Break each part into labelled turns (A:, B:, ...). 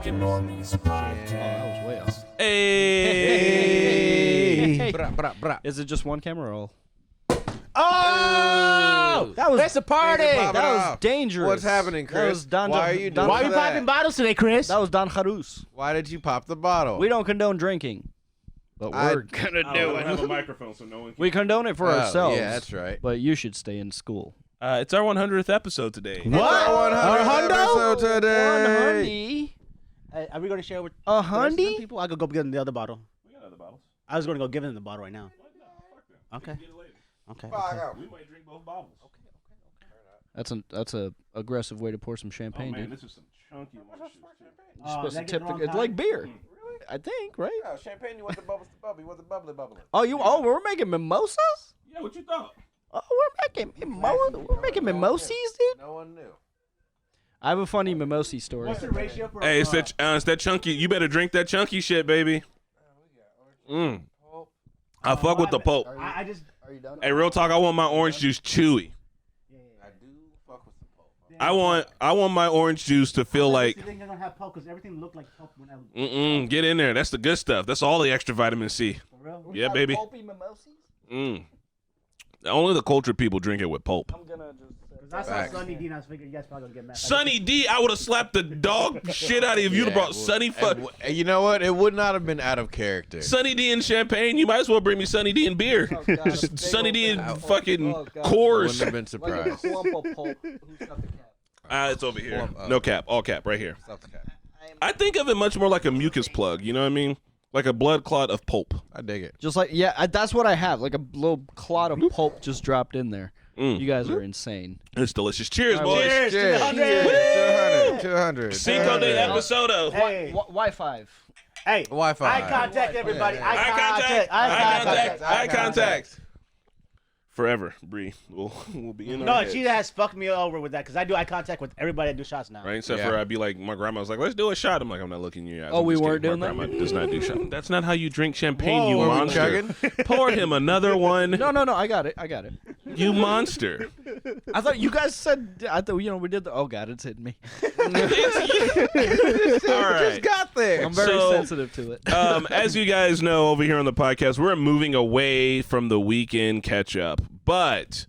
A: fucking Normies podcast.
B: That was way off.
A: Hey.
C: Brah, brah, brah.
B: Is it just one camera or all?
C: Oh!
B: That was
C: It's a party!
B: That was dangerous.
D: What's happening,
B: That
D: Chris?
B: was Don,
D: Why are you doing
C: Why are you
D: that?
C: popping bottles today, Chris?
B: That was Don Jarus.
D: Why did you pop the bottle?
B: We don't condone drinking, but we're gonna
A: I
B: do
A: don't
B: it.
A: have a microphone, so no one can.
B: We condone it for
D: Oh,
B: ourselves.
D: Yeah, that's right.
B: But you should stay in school.
A: It's our 100th episode today.
C: What?
D: Our 100th
C: Hundo?
D: episode today.
C: Hey, are we going to share with
B: A
C: the rest of the
B: hundy?
C: people? I could go get them the other bottle.
A: We got other bottles.
C: I was going to go give them the bottle right now. Okay.
A: Get it later.
C: Okay.
A: We might drink both bottles.
B: That's a aggressive way to pour some
A: Oh
B: champagne,
A: man,
B: dude.
A: this is some chunky orange juice. Too.
B: You're supposed to
C: did I get
B: tip
C: the wrong
B: it's
C: kind?
B: like beer.
A: Really?
B: I think, right?
D: Oh, champagne, you want the bubbles to bubble. You want the bubbly bubbly.
B: Oh, we're making mimosas?
A: Yeah, what you thought?
B: Oh, we're making mimosas, dude.
D: No one knew.
B: I have a funny mimosi story.
C: What's the ratio for
A: Hey, it's that chunky. You better drink that chunky shit, baby. I fuck with the pulp.
C: I just...
B: Are you done?
A: Hey, real talk. I want my orange juice chewy.
D: I do fuck with the pulp.
A: I want my orange juice to feel like.
C: I think they're going to have pulp because everything looked like pulp when I was...
A: Get in there. That's the good stuff. That's all the extra vitamin C.
C: For real?
A: Yeah, baby.
B: Pulpy mimosas?
A: Only the cultured people drink it with pulp.
B: I'm gonna just.
C: Because I saw
D: Facts.
C: Sunny D and I was figuring you guys probably going to get mad.
A: Sunny D, I would have slapped the dog shit out of you if you'd have brought Sunny fuck.
D: And you know what? It would not have been out of character.
A: Sunny D and champagne. You might as well bring me Sunny D and beer.
B: Oh, God, a big
A: Sunny D and
B: old-
A: fucking
B: oh, God.
A: Coors.
D: Wouldn't have been
B: Like a
D: surprised.
B: clump of pulp. Who's got the cap?
A: It's over here.
D: Well,
A: No cap. All cap right here.
D: Stop the cat.
A: I think of it much more like a mucus plug. You know what I mean? Like a blood clot of pulp.
D: I dig it.
B: Just like that's what I have. Like a little clot of pulp just dropped in there. You guys are insane.
A: It's delicious. Cheers,
B: All right,
A: boys.
C: Cheers to the 100.
D: 200.
A: Cinco de episodo.
C: Hey,
B: Wi-Fi.
C: hey.
D: Wi-Fi.
C: Eye contact, everybody.
D: Yeah.
A: Eye contact. Eye contact. Eye contact. Forever, Bree. We'll be in
C: No,
A: our
C: she
A: heads.
C: has fucked me over with that because I do eye contact with everybody that do shots now.
A: Right, except
D: Yeah.
A: for I'd be like, my grandma was like, let's do a shot. I'm like, I'm not looking in your eyes.
B: Oh,
A: I'm
B: we
A: just
B: weren't
A: kidding.
B: doing
A: My
B: that?
A: grandma does not do shot. That's not how you drink champagne,
C: Whoa.
A: you
C: Were we
A: monster.
D: chugging?
A: Pour him another one,
B: No, I got it.
A: you monster.
B: I thought you guys said. I thought we did the. Oh God, it's hitting me.
A: All right.
D: Got there.
B: I'm very
A: So,
B: sensitive to it.
A: As you guys know, over here on the podcast, we're moving away from the weekend catch-up, but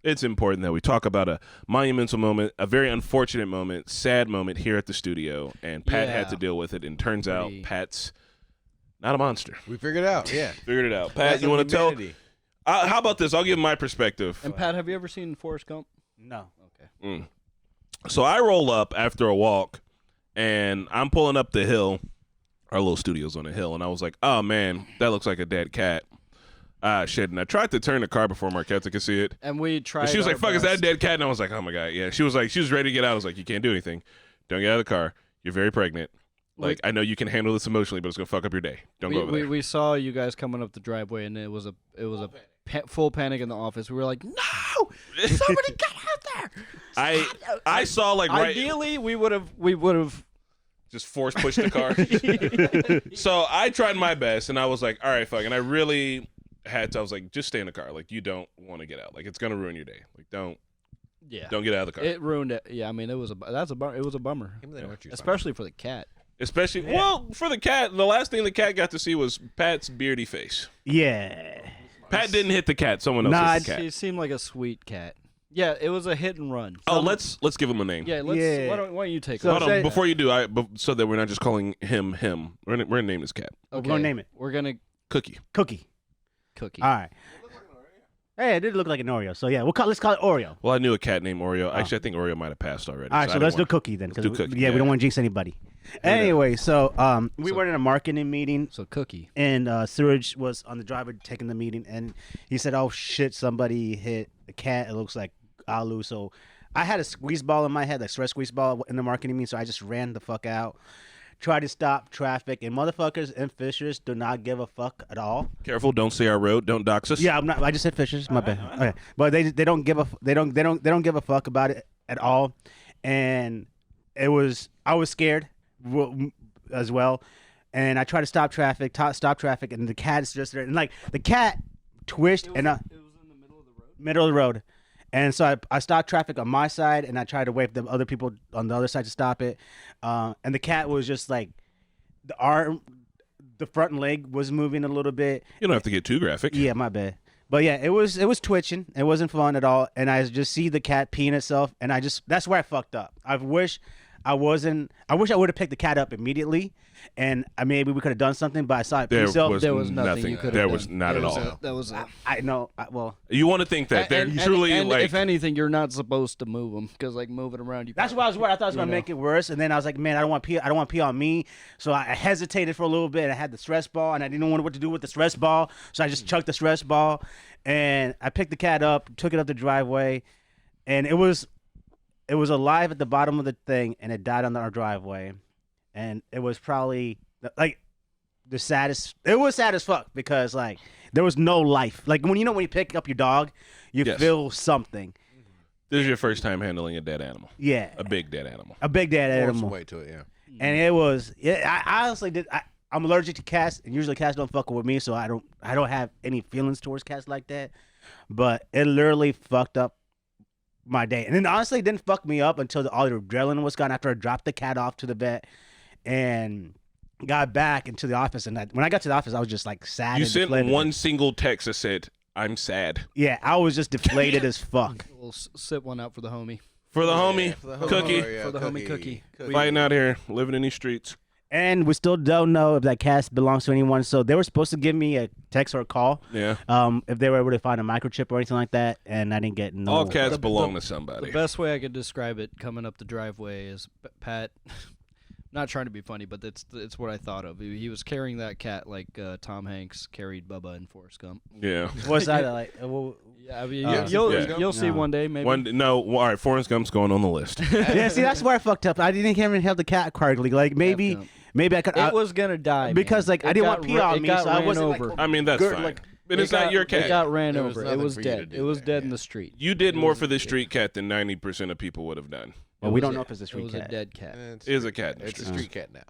A: it's important that we talk about a monumental moment, a very unfortunate moment, sad moment here at the studio, and Pat had
B: Yeah.
A: to deal with it, and turns out
B: Pretty-
A: Pat's not a monster.
D: We figured it out. Yeah.
A: Figured it out. Pat, you want to tell?
D: Humanity.
A: How about this? I'll give my perspective.
B: And Pat, have you ever seen Forrest Gump?
C: No.
B: Okay.
A: So I roll up after a walk, and I'm pulling up the hill. Our little studio's on a hill, and I was like, "Oh man, that looks like a dead cat." Shit. And I tried to turn the car before Marquetta could see it.
B: And we tried.
A: And she was like,
B: our
A: "Fuck, is that a
B: best.
A: dead cat?" And I was like, "Oh my god, yeah." She was ready to get out. I was like, "You can't do anything. Don't get out of the car. You're very pregnant. Like, I know you can handle this emotionally, but it's gonna fuck up your day. Don't go over there."
B: We saw you guys coming up the driveway, and it was a full panic in the office. We were like, "No, somebody get out there!"
A: I saw like right,
B: Ideally, we would have.
A: just force push the car. So I tried my best, and I was like, "All right, fuck." And I really had to. I was like, "Just stay in the car. Like, you don't want to get out. Like, it's gonna ruin your day. Like, don't get out of the car."
B: It ruined it. Yeah, I mean, it was a bummer, especially for the cat.
A: Especially, well, for the cat. The last thing the cat got to see was Pat's beardy face.
C: Yeah.
A: Pat didn't hit the cat. Someone else
C: Nah,
A: hit the cat.
B: He seemed like a sweet cat. Yeah, it was a hit and run.
A: Oh, let's give him a name.
B: Yeah, let's.
C: Yeah.
B: Why don't you take
C: So
B: it?
A: Hold on,
C: say-
A: before you do, so that we're not just calling him. We're gonna name this cat
C: We're going to name it.
B: We're gonna
A: Cookie.
C: Cookie.
B: Cookie.
C: All right. Hey, it did look like an Oreo. So, yeah, let's call it Oreo.
A: Well, I knew a cat named Oreo. Actually, I think Oreo might have passed already.
C: All right, so
A: I
C: let's do
A: didn't want-
C: Cookie then. 'Cause
A: do Cookie,
C: Yeah, we
A: yeah.
C: don't want to jinx anybody. Anyway, so we were in a marketing meeting,
B: So Cookie.
C: and Suraj was on the driver taking the meeting, and he said, "Oh shit, somebody hit a cat. It looks like Alu." So I had a squeeze ball in my head, like stress squeeze ball in the marketing meeting. So I just ran the fuck out, tried to stop traffic, and motherfuckers and Fishers do not give a fuck at all.
A: Careful, don't say our road. Don't dox us.
C: Yeah, I'm not. I just said Fishers. My bad. Okay, but they don't give a give a fuck about it at all, and I was scared as well, and I tried to stop traffic, and the cat is just there, and like the cat twitched and
B: It was in the middle of the road.
C: middle of the road, And so I stopped traffic on my side, and I tried to wave the other people on the other side to stop it. And the cat was just like, the front leg was moving a little bit.
A: You don't have to get too graphic.
C: Yeah, my bad. But yeah, it was twitching. It wasn't fun at all. And I just see the cat peeing itself, and that's where I fucked up. I wish I would have picked the cat up immediately, and maybe we could have done something. But I saw it pee itself.
B: There was nothing you could have
A: There
B: done.
A: was not at all.
B: That was
C: I know. Well,
A: You want to think that they're truly
B: and
A: like.
B: if anything, you're not supposed to move them because like moving around.
C: that's why I was worried. I thought it was gonna make it worse, and then I was like, man, I don't want pee. I don't want pee on me. So I hesitated for a little bit. And I had the stress ball, and I didn't know what to do with the stress ball, so I just chucked the stress ball, and I picked the cat up, took it up the driveway, and it was alive at the bottom of the thing, and it died on our driveway, and it was probably like the saddest. It was sad as fuck because like there was no life. Like when you pick up your dog, you
A: Yes.
C: feel something.
A: This is your first time handling a dead animal.
C: Yeah,
A: A big dead animal.
C: a big dead
D: More some
C: animal.
D: weight to it, yeah.
C: And it was. I honestly did. I'm allergic to cats, and usually cats don't fuck with me, so I don't have any feelings towards cats like that. But it literally fucked up my day, and then honestly, it didn't fuck me up until all the adrenaline was gone after I dropped the cat off to the vet and got back into the office. And when I got to the office, I was just like sad.
A: You
C: and
A: sent
C: deflated.
A: one single text that said, "I'm sad."
C: Yeah, I was just deflated as fuck.
B: We'll sit one out for the homie.
A: For the homie,
D: for the
A: Cookie,
D: yeah,
B: For the homie Cookie.
A: fighting out here, living in these streets.
C: And we still don't know if that cat belongs to anyone. So they were supposed to give me a text or a call.
A: Yeah.
C: If they were able to find a microchip or anything like that, and I didn't get no.
A: All cats
B: The-
A: belong
B: the-
A: to somebody.
B: The best way I could describe it coming up the driveway is Pat. Not trying to be funny, but it's what I thought of. He was carrying that cat like Tom Hanks carried Bubba in Forrest Gump.
A: Yeah.
C: What's that like? Well,
B: Yeah, I mean,
C: Yeah.
B: you'll see
C: No.
B: one day maybe.
A: All right, Forrest Gump's going on the list.
C: yeah, see, that's where I fucked up. I didn't even have the cat correctly. Like maybe I could.
B: It was gonna die
C: because,
B: man.
C: like, I
B: It
C: didn't
B: got
C: want pee
B: ra-
C: on
B: it
C: me,
B: got
C: so I
B: ran
C: wasn't, like,
B: over.
A: I mean, that's
C: Good,
A: fine.
C: like-
A: But it's not your cat.
B: It got ran
D: There was
B: over. It
D: nothing
B: was
D: for you to
B: dead.
D: do
B: It was
D: there,
B: dead in
D: yeah.
B: the street.
A: You did more for this street cat than 90% of people would have done.
C: Well,
B: It
C: we
B: was
C: don't
B: a-
C: know if it's a street
B: It was
C: cat.
B: a dead cat.
A: It is a cat in the
D: It's a
A: street.
D: street cat now.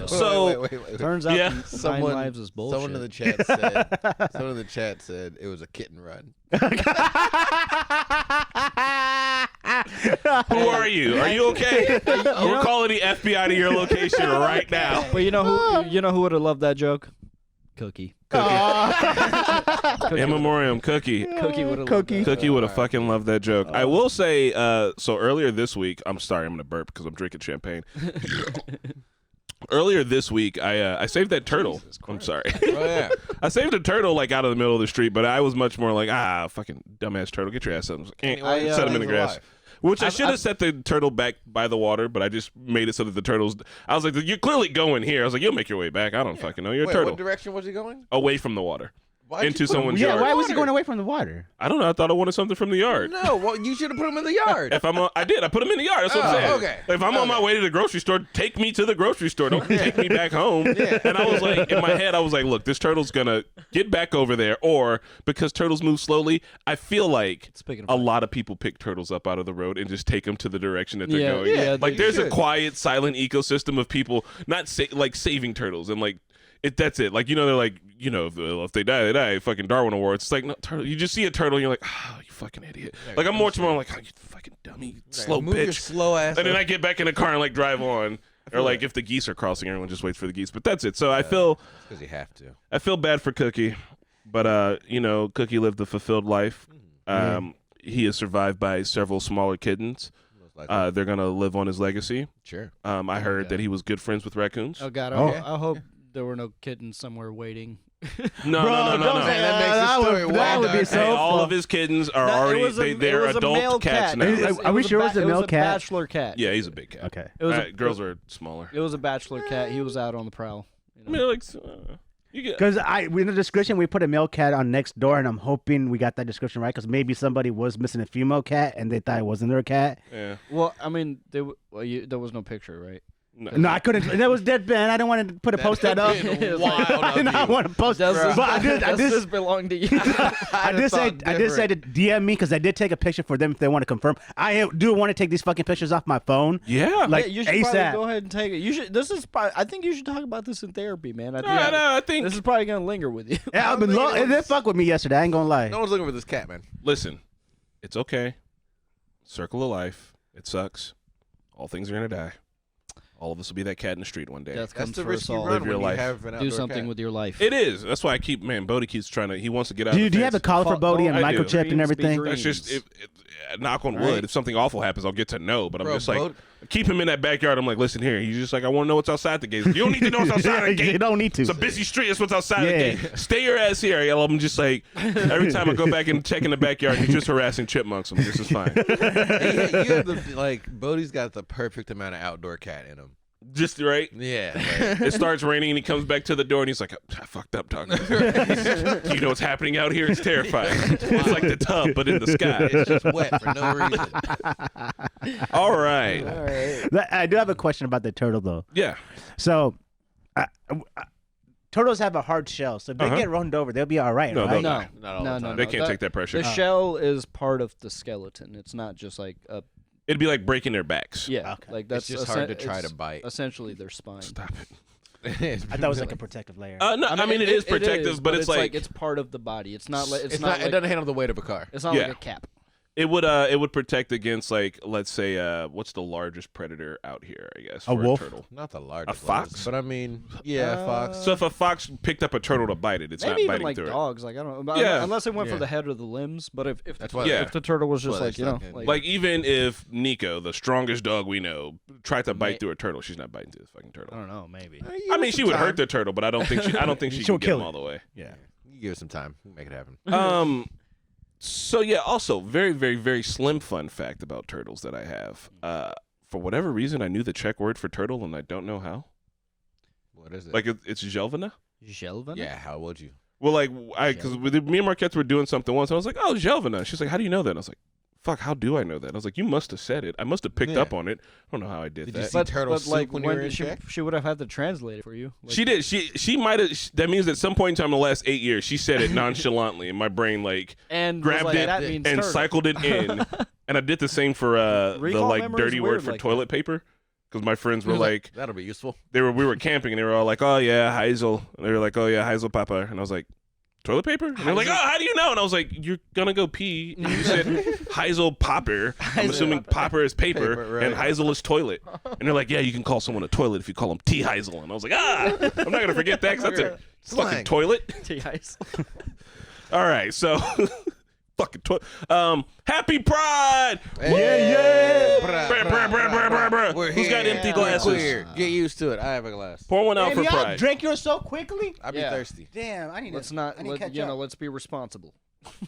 A: So
D: Wait.
B: Turns out
A: Yeah.
B: nine
D: Someone-
B: lives is bullshit.
D: Someone in the chat said it was a kitten run.
A: who are you? Are you okay? We're calling the FBI to your location right now.
B: But you know who would have loved that joke? Cookie.
A: In memoriam, Cookie.
B: Cookie would have loved that.
A: Cookie would have fucking loved that joke. I will say, so earlier this week, I'm sorry, I'm going to burp because I'm drinking champagne. Earlier this week, I saved that turtle. I'm sorry.
D: Oh yeah.
A: I saved a turtle like out of the middle of the street, but I was much more like, fucking dumbass turtle, get your ass up.
D: Anyway,
A: Set him in the
D: he's
A: grass.
D: alive.
A: Which I should have set the turtle back by the water, but I just made it so that the turtles. I was like, you're clearly going here. I was like, you'll make your way back. I don't fucking know. You're a
D: Wait,
A: turtle.
D: what direction was he going?
A: Away from the water.
D: Why'd you
A: Into
D: put him
A: someone's
D: in
A: yard.
C: Yeah, why was he
D: water?
C: going away from the water?
A: I don't know. I thought I wanted something from the yard.
D: No, well, you should have put him in the yard.
A: If I did. I put him in the yard. That's what I'm
D: Oh,
A: saying.
D: okay.
A: If I'm on my way to the grocery store, take me to the grocery store. Don't take me back home.
D: Yeah.
A: And I was like, in my head, I was like, look, this turtle's gonna get back over there, or because turtles move slowly, I feel like
B: Speaking of
A: a lot of people pick turtles up out of the road and just take them to the direction that they're
B: Yeah,
A: going.
B: yeah,
A: Like
B: they
A: there's a
D: should.
A: quiet, silent ecosystem of people not saving turtles and like. That's it. Like, they're like, if they die, they die. Fucking Darwin Awards. It's like, no, turtle. You just see a turtle and you're like, you fucking idiot. Like, I'm much more like, you fucking dummy, slow
D: Move your
A: bitch.
D: slow ass.
A: And then I get back in the car and like drive on. Or like if the geese are crossing, everyone just waits for the geese. But that's it. So I feel
D: because you have to.
A: I feel bad for Cookie. But Cookie lived a fulfilled life. He is survived by several smaller kittens.
D: Most likely.
A: They're gonna live on his legacy.
D: Sure.
A: I heard that he was good friends with raccoons.
B: Oh God,
C: Oh.
B: I hope there were no kittens somewhere waiting.
A: No.
D: Man, that makes the
C: that
D: story
C: would-
D: way
C: that would be
D: darker.
C: so
A: Hey, all
C: fun.
A: of his kittens are
B: No, it
A: already
B: was a- it
A: they're
B: was a male
A: adult cats
B: cat.
A: now.
C: Are we sure it was a male cat?
B: Bachelor cat.
A: Yeah, he's a big cat.
C: Okay.
B: It was a,
A: Girls are smaller.
B: It was a bachelor cat. He was out on the prowl.
A: I mean, like you get.
C: Because in the description we put a male cat on next door, and I'm hoping we got that description right. Because maybe somebody was missing a female cat, and they thought it wasn't their cat.
A: Yeah.
B: Well, I mean, there was no picture, right?
C: No, I couldn't. That was dead, man. I didn't want to put a post that up. I did not want to post.
B: Does
C: But I did.
B: does this belong to you?
C: I did say to DM me because I did take a picture for them if they want to confirm. I do want to take these fucking pictures off my phone.
A: Yeah.
C: Like
B: you should
C: ASAP.
B: probably go ahead and take it. You should. This is. I think you should talk about this in therapy, man.
A: I think.
B: This is probably gonna linger with you.
C: Yeah, I've been it did fuck with me yesterday. I ain't gonna lie.
D: No one's looking for this cat, man.
A: Listen, it's okay. Circle of life. It sucks. All things are gonna die. All of us will be that cat in the street one day.
B: Death
D: That's
B: comes
D: the
B: for
D: risk
B: us
D: you
B: all.
D: run
A: Live your
D: when
A: life.
D: you have an
B: Do
D: outdoor
B: something
D: cat.
B: with your life.
A: It is. That's why I keep, Bodie keeps trying to, he wants to get out of the
C: Do you
A: fence.
C: have a collar for Bodie and
A: I do.
C: microchip and
B: Dreams be
C: everything?
B: dreams.
A: That's just, knock on wood.
B: Right.
A: If something awful happens, I'll get to know. But I'm
D: Bro,
A: just like, keep him in that backyard. I'm like, listen here. He's just like, I want to know what's outside the gate. You don't need to know what's outside the gate.
C: You don't need to.
A: It's a busy street. That's what's outside the
C: Yeah.
A: gate. Stay your ass here. I'm just like, every time I go back and check in the backyard, he's just harassing chipmunks. I'm like, this is fine.
D: You have the, Bodie's got the perfect amount of outdoor cat in him.
A: Just right.
D: Yeah.
A: It starts raining and he comes back to the door and he's like, I fucked up talking. Do you know what's happening out here? It's terrifying. It's like the tub, but in the sky.
D: It's just wet for no reason.
A: All right.
C: I do have a question about the turtle though.
A: Yeah.
C: So, turtles have a hard shell, so if they get run over, they'll be all right,
A: No,
C: right?
A: they'll-
B: No,
D: Not all
B: no,
D: the
B: no,
D: time.
A: They
B: no.
A: can't take that pressure.
B: The shell is part of the skeleton. It's not just like a
A: It'd be like breaking their backs.
B: yeah.
C: Okay.
B: Like that's
D: It's just hard to try
B: it's
D: to bite.
B: Essentially, their spine.
A: Stop it.
C: I thought it was like a protective layer.
A: No, I mean it is protective, but it's like
B: it's part of the body. It's not like
D: It's not. It doesn't handle the weight of a car.
B: It's not
A: Yeah.
B: like a cap.
A: it would protect against, like, let's say what's the largest predator out here, I guess,
C: A
A: for
C: wolf?
A: a turtle.
D: Not the largest.
A: A fox?
D: ones, but I mean, yeah, fox.
A: So if a fox picked up a turtle to bite it, it's
B: Maybe
A: not
B: even
A: biting
B: like
A: through
B: dogs. Like I don't know.
A: Yeah.
B: Unless they went for
D: Yeah.
B: the head or the limbs. But if
D: That's
B: the,
D: why.
A: Yeah.
B: if the turtle was just
D: Well,
B: like
D: they're stuck in.
B: like
A: it. Like even if Nico, the strongest dog we know, tried to bite
B: May-
A: through a turtle, she's not biting through this fucking
B: I
A: turtle.
B: don't know, maybe.
A: I mean, she would hurt the turtle, but I don't think she
C: She'll
A: can get
C: kill
A: him
C: it.
A: all the way.
C: Yeah.
D: You give it some time. We can make it happen.
A: So yeah, also very, very, very slim fun fact about turtles that I have. For whatever reason, I knew the Czech word for turtle, and I don't know how.
D: What is it?
A: Like it's Jelvina.
B: Jelvin?
D: yeah. How would you?
A: Well, like because me and Marquette were doing something once, and I was like, "Oh, Jelvina." She's like, "How do you know that?" And I was like, "Fuck, how do I know that?" I was like, "You must have said it. I must have picked
D: Yeah.
A: up on it. I don't know how I did
D: Did you
A: that."
D: see turtle soup
B: like
D: when you were in
B: she,
D: Czech?
B: she would have had to translate it for you. Like,
A: She did. She might have. That means at some point in time in the last 8 years, she said it nonchalantly, and my brain like
B: and
A: grabbed
B: was like,
A: it
B: that means
A: and
B: turtle.
A: cycled it in. And I did the same for the
B: Recall
A: like
B: memory is
A: dirty word
B: weird
A: for
B: like
A: toilet paper, because my friends were like,
D: That'll be useful.
A: we were camping and they were all like, "Oh yeah, Heisel," and they were like, "Oh yeah, Heisel Papa," and I was like, "Toilet paper?" And they're like, "Oh, how do you know?" And I was like, "You're gonna go pee." And you said Heisel Popper. I'm assuming Popper is paper,
D: Paper, right.
A: and Heisel is toilet. And they're like, "Yeah, you can call someone a toilet if you call him T Heisel." And I was like, I'm not gonna forget that 'cause that's a fucking
D: Slang.
A: toilet.
B: T-ice.
A: All right, so fucking toilet. Happy Pride!
D: Yeah.
A: Who's got empty glasses?
D: Queer. Get used to it. I have a glass.
A: Pour one out
C: Damn,
A: for
C: y'all
A: Pride.
C: drank yours so quickly?
D: I'd be
B: Yeah.
D: thirsty.
C: Damn, I need
B: Let's
C: to.
B: not.
C: I need to catch
B: You
C: up.
B: know. Let's be responsible.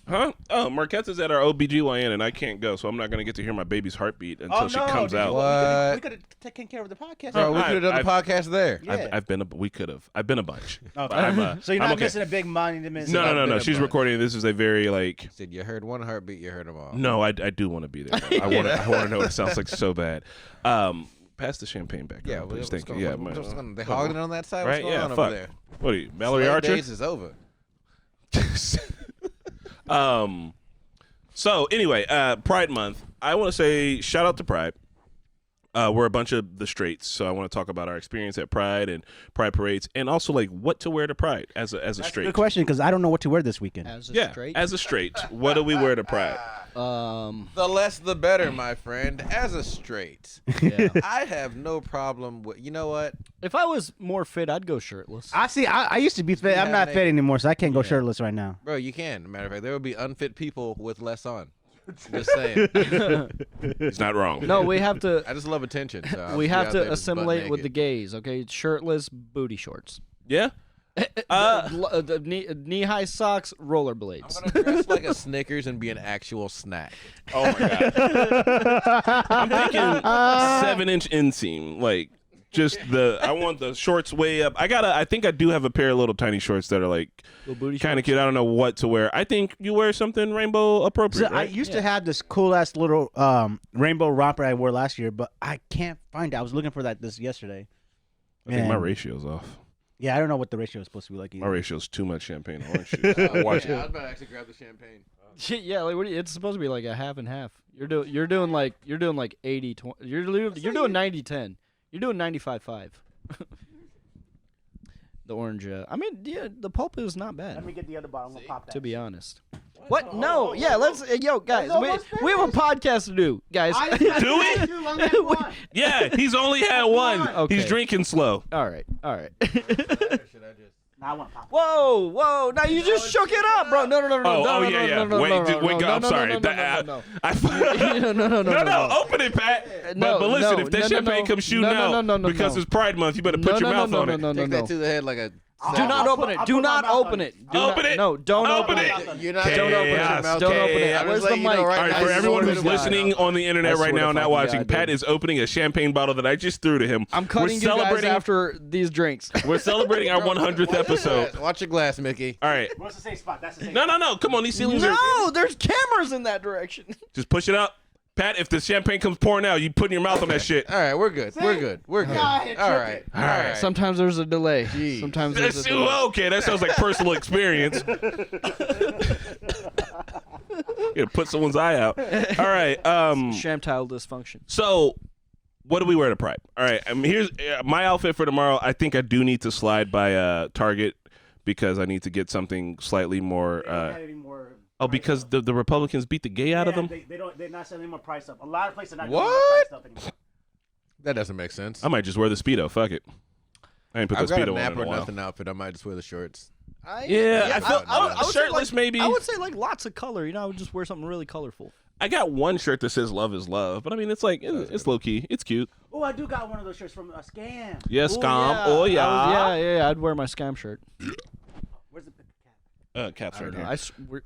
A: Huh? Oh, Marquette's is at our OBGYN, and I can't go, so I'm not going to get to hear my baby's heartbeat until she comes out.
D: What?
C: We could have taken care of the podcast.
D: Bro, we
A: I-
D: could have done the podcast there.
C: Yeah.
A: I've been we could have. I've been a bunch.
C: Okay.
A: I'm,
C: So you're
A: I'm
C: not
A: okay.
C: missing a big monument.
A: No.
D: I've been a
A: She's
D: bunch.
A: recording. This is a very like.
D: Said you heard one heartbeat, you heard them all.
A: No, I do want to be there. I want to know what it sounds like so bad. Pass the champagne back.
D: Yeah,
A: around, please.
D: what's
A: Thank you.
D: going
A: Yeah,
D: on?
A: man.
D: What's going on? They hogging it on that side. What's
A: Right?
D: going
A: Yeah.
D: on
A: Fuck.
D: over there?
A: What are you, Mallory
D: Slave
A: Archer?
D: days is over.
A: So anyway, Pride Month. I want to say shout out to Pride. We're a bunch of the straights, so I want to talk about our experience at Pride and Pride parades, and also like what to wear to Pride as a
C: That's a
A: straight.
C: good question because I don't know what to wear this weekend.
B: As a
A: Yeah,
B: straight.
A: as a straight, what do we wear to Pride?
D: The less the better, my friend. As a straight,
B: Yeah.
D: I have no problem with. You know what?
B: If I was more fit, I'd go shirtless.
C: I see. I used to be fit. I'm
D: Yeah,
C: not
D: they-
C: fit anymore, so I can't go
B: Yeah.
C: shirtless right now.
D: Bro, you can. Matter of fact, there would be unfit people with less on. Just saying.
A: It's not wrong.
B: No, we have to.
D: I just love attention. So I'll
B: We
D: just be
B: have
D: out there
B: to
D: just butt
B: assimilate with the
D: naked.
B: gays. Okay, shirtless, booty shorts,
A: Yeah.
B: knee-high socks, rollerblades.
D: I'm gonna dress like a Snickers and be an actual snack.
A: Oh my god. I'm thinking 7-inch inseam, like Just I want the shorts way up. I think I do have a pair of little tiny shorts that are like kind of cute. I don't know what to wear. I think you wear something rainbow appropriate.
C: So
A: right?
C: I used to have this cool ass little rainbow romper I wore last year, but I can't find it. I was looking for this yesterday.
A: I think my ratio's off.
C: Yeah, I don't know what the ratio is supposed to be like either.
A: My ratio's too much champagne orange juice.
D: Watch it. I was about to actually grab the champagne.
B: Yeah, like it's supposed to be like a half and half. You're doing like 80 20. You're doing 90-10. You're doing 95-5. The orange. I mean, yeah, the pulp is not bad.
C: Let me get the other bottle. I'm gonna pop that.
B: To be honest. What? No. Yeah. Let's. Yo, guys. We have a podcast to do, guys.
A: Do it? Yeah, he's only had one.
B: Okay.
A: He's drinking slow.
B: All right.
C: Now I want to pop.
B: Whoa! Now you just shook it up, bro. No.
A: Wait, I'm sorry.
B: No.
A: No, open it, Pat. But listen, if that champagne comes shooting out because it's Pride Month, you better put your mouth on it.
D: Take that to the head like a.
B: Do not open it. Do not open it.
A: Open it.
B: No, don't
A: open it.
D: You're not.
B: Don't open it. Don't open it. Where's the mic?
A: All right, for everyone who's listening on the internet right now and not watching,
B: God,
A: Pat is opening a champagne bottle that I just threw to him.
B: I'm cutting you guys after these drinks.
A: We're celebrating our 100th episode.
D: Watch your glass, Mickey.
A: All right.
C: What's the same spot? That's the same.
A: No. Come on, these ceilings are.
B: No, there's cameras in that direction.
A: Just push it up. Pat, if the champagne comes pouring out, you put in your mouth on that shit.
D: All right, we're good. We're good. All right.
B: Sometimes there's a delay.
D: Jeez.
B: Sometimes there's a
A: That's
B: delay.
A: okay. That sounds like personal experience. You gotta put someone's eye out. All right.
B: Shamptile dysfunction.
A: So, what do we wear to Pride? All right. Here's my outfit for tomorrow. I think I do need to slide by Target because I need to get something slightly more. Because the Republicans beat the gay out of them?
C: They're not selling any more price up. A lot of places are not
D: What?
C: doing more price up anymore.
D: That doesn't make sense.
A: I might just wear the Speedo. Fuck it. I ain't put the
D: I've got
A: Speedo
D: a
A: on
D: nap
A: in
D: or
A: a while.
D: nothing outfit. I might just wear the shorts.
A: I would say,
B: shirtless
A: maybe.
B: I would say like lots of color. I would just wear something really colorful.
A: I got one shirt that says "Love is love," but I mean, it's like it's low key. It's cute.
C: Oh, I do got one of those shirts from a Scam.
A: Yes, Scam. Oh yeah.
B: Yeah. I'd wear my Scam shirt.
C: Where's the cap?
A: Caps right here.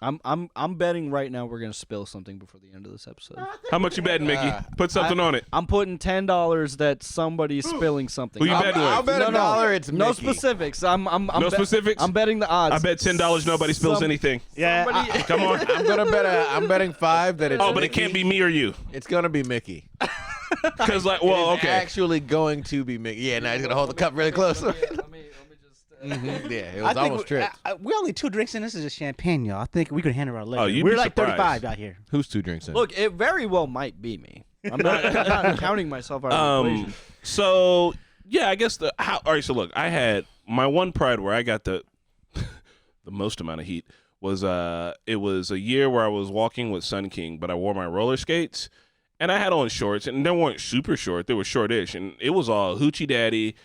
B: I'm betting right now we're gonna spill something before the end of this episode.
A: How much you betting, Mickey? Put something on it.
B: I'm putting $10 that somebody's spilling something.
A: Who you betting with?
D: I'll bet $1. It's
B: no
D: Mickey.
B: specifics.
A: No specifics?
B: I'm betting the odds.
A: I bet $10 nobody spills anything.
C: Yeah.
A: Come on.
D: I'm betting $5 that it's.
A: Oh, but it can't be me or you.
D: It's gonna be Mickey.
A: Because
D: It's
A: okay.
D: actually going to be Mickey. Yeah, now he's gonna hold the cup really close.
B: Let me just.
D: Yeah, it was almost tripped.
C: We're only 2 drinks in. This is just champagne, y'all. I think we could handle our liquor.
A: Oh, you'd
C: we're
A: be
C: like
A: surprised.
C: 35 out here.
D: Who's 2 drinks in?
B: Look, it very well might be me. I'm not counting myself out of the equation.
A: So yeah, I guess all right. So look, I had my one Pride where I got the most amount of heat was it was a year where I was walking with Sun King, but I wore my roller skates and I had on shorts, and they weren't super short; they were shortish, and it was all hoochie daddy,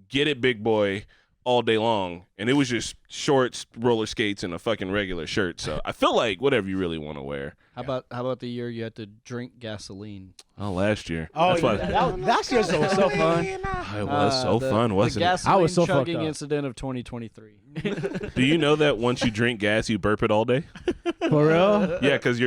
A: get it, big boy, all day long, and it was just shorts, roller skates, and a fucking regular shirt. So I feel like whatever you really want to wear.
B: How about the year you had to drink gasoline?
A: Oh, last year.
C: Oh,
A: That's why
C: last year was so fun.
A: it was so fun,
B: The
A: wasn't it?
B: gasoline
C: I was so fucked
B: chugging
C: up.
B: incident of 2023.
A: Do you know that once you drink gas, you burp it all day?
C: For real?
A: Yeah, because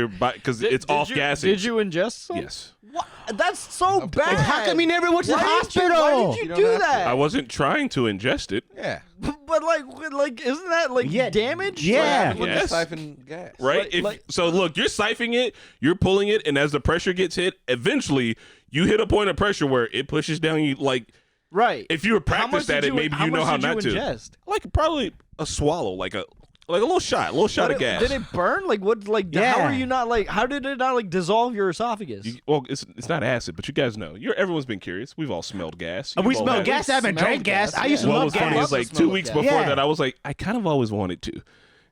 A: it's off gassing.
B: Did you ingest some?
A: Yes.
B: What? That's so bad.
C: How come you never went to the hospital?
B: Why did you do
A: I
B: that?
A: wasn't trying to ingest it,
D: Yeah.
B: But like, isn't that like damage?
C: Yeah.
D: When
A: Yes.
D: you siphon gas.
A: right?
B: Like-
A: So look, you're siphoning it, you're pulling it, and as the pressure gets hit, eventually you hit a point of pressure where it pushes down. You like,
B: Right.
A: if you were
B: How much
A: practiced at
B: did
A: it, maybe you know how not to.
B: ingest?
A: Like probably a swallow, like a little shot of gas.
B: Did it burn? Like what? Like
C: Yeah.
B: how are you not like? How did it not like dissolve your esophagus?
A: Well, it's not acid, but you guys know. Everyone's been curious. We've all smelled gas.
C: We
A: You've all
C: smell
A: had-
C: gas. I haven't
B: Smelled
C: drank gas.
B: gas,
C: I used to
A: What
C: love
A: was funny
C: gas.
A: is like
B: Smell
A: 2
B: of
A: weeks
B: gas.
A: before
C: Yeah.
A: that, I was like, I kind of always wanted to.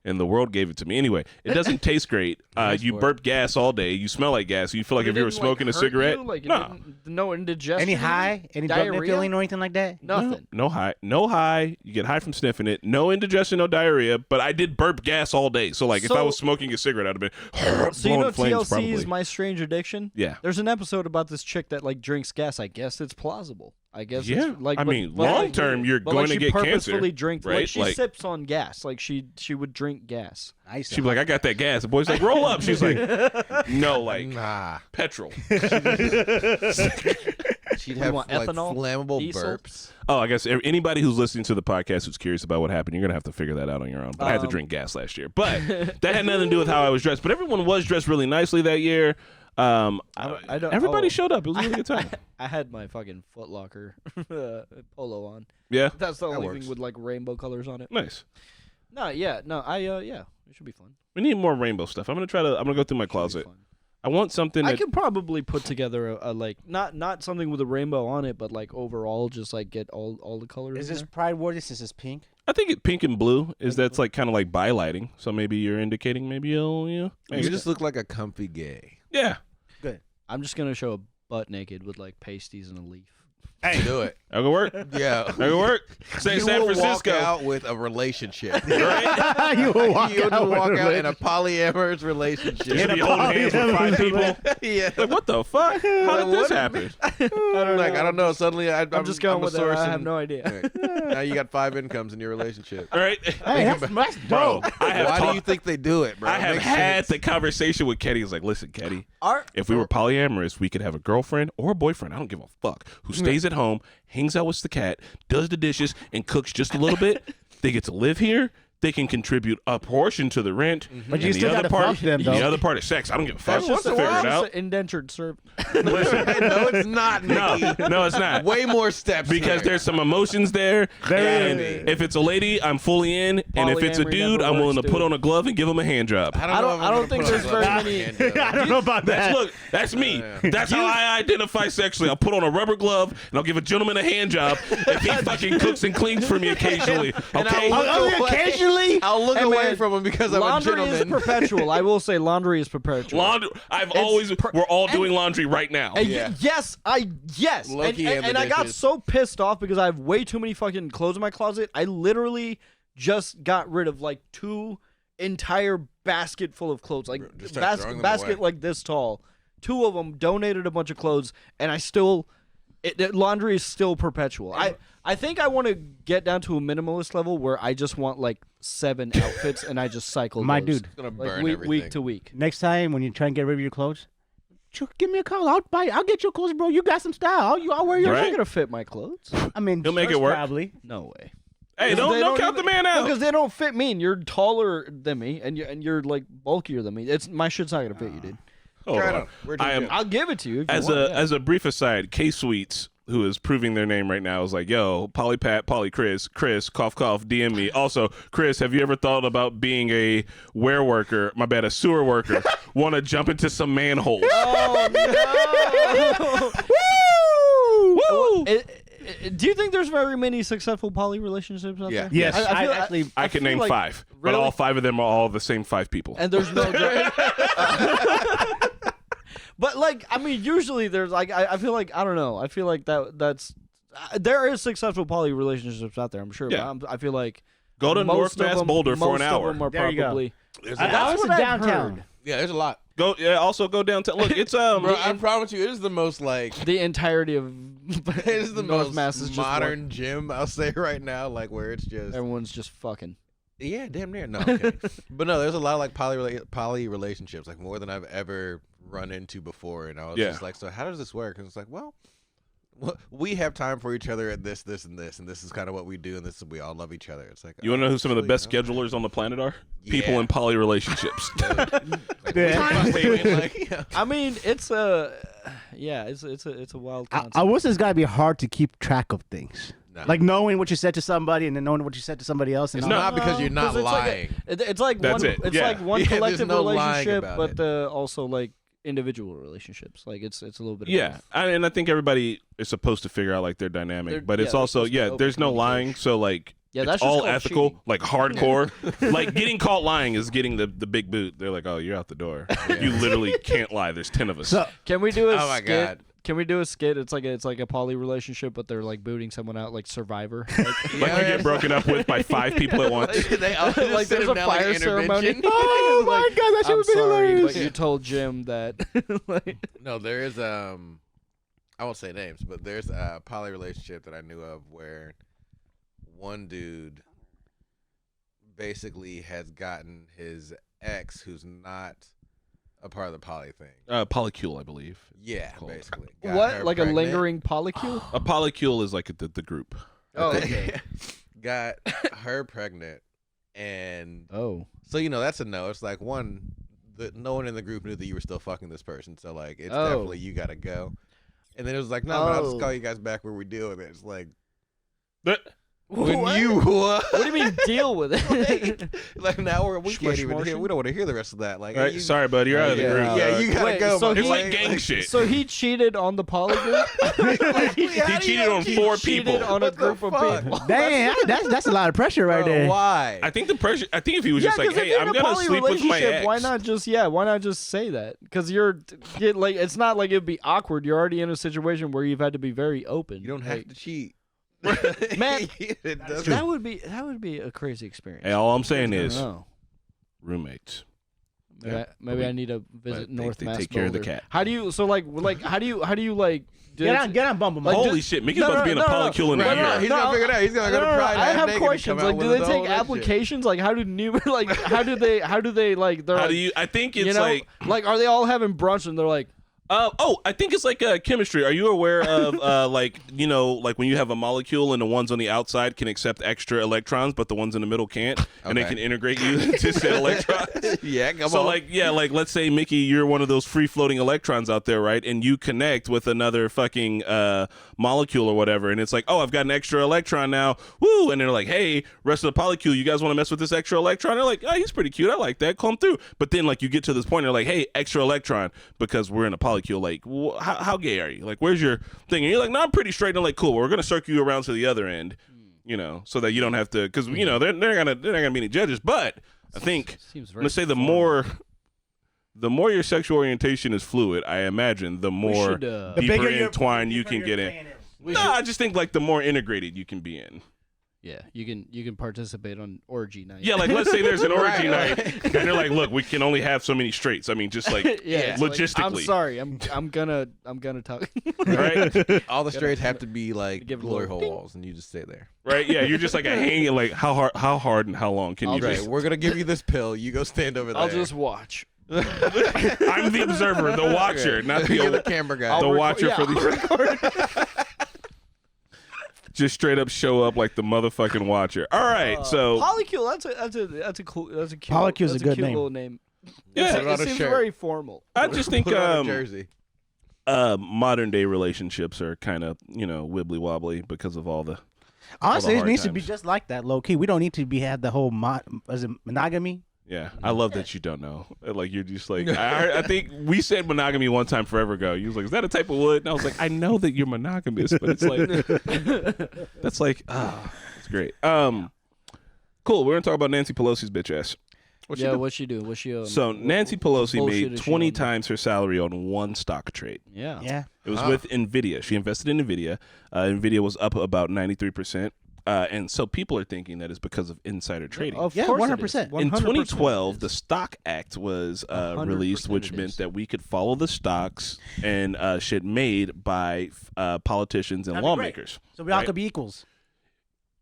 A: And the world gave it to me. Anyway, it doesn't taste great. You burp gas all day. You smell like gas. You feel like
B: It
A: if you were
B: didn't,
A: smoking a
B: hurt
A: cigarette.
B: you? Like, it
A: No.
B: didn't- no indigestion.
C: Any high? Any blood
B: Diarrhea?
C: feeling or anything like that?
B: Nothing.
A: No high. No high. You get high from sniffing it. No indigestion, no diarrhea. But I did burp gas all day. So like if I
B: So-
A: was smoking a cigarette, I'd have been
B: So you know
A: blowing flames
B: TLC's
A: probably.
B: My Strange Addiction?
A: Yeah.
B: There's an episode about this chick that like drinks gas. I guess it's plausible. I guess
A: Yeah.
B: it's like
A: I
B: but-
A: mean,
B: but,
A: long
B: like,
A: term, you're
B: but,
A: going
B: like,
A: to
B: she
A: get cancer.
B: purposefully drink
A: right?
B: like she
A: Like-
B: sips on gas. Like she would drink gas.
C: I used to.
A: She'd be like, I got that gas. The boy's like, roll up. She's like, no, like
D: Nah.
A: petrol.
C: she
D: She'd
B: We
D: have
B: want
D: like
B: ethanol,
D: flammable
B: diesel.
D: burps.
A: Oh, I guess anybody who's listening to the podcast who's curious about what happened, you're gonna have to figure that out on your own. But I had to drink gas last year, but that had nothing to do with how I was dressed. But everyone was dressed really nicely that year.
B: I don't,
A: Everybody showed up. It was a really good time.
B: I had my fucking Foot Locker polo on.
A: Yeah,
B: That's the
D: That
B: only
D: works.
B: thing with like rainbow colors on it.
A: nice.
B: No, yeah, it should be fun.
A: We need more rainbow stuff. I'm gonna go through my
B: Should be
A: closet.
B: fun.
A: I want something
B: I
A: that
B: could probably put together a like not something with a rainbow on it, but like overall, just like get all the colors.
C: Is
B: in
C: this
B: there.
C: Pride worthy? Is this pink?
A: I think pink and blue is that's like kind of like bylighting. So maybe you're indicating maybe you'll
D: You
A: maybe
D: just look like a comfy gay.
A: yeah.
B: I'm just gonna show a butt naked with like pasties and a leaf.
D: Hey, do it.
A: That could work.
D: Yeah.
A: That could work. Say
D: You
A: San
D: will
A: Francisco.
D: walk out with a relationship.
A: Right?
C: You will walk
D: You'll
C: out,
D: walk
C: with
D: out in a polyamorous relationship.
A: You should be holding hands with 5 people.
D: Yeah.
A: Like what the fuck? How did this
D: What?
A: happen?
D: I don't know. Suddenly, I'm
B: just going
D: I'm a
B: with it.
D: source
B: I have
D: in-
B: no idea.
D: Now you got 5 incomes in your relationship.
A: All right.
C: Hey, that's
A: Bro,
C: dope.
A: I have
D: Why
A: talked-
D: do you think they do it, bro?
A: I
D: It
A: have
D: makes
A: had
D: sense.
A: the conversation with Ketty. He's like, listen, Ketty,
B: Our,
A: if we were polyamorous, we could have a girlfriend or a boyfriend. I don't give a fuck. Who stays at home, hangs out with the cat, does the dishes, and cooks just a little bit. They get to live here. They can contribute a portion to the rent.
C: But you
A: and
C: still
A: the other
C: gotta
A: part,
C: fuck them, though.
A: the other part is sex. I don't give a fuck.
B: that's
A: Once
B: just
A: I figure it out.
B: an indentured servant.
A: Listen,
D: No, it's not, Nikki.
A: no, it's not.
D: Way more steps.
A: Because
D: there.
A: there's some emotions there.
C: There
A: And
D: is.
A: if it's a lady, I'm fully in. And if it's a
B: Polyamory
A: dude,
B: never
A: I'm willing to
B: works,
A: put
B: dude.
A: on a glove and give him a hand job.
B: I don't think there's very many-
C: I don't know about that.
A: That's me. That's how I identify sexually. I'll put on a rubber glove and I'll give a gentleman a hand job if he fucking cooks and cleans for me occasionally.
D: And
A: Okay?
D: I'll look away.
C: Occasionally?
D: I'll look
B: Hey,
D: away
B: man,
D: from him because I'm a
B: Laundry is
D: gentleman.
B: perpetual. I will say laundry is perpetual.
A: Laundry. We're all doing laundry right now.
B: And
D: Yeah.
B: yes.
D: Loki and the
B: And I got
D: dishes.
B: so pissed off because I have way too many fucking clothes in my closet. I literally just got rid of like 2 entire basket full of clothes, like
D: Just start throwing them
B: basket
D: away.
B: like this tall. 2 of them donated a bunch of clothes, and I still. Laundry is still perpetual. I think I want to get down to a minimalist level where I just want like 7 outfits and I just cycle
C: My
B: those,
C: dude.
D: It's gonna
B: like
D: burn
B: week
D: everything.
B: to week.
C: Next time when you try and get rid of your clothes, give me a call. I'll get your clothes, bro. You got some style. I'll wear your.
B: You're
A: Right.
B: not gonna fit my clothes.
C: I mean,
A: He'll make it
C: shirts
A: work.
C: Probably.
B: No way.
A: Hey,
B: Because they
A: don't count the
B: even-
A: man out.
B: Because they don't fit me, and you're taller than me, and you're like bulkier than me. It's my shit's not gonna fit you, dude.
A: Hold
D: Try it
A: on.
D: out. Where'd
A: I
D: you
A: am
D: go?
B: I'll give it to you if you
A: as
B: want,
A: a
B: yeah.
A: as a brief aside. K Sweets, who is proving their name right now, is like, yo, Polly Pat, Polly Chris, cough cough, DM me. Also, Chris, have you ever thought about being a a sewer worker? Want to jump into some manholes?
B: Oh
A: Woo!
B: no! Do you think there's very many successful poly relationships out
D: Yeah.
B: there?
C: Yes,
B: I feel-
C: actually.
A: I can
B: feel
A: name
B: like-
A: 5, but
B: Really?
A: all 5 of them are all the same 5 people.
B: And there's no. But like, I mean, usually there's like, I feel like I don't know. I feel like that's there is successful poly relationships out there. I'm sure.
A: Yeah.
B: But I feel like
A: Go to
B: most
A: North
B: of
A: Mass
B: them-
A: Boulder for an
B: most of
A: hour.
B: them are
C: There you go.
B: probably.
D: There's
C: I
D: a
C: was
B: what
C: in
B: I've
C: downtown.
B: heard.
D: yeah, there's a lot.
A: Go, yeah. Also go downtown. Look, it's
D: Bro, I promise you, it is the most like
B: The entirety of
D: it is the
B: North
D: most
B: Mass is just
D: modern gym. I'll say right now, like where it's just
B: everyone's just fucking.
D: yeah, damn near. No, I'm kidding. But no, there's a lot of like poly relationships, like more than I've ever run into before, and I was
A: Yeah.
D: just like, so how does this work? And it's like, well, we have time for each other at this, and this, and this is kind of what we do, and this is we all love each other. It's like
A: You want to know who some of the
D: so,
A: best
D: you know,
A: schedulers on the planet are?
D: Yeah.
A: People in poly relationships.
D: like,
C: Yeah.
D: like, yeah.
B: I mean, it's a it's a wild concept.
C: I wish it's gotta be hard to keep track of things.
D: Nah.
C: Like knowing what you said to somebody and then knowing what you said to somebody else. And
D: It's
C: all
D: not because you're not
B: 'cause it's like
D: lying.
B: it's like
A: That's
B: one.
A: it.
B: It's
A: Yeah.
B: like one
D: Yeah, there's
B: collective
D: no lying
B: relationship,
D: about
B: but also like individual relationships. Like it's a little bit. Of
A: Yeah,
B: both.
A: and I think everybody is supposed to figure out like their dynamic,
B: They're-
A: but
B: yeah,
A: it's
B: they're
A: also
B: supposed to open
A: there's no lying,
B: communication.
A: so like
B: Yeah,
A: it's
B: that's just
A: all
B: called
A: ethical,
B: cheating.
A: like hardcore. Like getting caught lying is getting the big boot. They're like, oh, you're out the door. You literally can't lie. There's 10 of us.
C: So
B: Can we do a
D: Oh my
B: skit?
D: God.
B: Can we do a skit? It's like a poly relationship, but they're like booting someone out, like Survivor. Like,
A: like you get broken up with by 5 people at once.
D: They all just
B: Like,
D: sit
B: there's
D: him
B: a
D: down like
B: fire
D: an
B: ceremony.
D: intervention.
C: oh my
B: Like,
C: god, that shit
B: I'm
C: would be
B: sorry,
C: hilarious.
B: but you told Jim that. like,
D: No, there is I won't say names, but there's a poly relationship that I knew of where one dude basically has gotten his ex, who's not a part of the poly thing.
A: Polycule, I believe.
D: Yeah,
A: called.
D: basically. Got
B: What?
D: her
B: Like
D: pregnant.
B: a lingering polycule?
A: A polycule is like the group.
B: Oh, okay.
D: Got her pregnant, and
B: Oh.
D: so that's a no. It's like one, no one in the group knew that you were still fucking this person, so like it's
B: Oh.
D: definitely you gotta go. And then it was like, no, but I'll just
B: Oh.
D: call you guys back where we deal with it. It's like
A: But
D: when
B: What?
D: you
B: What do you mean deal with it?
D: like now we can't even hear.
B: Schmushmushing?
D: We don't want to hear the rest of that. Like,
A: all right,
D: you,
A: sorry, buddy, you're out of the
B: Yeah.
A: group.
D: yeah, you gotta
B: Wait,
D: go.
B: so
D: buddy.
A: It's like gang shit.
B: So he cheated on the poly group?
A: He cheated on 4
B: cheated
A: people.
B: on a
D: What the
B: group of
D: fuck?
B: people.
C: Damn, that's a lot of pressure right
D: Bro,
C: there.
D: why?
A: I think the pressure. I think if he was
B: Yeah,
A: just like,
B: 'cause if
A: "Hey,
B: you're
A: I'm
B: in a
A: gonna
B: poly
A: sleep with my
B: relationship,
A: ex,"
B: why not just say that? Because like it's not like it'd be awkward. You're already in a situation where you've had to be very open.
D: You don't have
B: Like,
D: to cheat.
B: Man,
D: It doesn't-
B: that would be a crazy experience.
A: Hey, all I'm saying
B: I don't
A: is
B: know.
A: roommates.
B: Maybe I need to visit
A: But
B: North
A: they
B: Mass
A: take care of the
B: Boulder.
A: cat.
B: How do you how do you like
C: Get on Bumble,
B: Like,
C: Mike.
A: Holy shit, Mickey's
B: no,
A: about to be in a
B: no, no,
A: polycule in a
B: no, no,
A: year.
D: He's gonna figure it out. He's gonna go to Pride.
B: I
D: half
B: have
D: naked
B: questions.
D: and come
B: Like,
D: out
B: do
D: with
B: they
D: all
B: take
D: that shit.
B: applications? Like, how do new like how do they like? They're
A: How
B: like,
A: do you? I think it's
B: you know,
A: like.
B: are they all having brunch and they're like,
A: I think it's like chemistry. Are you aware of like when you have a molecule and the ones on the outside can accept extra electrons, but the ones in the middle can't, and they
D: Okay.
A: can integrate you into said electrons?
D: Yeah, come
A: So
D: on.
A: like let's say Mickey, you're one of those free floating electrons out there, right? And you connect with another fucking molecule or whatever, and it's like, oh, I've got an extra electron now, woo! And they're like, hey, rest of the polycule, you guys want to mess with this extra electron? They're like, oh, he's pretty cute, I like that, come through. But then like you get to this point, they're like, hey, extra electron, because we're in a polycule. Like, how gay are you? Like, where's your thing? And you're like, no, I'm pretty straight. And they're like, cool, we're gonna circle you around to the other end, so that you don't have to, because they're not gonna be any judges. But I think
B: seems
A: I'm
B: very
A: gonna say the more your sexual orientation is fluid, I imagine the more
B: should,
C: The
A: deeper
C: bigger your-
A: entwined you
C: the
A: can
C: bigger
A: get
C: your
A: in.
C: plan is.
A: No, I just think like the more integrated you can be in.
B: yeah, you can participate on orgy night.
A: Yeah, like let's say there's an orgy
D: Right.
A: night, and they're like, look, we can only have so many straights. I mean, just like
B: yeah. it's like,
A: logistically,
B: I'm sorry. I'm gonna talk.
A: right?
D: all the straights have to be like
B: Give it a
D: glory
B: little
D: hole walls, and you just stay there.
A: Right? Yeah, you're just like a hanging. Like how hard and how long can you
B: I'll
D: Right,
A: just?
D: we're gonna give you this pill. You go stand over there.
B: I'll just watch.
A: I'm the observer, the watcher, not
D: You're the
A: the
D: camera guy.
A: the watcher for
B: I'll
A: the. Just straight up show up like the motherfucking watcher. All right, so
B: Polycule. That's a cute.
C: Polycule's
B: that's
C: a good
B: cute
C: name.
B: little name.
A: yeah,
D: Put it on
B: It
D: a
B: seems
D: shirt.
B: very formal.
A: I just think
D: Put it on a jersey.
A: modern day relationships are kind of wibbly wobbly because of all the.
C: Honestly, it
A: hard
C: needs to be
A: times.
C: just like that, low key. We don't need to have the whole monogamy.
A: Yeah, I love that you don't know. Like you're just like I think we said monogamy one time forever ago. You was like, "Is that a type of wood?" And I was like, "I know that you're monogamous, but it's like that's like it's great." Cool. We're gonna talk about Nancy Pelosi's bitch ass.
D: What's
B: What's she do? What's she?
A: So Nancy Pelosi
B: bullshit
A: made
B: is she
A: 20
B: on?
A: times her salary on one stock trade.
B: Yeah.
C: Yeah.
A: It was with Nvidia. She invested in Nvidia. Nvidia was up about 93%. And so people are thinking that it's because of insider trading.
B: Of
C: Yeah,
B: course
C: 100%.
B: 100%.
A: In 2012,
B: it
A: the
B: is.
A: Stock Act was
B: 100%
A: released, which
B: it
A: meant
B: is.
A: that we could follow the stocks and shit made by politicians and
C: That'd be great.
A: lawmakers.
C: So we all
A: Right.
C: could be equals.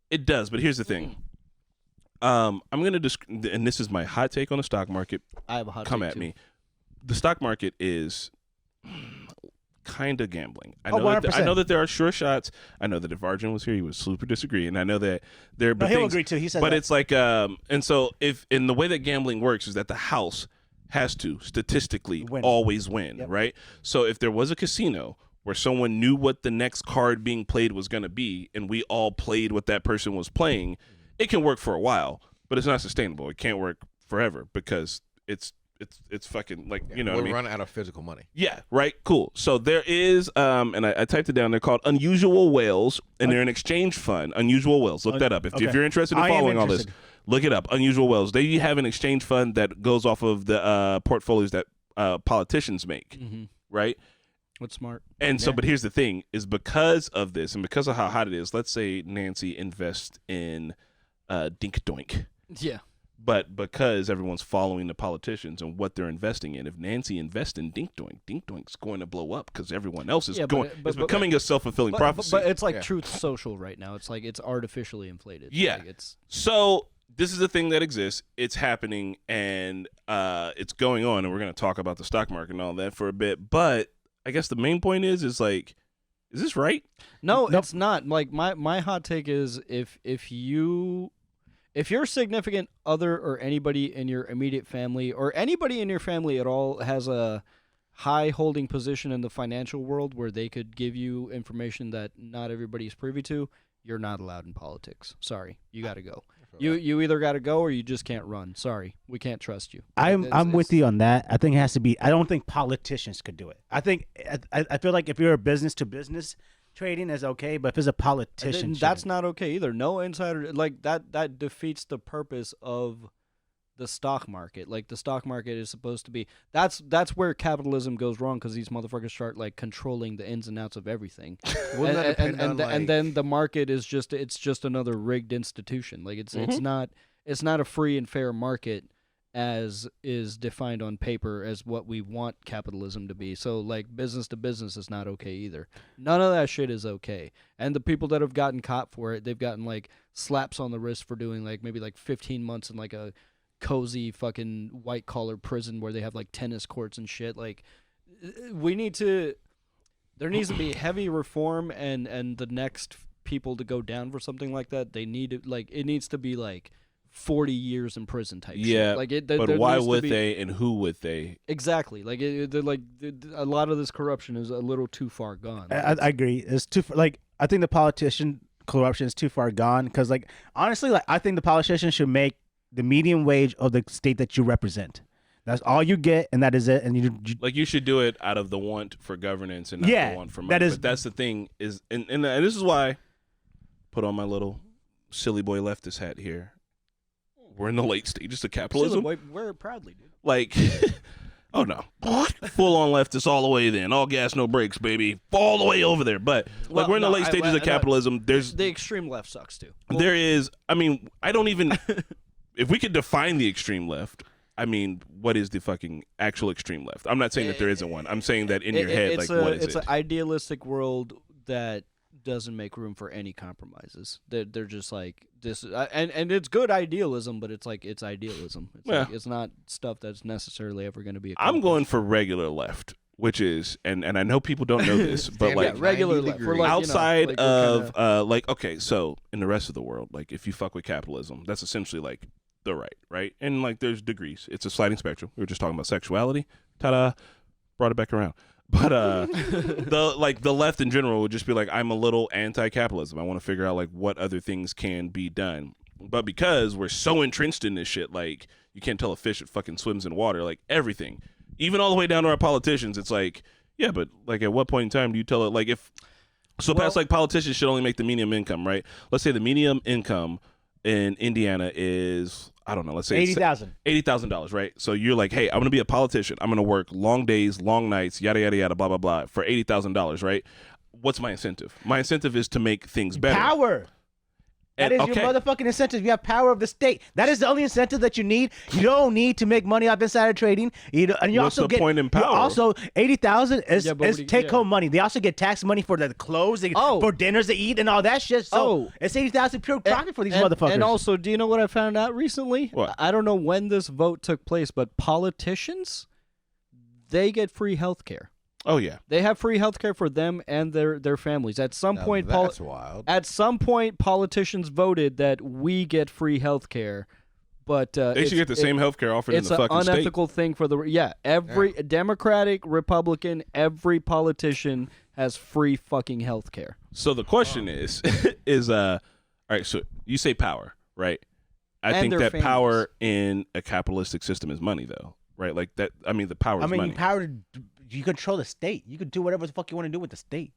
A: It does, but here's the thing. I'm going to and this is my hot take on the stock market.
B: I have a hot
A: Come
B: take
A: at
B: too.
A: me. The stock market is kind of gambling. I
C: Oh,
A: know, I
C: 100%.
A: know that there are sure shots. I know that if Arjun was here, he would super disagree, and I know that there are
C: No, he'll
A: things,
C: agree too. He said
A: but
C: that.
A: it's like and so if in the way that gambling works is that the house has to statistically
C: Win.
A: always win,
C: Yep.
A: right? So if there was a casino where someone knew what the next card being played was going to be and we all played what that person was playing, it can work for a while, but it's not sustainable. It can't work forever because it's fucking like, you know what I
D: We're
A: mean?
D: running out of physical money.
A: Yeah, right. Cool. So there is, and I typed it down. They're called Unusual Whales, and they're an exchange fund. Unusual Whales. Look that up. If
C: okay.
A: you're interested in
C: I am
A: following all this,
C: interested.
A: look it up. Unusual Whales. They have an exchange fund that goes off of the portfolios that politicians make, right?
B: What's smart?
A: And so, but here's the thing: is because of this, and because of how hot it is. Let's say Nancy invests in Dink Doink.
B: Yeah.
A: But because everyone's following the politicians and what they're investing in, if Nancy invests in Dink Doink's going to blow up because everyone else is
B: Yeah, but
A: going.
B: it- but-
A: it's
B: but-
A: becoming a self-fulfilling prophecy.
B: But it's like
D: Yeah.
B: Truth Social right now. It's like it's artificially inflated.
A: Yeah.
B: Like it's
A: So this is a thing that exists. It's happening, and it's going on, and we're going to talk about the stock market and all that for a bit. But I guess the main point is like, is this right?
B: No, it's not. Like my hot take is if your significant other or anybody in your immediate family or anybody in your family at all has a high holding position in the financial world where they could give you information that not everybody is privy to, you're not allowed in politics. Sorry, you got to go. You either got to go or you just can't run. Sorry, we can't trust you.
C: I'm with you on that. I think it has to be. I don't think politicians could do it. I think I feel like if you're a business to business trading is okay, but if it's a politician,
B: that's not okay either. No insider like that defeats the purpose of the stock market. Like the stock market is supposed to be. That's where capitalism goes wrong because these motherfuckers start like controlling the ins and outs of everything. And then the market is just another rigged institution. Like it's not a free and fair market as is defined on paper as what we want capitalism to be. So like business to business is not okay either. None of that shit is okay. And the people that have gotten caught for it, they've gotten like slaps on the wrist for doing like maybe like 15 months in like a cozy fucking white collar prison where they have like tennis courts and shit. Like there needs to be heavy reform, and the next people to go down for something like that, they need to like it needs to be like 40 years in prison type shit. Like
A: but why would they and who would they?
B: Exactly. Like a lot of this corruption is a little too far gone.
C: I agree. It's too like I think the politician corruption is too far gone because like honestly like I think the politicians should make the median wage of the state that you represent. That's all you get, and that is it. And you
A: like you should do it out of the want for governance and not the want for money. But that's the thing is, and this is why I put on my little silly boy leftist hat here. We're in the late stages of capitalism.
B: Boy, wear it proudly, dude.
A: Like, oh no, full on leftist all the way. Then all gas, no brakes, baby, all the way over there. But like we're in the late stages of capitalism. There's
B: the extreme left sucks too.
A: There is. I mean, I don't even. If we could define the extreme left, I mean, what is the fucking actual extreme left? I'm not saying that there isn't one. I'm saying that in your head, like, what is it?
B: It's an idealistic world that doesn't make room for any compromises. They're just like this, and it's good idealism, but it's like it's idealism. It's not stuff that's necessarily ever going to be accomplished.
A: I'm going for regular left, which is, and I know people don't know this, but like
B: regular left. We're like,
A: outside of like okay, so in the rest of the world, like if you fuck with capitalism, that's essentially like the right? And like there's degrees. It's a sliding spectrum. We were just talking about sexuality. Ta-da, brought it back around. But the left in general would just be like, I'm a little anti-capitalism. I want to figure out like what other things can be done. But because we're so entrenched in this shit, like you can't tell a fish it fucking swims in water. Like everything, even all the way down to our politicians, it's like, yeah, but like at what point in time do you tell it? Like if so, past like politicians should only make the medium income, right? Let's say the medium income in Indiana is, I don't know, let's say $80,000, right? So you're like, hey, I'm gonna be a politician. I'm gonna work long days, long nights, yada yada yada, blah blah blah, for $80,000, right? What's my incentive? My incentive is to make things better.
C: Power. That is your motherfucking incentive. You have power of the state. That is the only incentive that you need. You don't need to make money off insider trading. And you
A: What's
C: also
A: the
C: get
A: point in power?
C: Also, $80,000 is take home money. They also get tax money for the clothes, for dinners to eat, and all that shit. So it's $80,000 pure profit for these motherfuckers.
B: And also, do you know what I found out recently?
A: What?
B: I don't know when this vote took place, but politicians, they get free health care.
A: Oh yeah,
B: they have free health care for them and their families. At some point,
D: that's wild.
B: At some point, politicians voted that we get free health care, but
A: they should get the same health care offered in the fucking state.
B: It's an unethical thing for every Democratic, Republican, every politician has free fucking health care.
A: So the question is all right. So you say power, right? I think that power in a capitalistic system is money, though, right? Like that. I mean, the power is money.
C: Power. You control the state. You can do whatever the fuck you want to do with the state.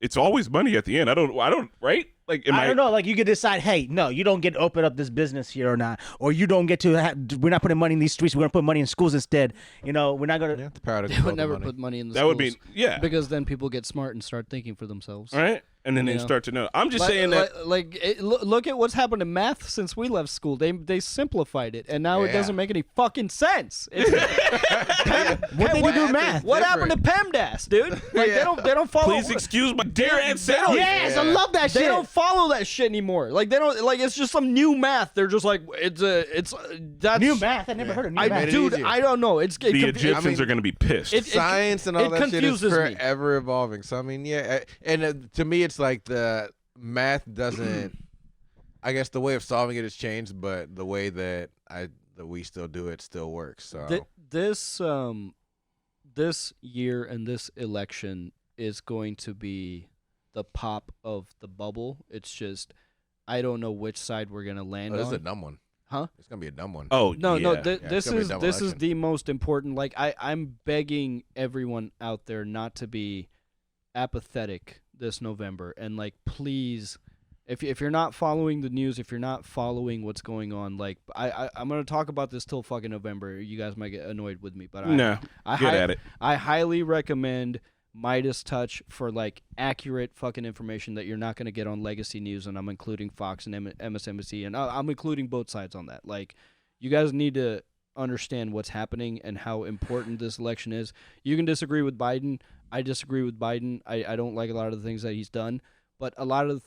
A: It's always money at the end. I don't. Right? Like,
C: I don't know. Like, you could decide, hey, no, you don't get to open up this business here or not, or you don't get to. We're not putting money in these streets. We're gonna put money in schools instead. You know, we're not gonna.
D: Yeah, the power to
B: they would never put money in the schools.
A: That would be
B: because then people get smart and start thinking for themselves.
A: Right. And then
B: You
A: they
B: know?
A: start to know. I'm just saying that.
B: Look at what's happened to math since we left school. They simplified it, and now it
D: Yeah.
B: doesn't make any fucking sense. What
C: What they do math?
B: What happened to PEMDAS, dude? Like they don't follow.
A: Please excuse my dear Aunt Sally.
C: Yes, I love that
B: They
C: shit.
B: don't follow that shit anymore. Like they don't like it's just some new math. They're just like that's
C: New math. I never heard of new math.
B: Dude,
D: easier.
B: I don't know. It's
A: The Egyptians are going to be pissed.
D: Science and all that shit is
B: confuses me.
D: forever evolving. So I mean, yeah, and to me, it's like the math doesn't. I guess the way of solving it has changed, but the way that we still do it still works. So
B: this year and this election is going to be the pop of the bubble. It's just I don't know which side we're gonna land
D: this is
B: on.
D: a dumb one.
B: Huh?
D: It's gonna be a dumb one.
A: Oh
B: No,
A: yeah.
B: this
D: it's gonna be a
B: is
D: dumb
B: this is
D: election.
B: the most important. Like I'm begging everyone out there not to be apathetic this November, and like please, if you're not following the news, if you're not following what's going on, like I'm gonna talk about this till fucking November. You guys might get annoyed with me, but
A: No, get at it.
B: I highly recommend Midas Touch for like accurate fucking information that you're not going to get on legacy news, and I'm including Fox and MSNBC, and I'm including both sides on that. Like, you guys need to understand what's happening and how important this election is. You can disagree with Biden. I disagree with Biden. I don't like a lot of the things that he's done, but a lot of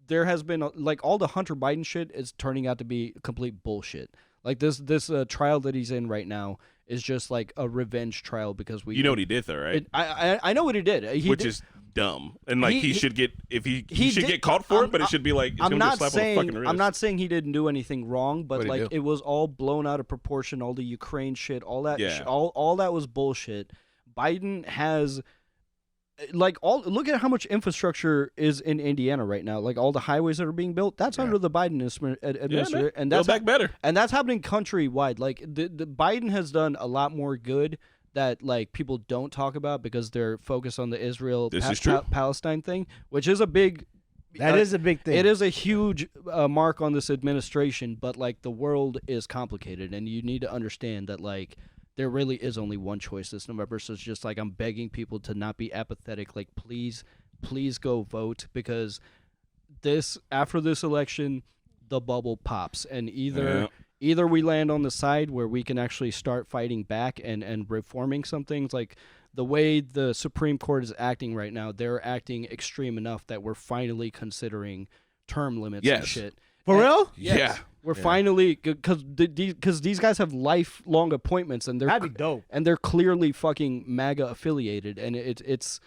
B: there has been like all the Hunter Biden shit is turning out to be complete bullshit. Like this trial that he's in right now is just like a revenge trial because we.
A: You know what he did though, right?
B: I know what he did.
A: Which is dumb, and like he should get he should
B: did-
A: get caught for it, but it should be like it's
B: I'm
A: gonna be a
B: not
A: slap on the
B: saying
A: fucking wrist.
B: I'm not saying he didn't do anything wrong, but
D: What'd he
B: like
D: do?
B: it was all blown out of proportion. All the Ukraine shit, all that,
A: Yeah.
B: all that was bullshit. Biden has. Like look at how much infrastructure is in Indiana right now. Like all the highways that are being built, that's under the Biden administration, and
A: Build
B: that's
A: back better.
B: and that's happening countrywide. Like the Biden has done a lot more good that like people don't talk about because they're focused on the Israel
A: This is true.
B: Palestine thing, which is a big.
C: That is a big thing.
B: It is a huge mark on this administration, but like the world is complicated, and you need to understand that like there really is only one choice this November. So it's just like I'm begging people to not be apathetic. Like please go vote because after this election, the bubble pops, and either we land on the side where we can actually start fighting back and reforming some things. Like the way the Supreme Court is acting right now, they're acting extreme enough that we're finally considering term limits and
A: Yes.
B: shit.
C: For real?
B: Yes.
A: Yeah.
B: We're finally because these guys have lifelong appointments and
C: That'd be dope.
B: and they're clearly fucking MAGA affiliated, and it's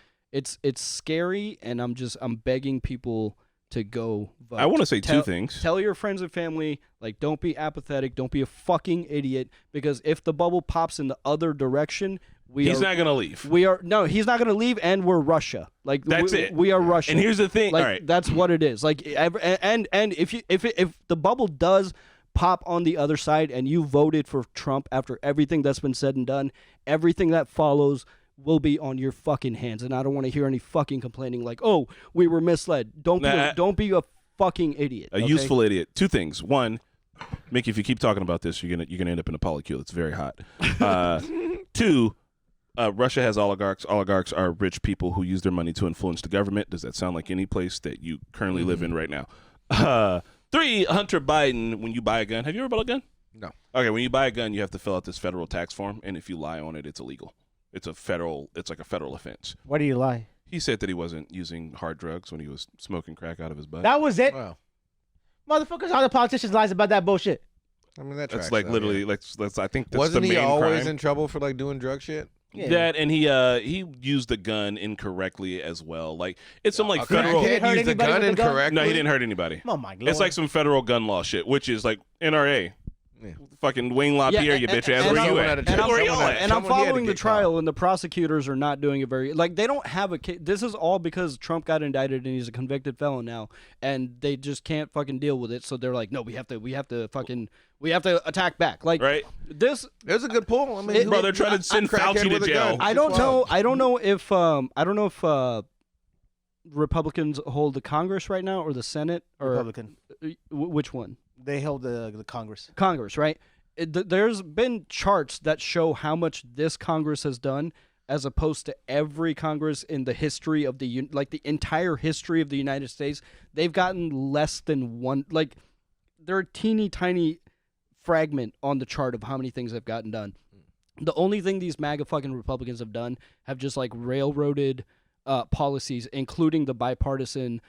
B: scary, and I'm begging people to go vote.
A: I want to say two things.
B: Tell your friends and family, like, don't be apathetic, don't be a fucking idiot, because if the bubble pops in the other direction,
A: He's not gonna leave.
B: he's not gonna leave, and we're Russia. Like
A: That's it.
B: We are Russia.
A: And here's the thing.
B: Like
A: All right.
B: that's what it is. Like and if the bubble does pop on the other side and you voted for Trump after everything that's been said and done, everything that follows will be on your fucking hands. And I don't want to hear any fucking complaining like, "Oh, we were misled." Don't be a fucking idiot.
A: A useful idiot. Two things. One, Mickey, if you keep talking about this, you're gonna end up in a polycule. It's very hot. Two, Russia has oligarchs. Oligarchs are rich people who use their money to influence the government. Does that sound like any place that you currently live in right now? Three, Hunter Biden, when you buy a gun, have you ever bought a gun?
D: No.
A: Okay, when you buy a gun, you have to fill out this federal tax form, and if you lie on it, it's illegal. It's like a federal offense.
C: Why do you lie?
A: He said that he wasn't using hard drugs when he was smoking crack out of his butt.
C: That was it.
D: Wow.
C: Motherfuckers, all the politicians lies about that bullshit.
D: I mean that.
A: That's
D: tracks,
A: like
D: though,
A: literally,
D: yeah.
A: I think that's
D: Wasn't
A: the
D: he
A: main
D: always
A: crime.
D: in trouble for like doing drug shit?
C: Yeah.
A: That and he used the gun incorrectly as well. Like it's some like
D: Okay,
A: federal.
C: Did he hurt
D: Can't use the
C: anybody
D: gun
C: with the gun?
D: incorrectly.
A: No, he didn't hurt anybody.
C: Oh my god.
A: It's like some federal gun law shit, which is like NRA.
D: Yeah.
A: Fucking Wayne LaPierre, you bitch ass. Where you at? Where you at?
B: And I'm
D: Someone he had to
B: following the
D: get
B: trial, and the prosecutors are not doing it very like they don't have a case. This is all because Trump got indicted and he's a convicted felon now, and they just can't fucking deal with it. So they're like, no, we have to attack back. Like
A: Right?
B: this,
D: There's a good pull. I mean,
A: Bro, they're trying to send
D: crackhead
A: Fauci
D: with
A: to
D: a
A: jail.
D: gun.
B: I don't know if Republicans hold the Congress right now or the Senate or
C: Republican.
B: which one?
C: They held the Congress.
B: Congress, right? There's been charts that show how much this Congress has done. as opposed to every Congress in the history of the entire history of the United States, they've gotten less than one. Like, they're a teeny tiny fragment on the chart of how many things they've gotten done. The only thing these MAGA fucking Republicans have done have just like railroaded policies, including the bipartisan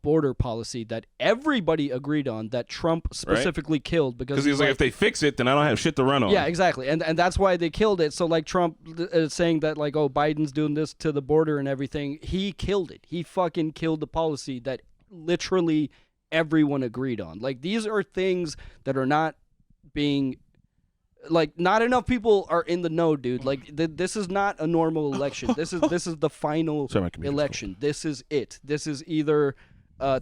B: border policy that everybody agreed on, that Trump specifically killed because
A: he's like, if they fix it, then I don't have shit to run on.
B: Yeah, exactly, and that's why they killed it. So like Trump is saying that like, oh, Biden's doing this to the border and everything, he killed it. He fucking killed the policy that literally everyone agreed on. Like, these are things that are not being. Like, not enough people are in the know, dude. Like, this is not a normal election. This is the final election. This is it. This is either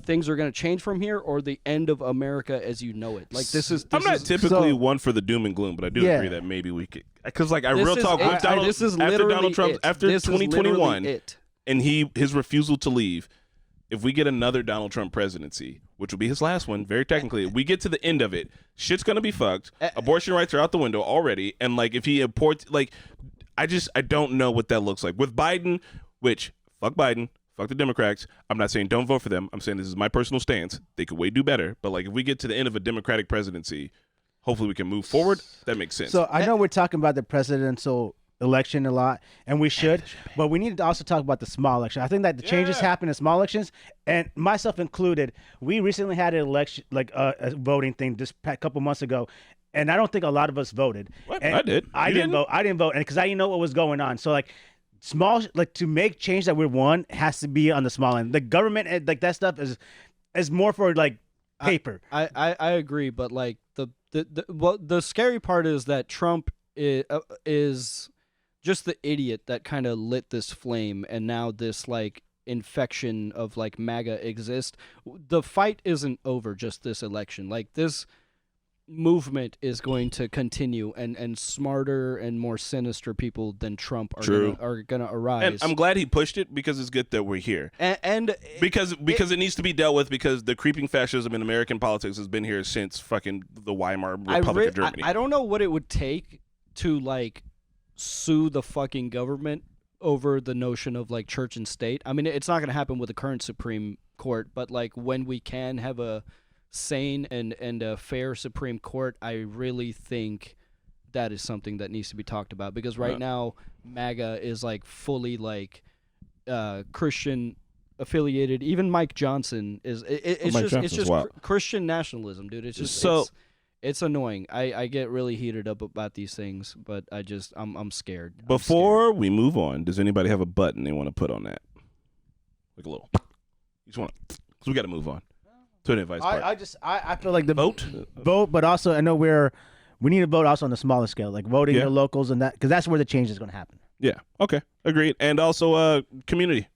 B: things are going to change from here or the end of America as you know it. Like, this is.
A: I'm not typically one for the doom and gloom, but I do agree that maybe we could. Because, like, after Donald Trump, after 2021, and his refusal to leave, if we get another Donald Trump presidency, which will be his last one, very technically, we get to the end of it, shit's gonna be fucked. Abortion rights are out the window already, and like if he imports, like, I don't know what that looks like with Biden. Which fuck Biden, fuck the Democrats. I'm not saying don't vote for them. I'm saying this is my personal stance. They could way do better, but like if we get to the end of a Democratic presidency, hopefully we can move forward. That makes sense.
C: So I know we're talking about the presidential election a lot, and we should, but we need to also talk about the small election. I think that the changes happen in small elections, and myself included. We recently had an election, like a voting thing, just a couple months ago, and I don't think a lot of us voted.
A: What?
C: And
A: I did.
C: I didn't vote. I didn't vote, and because I didn't know what was going on. So like, small, like to make change that we want has to be on the small end. The government, like that stuff is more for like paper.
B: I agree, but like the scary part is that Trump is just the idiot that kind of lit this flame, and now this like infection of like MAGA exists. The fight isn't over just this election. Like, this movement is going to continue, and smarter and more sinister people than Trump are gonna arise.
A: And I'm glad he pushed it, because it's good that we're here.
B: And
A: because it needs to be dealt with, because the creeping fascism in American politics has been here since fucking the Weimar Republic of Germany.
B: I don't know what it would take to like sue the fucking government over the notion of like church and state. I mean, it's not going to happen with the current Supreme Court, but like when we can have a sane and a fair Supreme Court, I really think that is something that needs to be talked about, because right now MAGA is like fully like Christian affiliated. Even Mike Johnson is. It's just Christian nationalism, dude. It's just It's annoying. I get really heated up about these things, but I'm scared.
A: Before we move on, does anybody have a button they want to put on that? Like a little. You just want to. So we got to move on to an advice part.
C: I feel like the
A: vote,
C: but also I know we need to vote also on the smaller scale, like voting your locals and that, because that's where the change is going to happen.
A: Yeah. Okay. Agreed. And also community.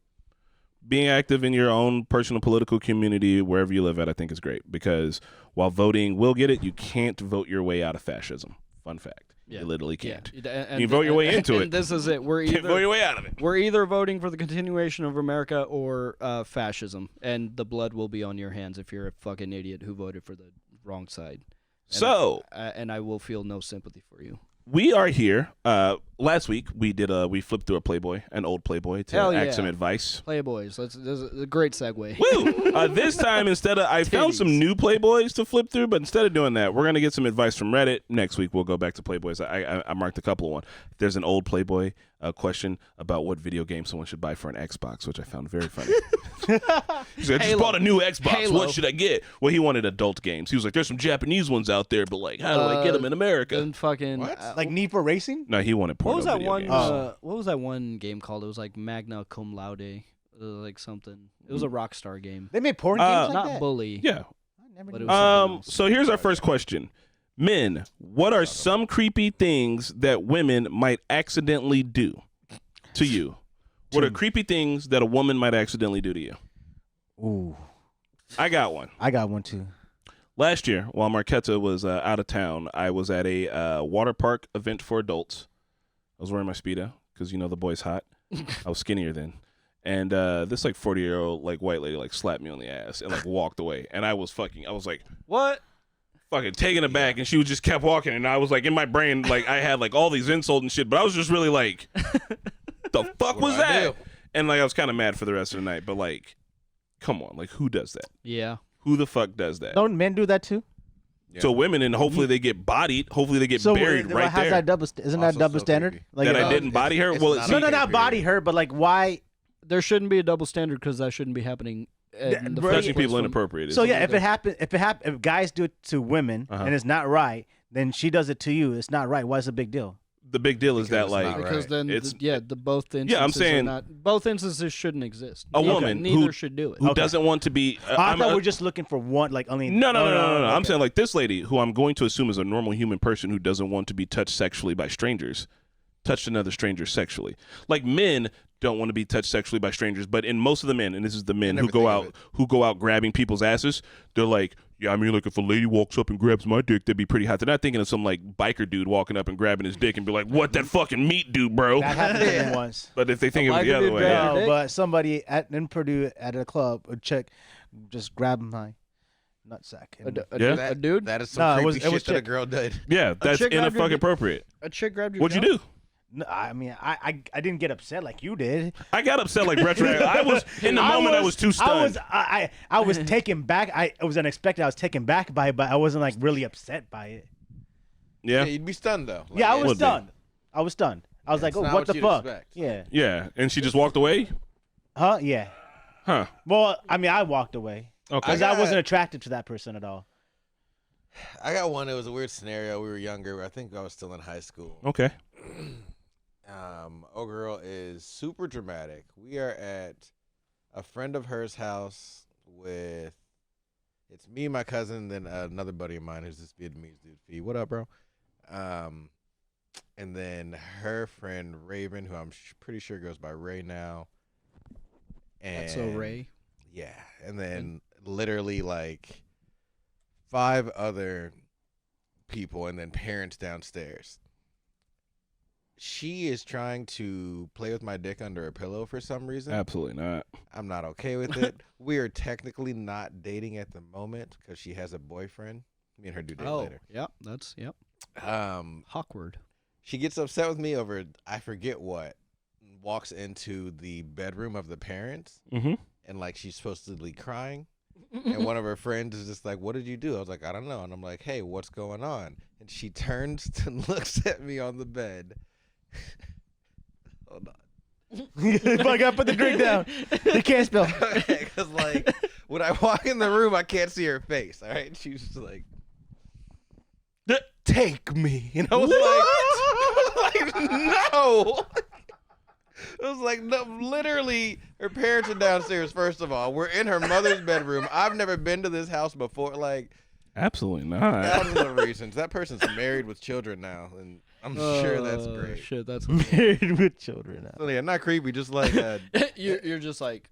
A: Being active in your own personal political community wherever you live at, I think is great, because while voting will get it, you can't vote your way out of fascism. Fun fact. You literally can't.
B: Yeah.
A: You vote your way into it.
B: And this is it. We're
A: can't vote your way out of it.
B: We're either voting for the continuation of America or fascism, and the blood will be on your hands if you're a fucking idiot who voted for the wrong side. And I will feel no sympathy for you.
A: We are here. Last week we flipped through a Playboy, an old Playboy, to ask some advice.
B: Playboys. That's a great segue.
A: Woo! This time I found some new Playboys to flip through, but instead of doing that, we're gonna get some advice from Reddit. Next week we'll go back to Playboys. I marked a couple of one. There's an old Playboy question about what video game someone should buy for an Xbox, which I found very funny. He said, I just bought a new Xbox. Halo. What should I get? Well, he wanted adult games. He was like, there's some Japanese ones out there, but like, how do I get them in America?
B: And fucking
C: like Need for Racing?
A: No, he wanted porno.
B: What was that
A: video
B: one?
A: games.
B: What was that one game called? It was like Magna Cum Laude, like something. It was a Rockstar game.
C: They made porn games like
B: not
C: that?
B: Bully.
A: Yeah.
B: But it was
A: so here's our first question. Men, what are some creepy things that women might accidentally do to you? What are creepy things that a woman might accidentally do to you?
C: Ooh.
A: I got one.
C: I got one too.
A: Last year, while Marquetta was out of town, I was at a water park event for adults. I was wearing my Speedo because, the boy's hot. I was skinnier then. And this like 40-year-old like white lady like slapped me on the ass and like walked away. And I was like,
B: what?
A: Fucking taken aback. And she just kept walking. And I was like, in my brain, like I had like all these insults and shit. But I was just really like, what the fuck was
D: What'd I
A: that?
D: do?
A: And like I was kind of mad for the rest of the night, but like, come on, like who does that?
B: Yeah.
A: Who the fuck does that?
C: Don't men do that too?
D: Yeah.
A: So women, and hopefully they get bodied. Hopefully they get buried right
C: how's
A: there.
C: that double? Isn't that
D: Also
C: double
D: so
C: standard?
D: creepy.
C: Like
A: That I
C: uh,
A: didn't body her.
D: it's
A: Well,
D: not
A: see,
C: No,
D: okay,
C: not body
D: period.
C: her, but like why?
B: There shouldn't be a double standard because that shouldn't be happening. In the
C: Right.
B: first
A: touching
B: place
A: people
B: when-
A: inappropriate.
C: So
A: is-
C: yeah, if guys do it to women
A: Uh-huh.
C: and it's not right, then she does it to you. It's not right. Why is it a big deal?
A: the big deal is that
D: Because it's
A: like
D: not right.
B: Because then,
A: It's-
B: the both instances
A: Yeah, I'm saying-
B: are not, both instances shouldn't exist.
A: A
B: Neither-
A: woman
B: neither
A: who-
B: should do it.
A: who
C: Okay.
A: doesn't want to be.
C: I
A: I'm
C: thought
A: a-
C: we're just looking for one, like only.
A: No. I'm
C: okay.
A: saying like this lady, who I'm going to assume is a normal human person who doesn't want to be touched sexually by strangers, touched another stranger sexually. Like men don't want to be touched sexually by strangers, but in most of the men, and this is the men
D: never
A: who go out grabbing people's asses, they're like, yeah, I mean, like if a lady walks up and grabs my dick, that'd be pretty hot. They're not thinking of some like biker dude walking up and grabbing his dick and be like, what that fucking meat do, bro?
C: That happened to me once.
A: But if they think
B: A
A: of it the
B: biker
A: other
B: dude
A: way,
B: grab
A: yeah.
B: your
C: No,
B: dick?
C: but somebody in Purdue at a club, a chick, just grabbed my nutsack. and-
A: Yeah.
B: A dude?
D: That is some
C: No, it
D: creepy
C: was
D: shit that a
C: chick.
D: girl did.
A: Yeah, that's
B: chick grabbed your
A: fucking
B: dick?
A: appropriate.
B: A chick grabbed your
A: What'd you
B: junk?
A: do?
C: No, I mean, I didn't get upset like you did.
A: I got upset like retroactive. I was in the moment. I was too stunned.
C: I was taken back. It was unexpected. I was taken back by it, but I wasn't like really upset by it.
A: Yeah,
D: You'd be stunned though. Like,
C: Yeah, I
A: would
C: was
A: be.
C: stunned. I was stunned. I was like,
D: it's
C: oh,
D: not
C: what
D: what
C: the
D: you'd
C: fuck?
D: expect.
C: Yeah.
A: yeah, and she just walked away.
C: Huh? Yeah.
A: Huh?
C: Well, I mean, I walked away
A: Okay.
C: because
D: I
C: I
D: got-
C: wasn't attracted to that person at all.
D: I got one. It was a weird scenario. We were younger. I think I was still in high school.
A: Okay.
D: Oh, girl is super dramatic. We are at a friend of hers house with, it's me, my cousin, then another buddy of mine who's this Vietnamese dude. Fee, what up, bro? And then her friend Raven, who I'm pretty sure goes by Ray now. And
B: That's so Ray.
D: yeah, and then literally like 5 other people, and then parents downstairs. She is trying to play with my dick under a pillow for some reason.
A: Absolutely not.
D: I'm not okay with it. We are technically not dating at the moment because she has a boyfriend. Me and her do date later.
B: Yep. That's yep. Awkward.
D: She gets upset with me over I forget what. Walks into the bedroom of the parents,
A: Mm-hmm.
D: and like she's supposed to be crying. And one of her friends is just like, "What did you do?" I was like, "I don't know." And I'm like, "Hey, what's going on?" And she turns and looks at me on the bed. Hold on.
C: I gotta put the drink down. You can't spell.
D: Because like when I walk in the room, I can't see her face. All right, she's just like, "Take me," and I was like, "No." It was like, no, literally, her parents are downstairs. First of all, we're in her mother's bedroom. I've never been to this house before. Like,
A: Absolutely not.
D: thousands of reasons. That person's married with children now, and I'm sure that's great.
B: Shit, that's
C: Married with children now.
D: So yeah, not creepy, just like
B: you're just like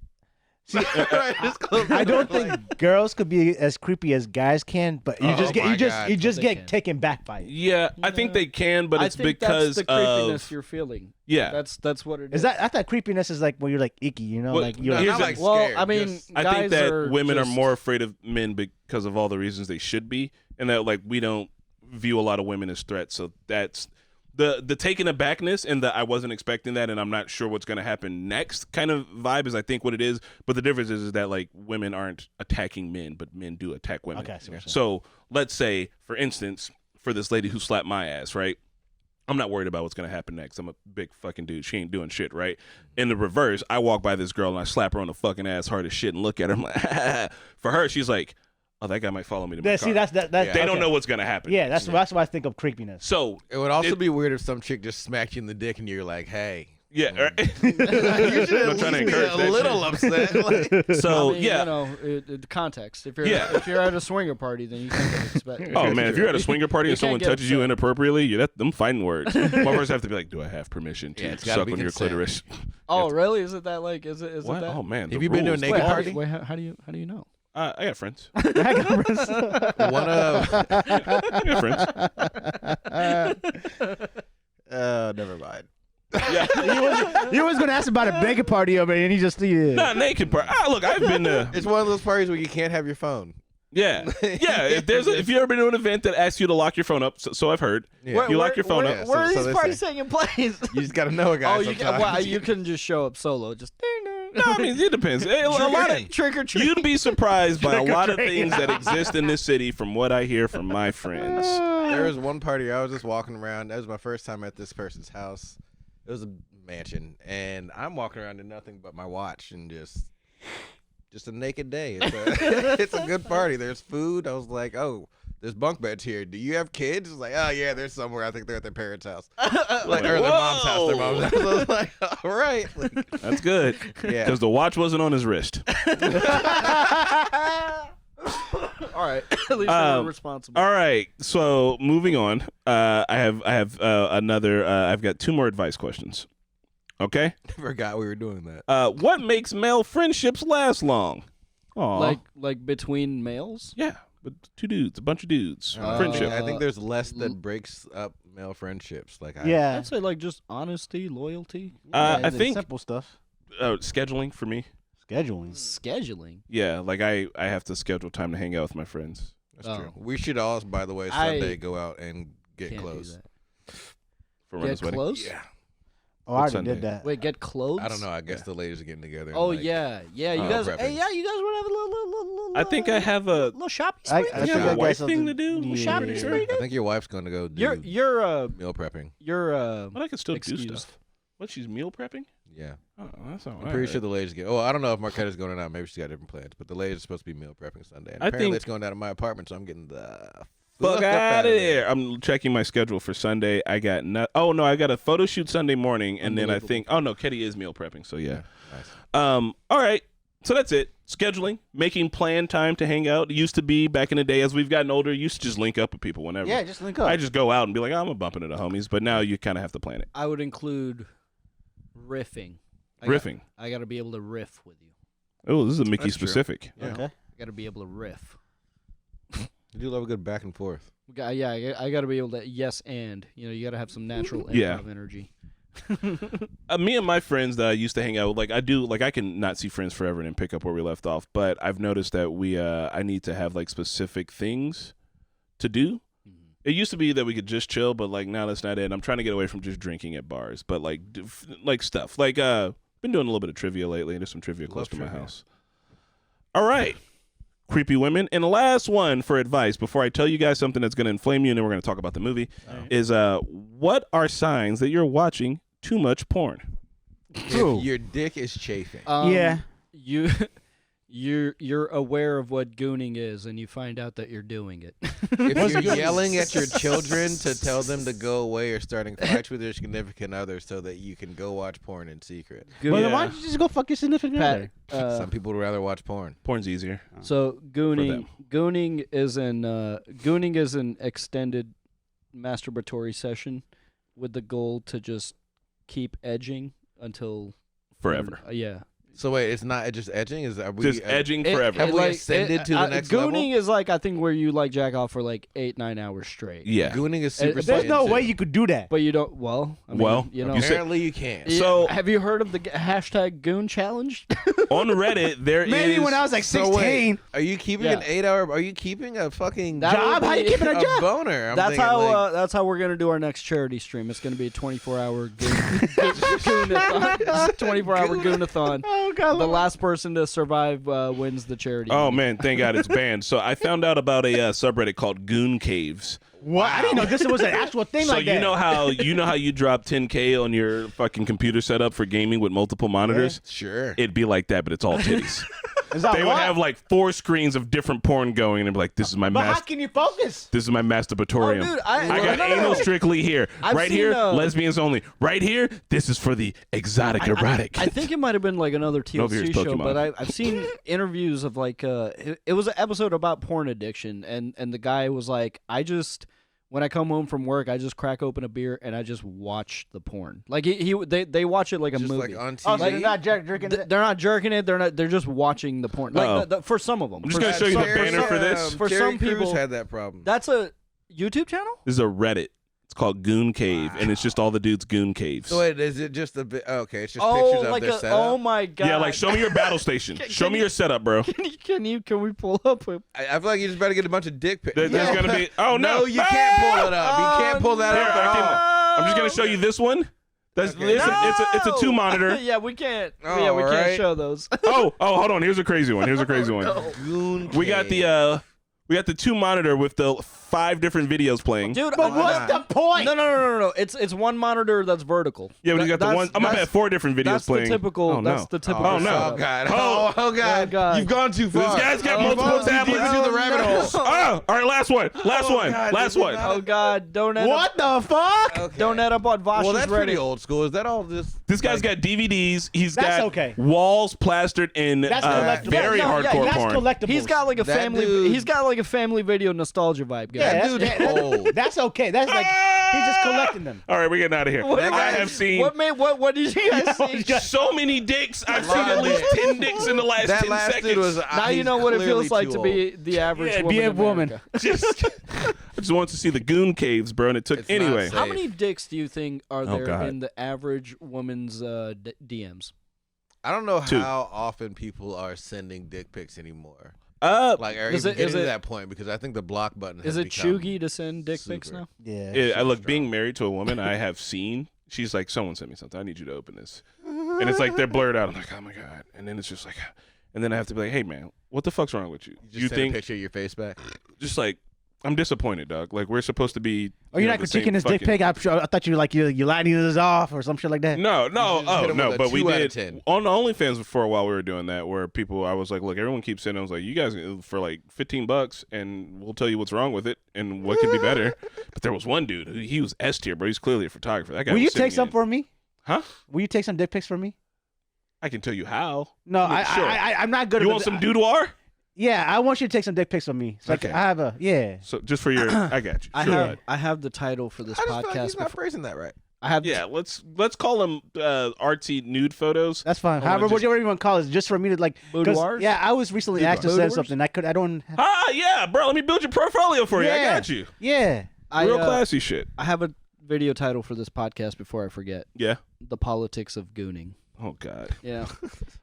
D: right, just close
C: I
D: the
C: don't
D: door,
C: think girls could be as creepy as guys can, but you
D: Oh
C: just get
D: my
C: you just
D: God.
C: you just
B: They
C: get
B: can.
C: taken back by it.
A: Yeah, I think they can, but
B: I
A: it's
B: think
A: because
B: that's the creepiness
A: of
B: you're feeling.
A: yeah.
B: That's what it is.
C: Is that I thought creepiness is like when you're like icky, you know,
A: Well,
C: like you're
D: no,
C: like,
A: here's
D: not
A: the-
D: like
B: well,
D: scared,
B: I mean,
D: just-
A: I think
B: guys
A: that
B: are
A: women are
B: just-
A: more afraid of men because of all the reasons they should be, and that like we don't view a lot of women as threats. So that's the taken abackness and the I wasn't expecting that, and I'm not sure what's going to happen next kind of vibe is I think what it is. But the difference is that like women aren't attacking men, but men do attack women.
C: Okay, I see what you're saying.
A: So let's say, for instance, for this lady who slapped my ass, right? I'm not worried about what's going to happen next. I'm a big fucking dude. She ain't doing shit, right? In the reverse, I walk by this girl and I slap her on the fucking ass hard as shit and look at her. I'm like, for her, she's like, oh, that guy might follow me to my
C: Yeah,
A: car.
C: see that's that
D: Yeah.
A: They don't
C: okay.
A: know what's going to happen.
C: Yeah, that's why I think of creepiness.
A: So,
D: it would also
A: It-
D: be weird if some chick just smacked you in the dick and you're like, "Hey."
A: yeah.
D: You should
A: I'm
D: at
A: trying to
D: least be
A: encourage
D: a
A: that
D: little upset. Like,
A: So,
B: I mean,
A: yeah.
B: you know, context. If you're
A: Yeah.
B: if you're at a swinger party, then you can't expect.
A: Oh man, if you're at a swinger party
B: You
A: and someone
B: can't get
A: touches you
B: upset.
A: inappropriately, them fighting words. Motherfuckers have to be like, "Do I have permission to
D: Yeah, it's gotta
A: suck
D: be
A: on your
D: consent.
A: clitoris?"
B: Oh, really? Is it that like? Is it
A: What?
B: that?
A: Oh man,
D: Have
A: the
D: you been to a
A: rules.
D: naked
B: Wait,
D: party?
B: how do you know?
A: I got friends.
D: one of
A: I got friends.
D: never mind.
C: You was gonna ask about a naked party over here, and he just
A: Not naked part. Look, I've been to.
D: It's one of those parties where you can't have your phone.
A: Yeah, yeah. If you ever been to an event that asks you to lock your phone up, so I've heard.
D: Yeah.
A: You lock your phone up.
B: Where are
D: so
B: these
D: they
B: parties
D: say.
B: taking place?
D: You just gotta know a guy.
B: Oh, you
D: sometimes.
B: you couldn't just show up solo. Just
A: No, I mean it depends. A lot of
B: trick or treat.
A: you'd be surprised by a lot of things that exist in this city, from what I hear from my friends.
D: There was one party I was just walking around. That was my first time at this person's house. It was a mansion, and I'm walking around in nothing but my watch and just a naked day. It's a good party. There's food. I was like, oh, there's bunk beds here. Do you have kids? Like, oh yeah, there's somewhere. I think they're at their parents' house, like or their mom's house. Their mom's house. I was like, all right, like,
A: That's good.
D: yeah.
A: Because the watch wasn't on his wrist.
B: All right, at least we're responsible.
A: All right. So moving on. I have another. I've got 2 more advice questions. Okay.
D: Forgot we were doing that.
A: What makes male friendships last long? Aw.
B: Like between males.
A: Yeah, but 2 dudes, a bunch of dudes,
D: I
A: friendship.
D: think there's less that breaks up male friendships. Like,
C: Yeah.
B: I'd say like just honesty, loyalty,
A: I think
C: simple stuff.
A: scheduling for me.
C: Scheduling.
B: scheduling.
A: Yeah, like I have to schedule time to hang out with my friends.
D: That's
B: Oh.
D: true. We should all, by the way, Sunday go out and get
B: Can't
D: close.
B: do that.
A: For
B: Get
A: Rena's wedding.
B: close.
D: Yeah.
C: Oh, I already
A: Sunday?
C: did that.
B: Wait, get clothes.
D: I don't know. I guess the ladies are getting together. and,
B: Oh
D: like,
B: yeah. You
A: Oh,
B: guys.
D: prepping.
B: Hey, yeah, you guys would have a little.
A: I think I have a
B: little shopping
C: I
B: spree.
C: think
A: yeah,
C: I got
A: wife
C: something-
A: thing to do.
C: Yeah.
B: Shopping
A: Pretty
B: spree.
D: I think your wife's going to go do
B: You're
D: meal prepping.
A: But I can still do
B: excused.
A: stuff. What? She's meal prepping?
D: Yeah.
A: Oh, that's all right.
D: I'm pretty sure the ladies get. Oh, I don't know if Marquetta's going or not. Maybe she's got different plans. But the ladies are supposed to be meal prepping Sunday. And
A: I
D: apparently
A: think-
D: it's going down to my apartment, so I'm getting the
A: Fuck
D: up
A: out of
D: outta
A: there! I'm checking my schedule for Sunday. I got Oh no, I got a photo shoot Sunday morning, and then I think, oh no, Ketty is meal prepping. So yeah.
D: Nice.
A: All right. So that's it. Scheduling, making planned time to hang out. It used to be back in the day, as we've gotten older, you used to just link up with people whenever.
C: Yeah, just link up.
A: I just go out and be like, oh, I'm bumping into homies. But now you kind of have to plan it.
B: I would include riffing.
A: Riffing.
B: I got to be able to riff with you.
A: Oh, this is a Mickey
D: That's true.
A: specific.
D: Yeah.
C: Okay.
B: I got to be able to riff.
D: You do love a good back and forth.
B: Yeah, I got to be able to yes and. You got to have some natural
A: Yeah.
B: improv energy.
A: Me and my friends that I used to hang out with, I can not see friends forever and then pick up where we left off. But I've noticed that I need to have like specific things to do. It used to be that we could just chill, but like now that's not it. I'm trying to get away from just drinking at bars, but like stuff. Like been doing a little bit of trivia lately. There's some trivia close to my
D: trivia.
A: house. All right. Creepy women. And the last one for advice before I tell you guys something that's going to inflame you and then we're going to talk about the movie is what are signs that you're watching too much porn?
C: True.
D: If your dick is chafing.
C: Yeah.
B: You're aware of what gooning is, and you find out that you're doing it.
D: If you're yelling at your children to tell them to go away or starting fights with your significant other so that you can go watch porn in secret.
C: Well, then
A: Yeah.
C: why don't you just go fuck your significant other?
B: Pat,
D: Some people would rather watch porn.
A: Porn's easier.
B: so
A: them.
B: gooning is an extended masturbatory session with the goal to just keep edging until
A: Forever.
B: Yeah.
D: So wait, it's not just edging? Are we
A: Just edging forever.
D: have we ascended to the next
B: gooning
D: level?
B: is like I think where you like jack off for like 8-9 hours straight.
A: Yeah.
D: Gooning is super
C: There's no
D: scientific.
C: way you could do that.
B: But you don't. Well, I mean,
A: Well,
B: you know.
A: you said-
D: Apparently you can't.
B: Yeah,
A: So-
B: have you heard of the hashtag Goon Challenge?
A: On Reddit, there is.
C: Maybe when I was like
D: So
C: 16.
D: wait, are you keeping
B: Yeah.
D: an 8-hour? Are you keeping a fucking
B: That
C: Job?
B: would
C: How you
B: be-
C: keeping a job?
D: boner? I'm
B: That's
D: thinking,
B: how
D: like,
B: that's how we're gonna do our next charity stream. It's gonna be a 24-hour goonathon. 24-hour goonathon.
C: Oh God.
B: The last person to survive wins the charity.
A: Oh man, thank God it's banned. So I found out about a subreddit called Goon Caves.
C: What? I didn't know this was an actual thing
A: So
C: like that.
A: you know how you drop 10K on your fucking computer setup for gaming with multiple monitors?
D: sure.
A: It'd be like that, but it's all titties.
C: Is that
A: They would
C: what?
A: have like 4 screens of different porn going, and be like, "This is my
C: But how can you focus?
A: This is my masturbatorium.
B: Oh, dude,
A: I got
B: no,
A: anal strictly here.
B: I've
A: right
B: seen,
A: here, lesbians only. Right here, this is for the exotic erotic.
B: I think it might have been like another
A: Novia's
B: TLC show,
A: Pokemon.
B: but I've seen interviews of like it was an episode about porn addiction, and the guy was like, when I come home from work, I just crack open a beer and I just watch the porn. Like they watch it like a
D: Just
B: movie.
D: like on TV.
C: Oh, so they're not jerking it?
B: They're not jerking it. They're just watching the porn. Like
A: Uh-oh.
B: for some of them.
A: I'm just gonna show you the banner for this.
B: For
D: Terry
B: some
D: Crews
B: people-
D: had that problem.
B: That's a YouTube channel.
A: This is a Reddit. It's called Goon Cave, and it's just all the dudes' goon caves.
D: So wait, is it just a bit? Okay, it's just
B: Oh,
D: pictures of
B: like
D: their
B: a
D: setup.
B: oh my god.
A: Yeah, like show me your battle station. Show me your setup, bro.
B: Can we pull up?
D: I feel like you just better get a bunch of dick pics.
A: There's gonna be. Oh no,
D: No, you can't pull it up. You can't pull that
A: Here,
D: up at all.
A: I'm just gonna show you this one. That's
D: Okay.
A: it's a 2 monitor.
B: Yeah, we can't.
D: Oh,
B: yeah, we can't
D: alright.
B: show those.
A: Oh, hold on. Here's a crazy one.
D: Goon
A: We got
D: Cave.
A: we got the 2 monitor with the 5 different videos playing.
B: Dude,
C: But what's the point?
B: No. It's one monitor that's vertical.
A: Yeah, but you got the one. I'm at 4 different videos
B: That's
A: playing.
B: the typical.
A: Oh, no.
B: That's the typical.
A: Oh, no.
B: setup.
D: Oh god.
A: Oh.
D: Oh god.
B: Oh, God.
D: You've gone too far.
A: This guy's got
D: You've
A: multiple
D: gone too deep
A: tablets.
D: into the rabbit hole.
A: Oh, all right. Last one. Last one.
D: God,
A: Last
D: this is
A: one.
D: not-
B: Oh God! Don't end
C: What
B: up.
C: the fuck?
D: Okay.
B: Don't end up on Vosh's
D: Well, that's
B: Reddit.
D: pretty old school. Is that all just?
A: This guy's got DVDs. He's
C: That's
A: got
C: okay.
A: walls plastered in
C: That's collectible.
A: very
C: No, yeah,
A: hardcore
C: that's
A: porn.
C: collectibles.
B: He's got like a
D: That
B: family.
D: dude-
B: He's got like a family video nostalgia vibe. Guy.
C: Yeah,
D: That
C: that's,
D: dude's old.
C: that's okay. That's like he's just collecting them.
A: All right, we're getting out of here.
B: What-
A: I have seen
B: What did you guys see?
A: so many dicks. I've
D: Lot
A: seen at
D: of
A: least
D: dicks.
A: 10 dicks in the last
D: That
A: 10
D: last
A: seconds.
D: dude was.
B: Now you know what it feels like to be the average
C: Yeah,
B: woman.
C: be a
B: in
C: woman.
B: America.
A: I just wanted to see the Goon Caves, bro, and it took
D: It's not
A: anyway.
D: safe.
B: How many dicks do you think are
A: Oh,
B: there
A: God.
B: in the average woman's DMs?
D: I don't know
A: 2.
D: how often people are sending dick pics anymore. Like, are
B: Is
D: even
B: it-
D: getting
B: is
D: to
B: it-
D: that point? Because I think the block button has
B: Is it
D: become
B: chuggy to send dick pics
D: super.
B: now?
C: Yeah.
A: I look, being married to a woman, I have seen. She's like, someone sent me something. I need you to open this, and it's like they're blurred out. I'm like, oh my god, and then it's just like, and then I have to be like, hey man, what the fuck's wrong with you?
D: You just send
A: think
D: a picture of your face back?
A: just like I'm disappointed, dog. Like we're supposed to be.
C: Oh, you're not
A: the same
C: critiquing his dick
A: fucking-
C: pic? I thought you like you lining this off or some shit like that.
A: No,
D: You just hit
A: oh
D: him
A: no,
D: with a
A: but we
D: 2 out of
A: did
D: 10.
A: on the OnlyFans for a while. We were doing that where people, I was like, look, everyone keeps sending. I was like, you guys for like $15, and we'll tell you what's wrong with it and what could be better. But there was one dude, he was S tier, bro. He's clearly a photographer. That guy.
C: Will
A: was
C: you
A: sending
C: take some
A: in-
C: for me?
A: Huh?
C: Will you take some dick pics for me?
A: I can tell you how.
C: No,
A: Sure.
C: I'm not good.
A: You
C: at
A: want
C: the-
A: some doudoir?
C: Yeah, I want you to take some dick pics of me. So
A: Okay.
C: I have a
A: So just for your, I got you. Sure.
B: I have the title for this
D: I just feel like
B: podcast.
D: he's not
B: before-
D: phrasing that right.
B: I have
A: Yeah, let's call them artsy nude photos.
C: That's fine.
A: Oh,
C: However,
A: just-
C: whatever you want to call it, just for me to like. 'cause,
B: Boudoirs?
C: yeah, I was recently asked to send
B: Boudoirs?
C: something. I don't.
A: Ah, yeah, bro. Let me build your portfolio for you. I
C: Yeah.
A: got you.
C: Yeah.
A: Real classy shit.
B: I have a video title for this podcast before I forget.
A: Yeah.
B: The politics of gooning.
A: Oh God.
B: Yeah.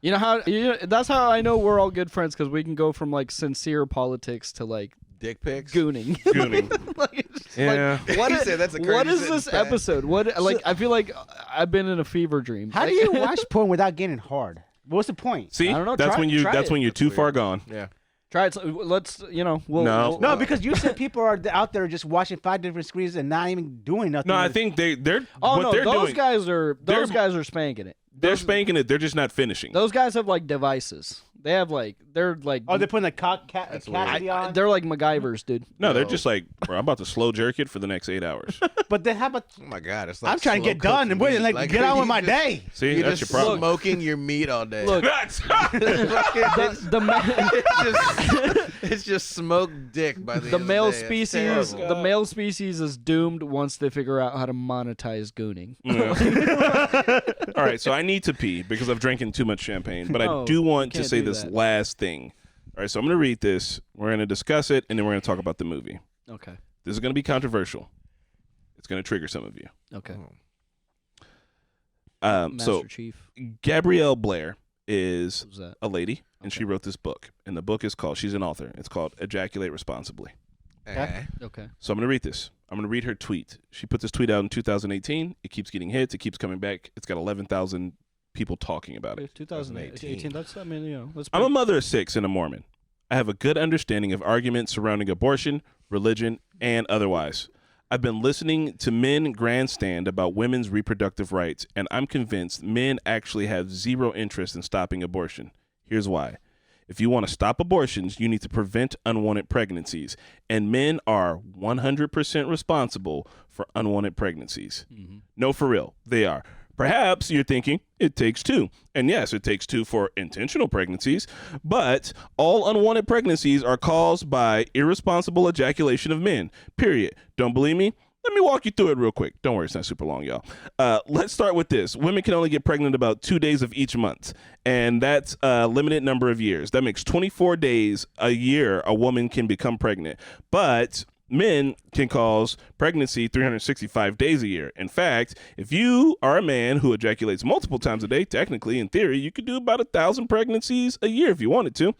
B: You know how that's how I know we're all good friends, because we can go from like sincere politics to like
D: Dick pics.
B: gooning.
A: Gooning.
B: Like, it's just
A: Yeah.
B: like, what
D: He
B: is,
D: said that's a
B: what
D: crazy
B: is
D: sentence,
B: this
D: Pat.
B: episode? What like I feel like I've been in a fever dream.
C: How
B: Like-
C: do you watch porn without getting hard? What's the point?
A: See,
B: I don't know,
A: that's
B: try
A: when
B: it,
A: you
B: try
A: that's
B: it.
A: when you're too far gone.
D: Yeah.
B: Try it. So let's
A: No.
B: we'll-
C: No, because you said people are out there just watching 5 different screens and not even doing nothing.
A: No, I think they're
B: Oh
A: what
B: no,
A: they're
B: those
A: doing.
B: guys are
A: they're-
B: spanking it.
A: They're
B: Those-
A: spanking it. They're just not finishing.
B: Those guys have like devices. They have like they're like
C: Oh, they're putting the
D: That's weird.
C: Cassidy on.
B: they're like MacGyvers, dude.
A: No, they're
D: No.
A: just like, bro, I'm about to slow jerk it for the next 8 hours.
C: But then how about?
D: Oh my God, it's like
C: I'm trying to get done and wait and like get on with my day.
A: See,
D: You're
A: that's
D: just
A: your problem.
D: smoking your meat all day.
B: Look,
A: That's
B: the
D: it's just smoked dick by the
B: the
D: end of
B: male
D: day. It's
B: species
D: terrible.
B: the male species is doomed once they figure out how to monetize gooning.
A: Yeah. All right, so I need to pee because I've drinking too much champagne, but I
B: No,
A: do want
B: you
A: to
B: can't
A: say
B: do
A: this
B: that.
A: last thing. All right, so I'm going to read this. We're going to discuss it, and then we're going to talk about the movie.
B: Okay.
A: This is going to be controversial. It's going to trigger some of you.
B: Okay.
A: So
B: Master Chief.
A: Gabrielle Blair is
B: Who's that?
A: a lady, and she
B: Okay.
A: wrote this book. And the book is called, she's an author. It's called Ejaculate Responsibly.
D: Eh.
B: Okay.
A: So I'm going to read this. I'm going to read her tweet. She put this tweet out in 2018. It keeps getting hits. It keeps coming back. It's got 11,000 people talking about it.
B: 2018. That's that's
A: I'm a mother of 6 and a Mormon. I have a good understanding of arguments surrounding abortion, religion, and otherwise. I've been listening to men grandstand about women's reproductive rights, and I'm convinced men actually have zero interest in stopping abortion. Here's why. If you want to stop abortions, you need to prevent unwanted pregnancies, and men are 100% responsible for unwanted pregnancies. No, for real, they are. Perhaps you're thinking it takes 2. And yes, it takes 2 for intentional pregnancies, but all unwanted pregnancies are caused by irresponsible ejaculation of men. Period. Don't believe me? Let me walk you through it real quick. Don't worry, it's not super long, y'all. Let's start with this. Women can only get pregnant about 2 days of each month, and that's a limited number of years. That makes 24 days a year a woman can become pregnant. But men can cause pregnancy 365 days a year. In fact, if you are a man who ejaculates multiple times a day, technically, in theory, you could do about 1,000 pregnancies a year if you wanted to.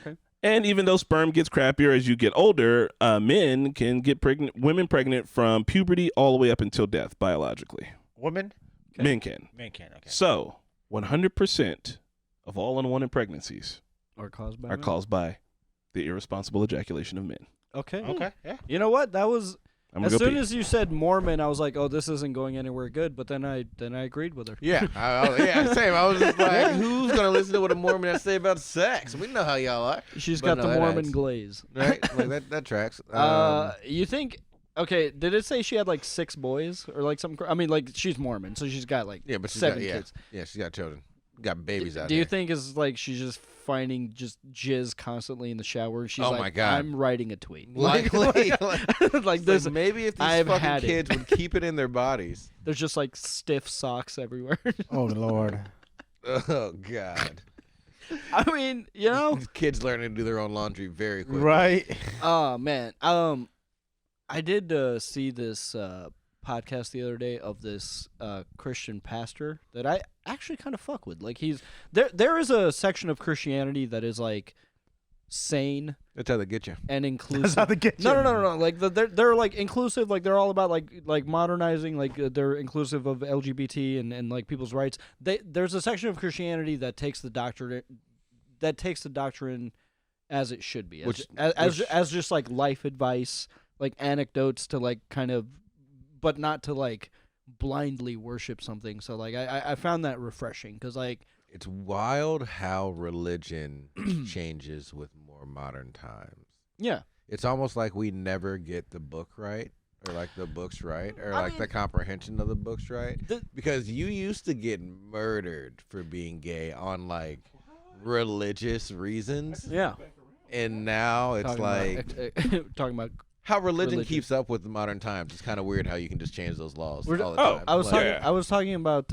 B: Okay.
A: And even though sperm gets crappier as you get older, men can get women pregnant from puberty all the way up until death biologically.
C: Women?
B: Okay.
A: Men can.
C: Men can, okay.
A: So 100% of all unwanted pregnancies
B: Or caused by
A: are
B: men?
A: caused by the irresponsible ejaculation of men.
B: Okay.
C: Okay, yeah.
B: You know what? That was
A: I'm
B: as
A: gonna go
B: soon
A: pee.
B: as you said Mormon, I was like, oh, this isn't going anywhere good. But then I agreed with her.
D: Yeah, yeah, same. I was just like, who's gonna listen to what a Mormon has to say about sex? We know how y'all are,
B: She's
D: But
B: got
D: no,
B: the
D: that
B: Mormon
D: adds.
B: glaze.
D: right? Like that tracks.
B: You think? Okay, did it say she had like 6 boys or like some? I mean, like she's Mormon, so she's got like
D: yeah, but she's
B: 7
D: got,
B: kids.
D: Yeah, she's got children, got babies out
B: Do you
D: here.
B: think it's like she's just finding just jizz constantly in the shower? And she's
D: Oh
B: like,
D: my God.
B: I'm writing a tweet.
D: Likely,
B: like this.
D: Like maybe if these
B: I've
D: fucking
B: had it.
D: kids would keep it in their bodies.
B: There's just like stiff socks everywhere.
C: Oh, Lord.
D: Oh God,
B: I mean, you know.
D: these kids learning to do their own laundry very quickly.
C: Right.
B: Oh man. I did see this podcast the other day of this Christian pastor that I actually kind of fuck with. Like he's there is a section of Christianity that is like sane
D: That's how they get you.
B: and
C: That's
B: inclusive.
C: how they get you.
B: No. Like they're like inclusive. Like they're all about like modernizing. Like they're inclusive of LGBT and like people's rights. There's a section of Christianity that takes the doctrine as it should be, as just like life advice, like anecdotes to like kind of, but not to like blindly worship something. So like I found that refreshing because like
D: It's wild how religion changes with more modern times.
B: yeah.
D: It's almost like we never get the book right, or like the books right, or
B: I
D: like
B: mean-
D: the comprehension of the books right.
B: The-
D: Because you used to get murdered for being gay on like religious reasons,
B: Yeah.
D: and now it's
B: Talking
D: like
B: about, talking about.
D: how religion
B: religion.
D: keeps up with the modern times. It's kind of weird how you can just change those laws
B: We're-
D: all the
A: oh,
D: time.
B: I was
D: Like,
B: talking.
A: Yeah.
B: I was talking about.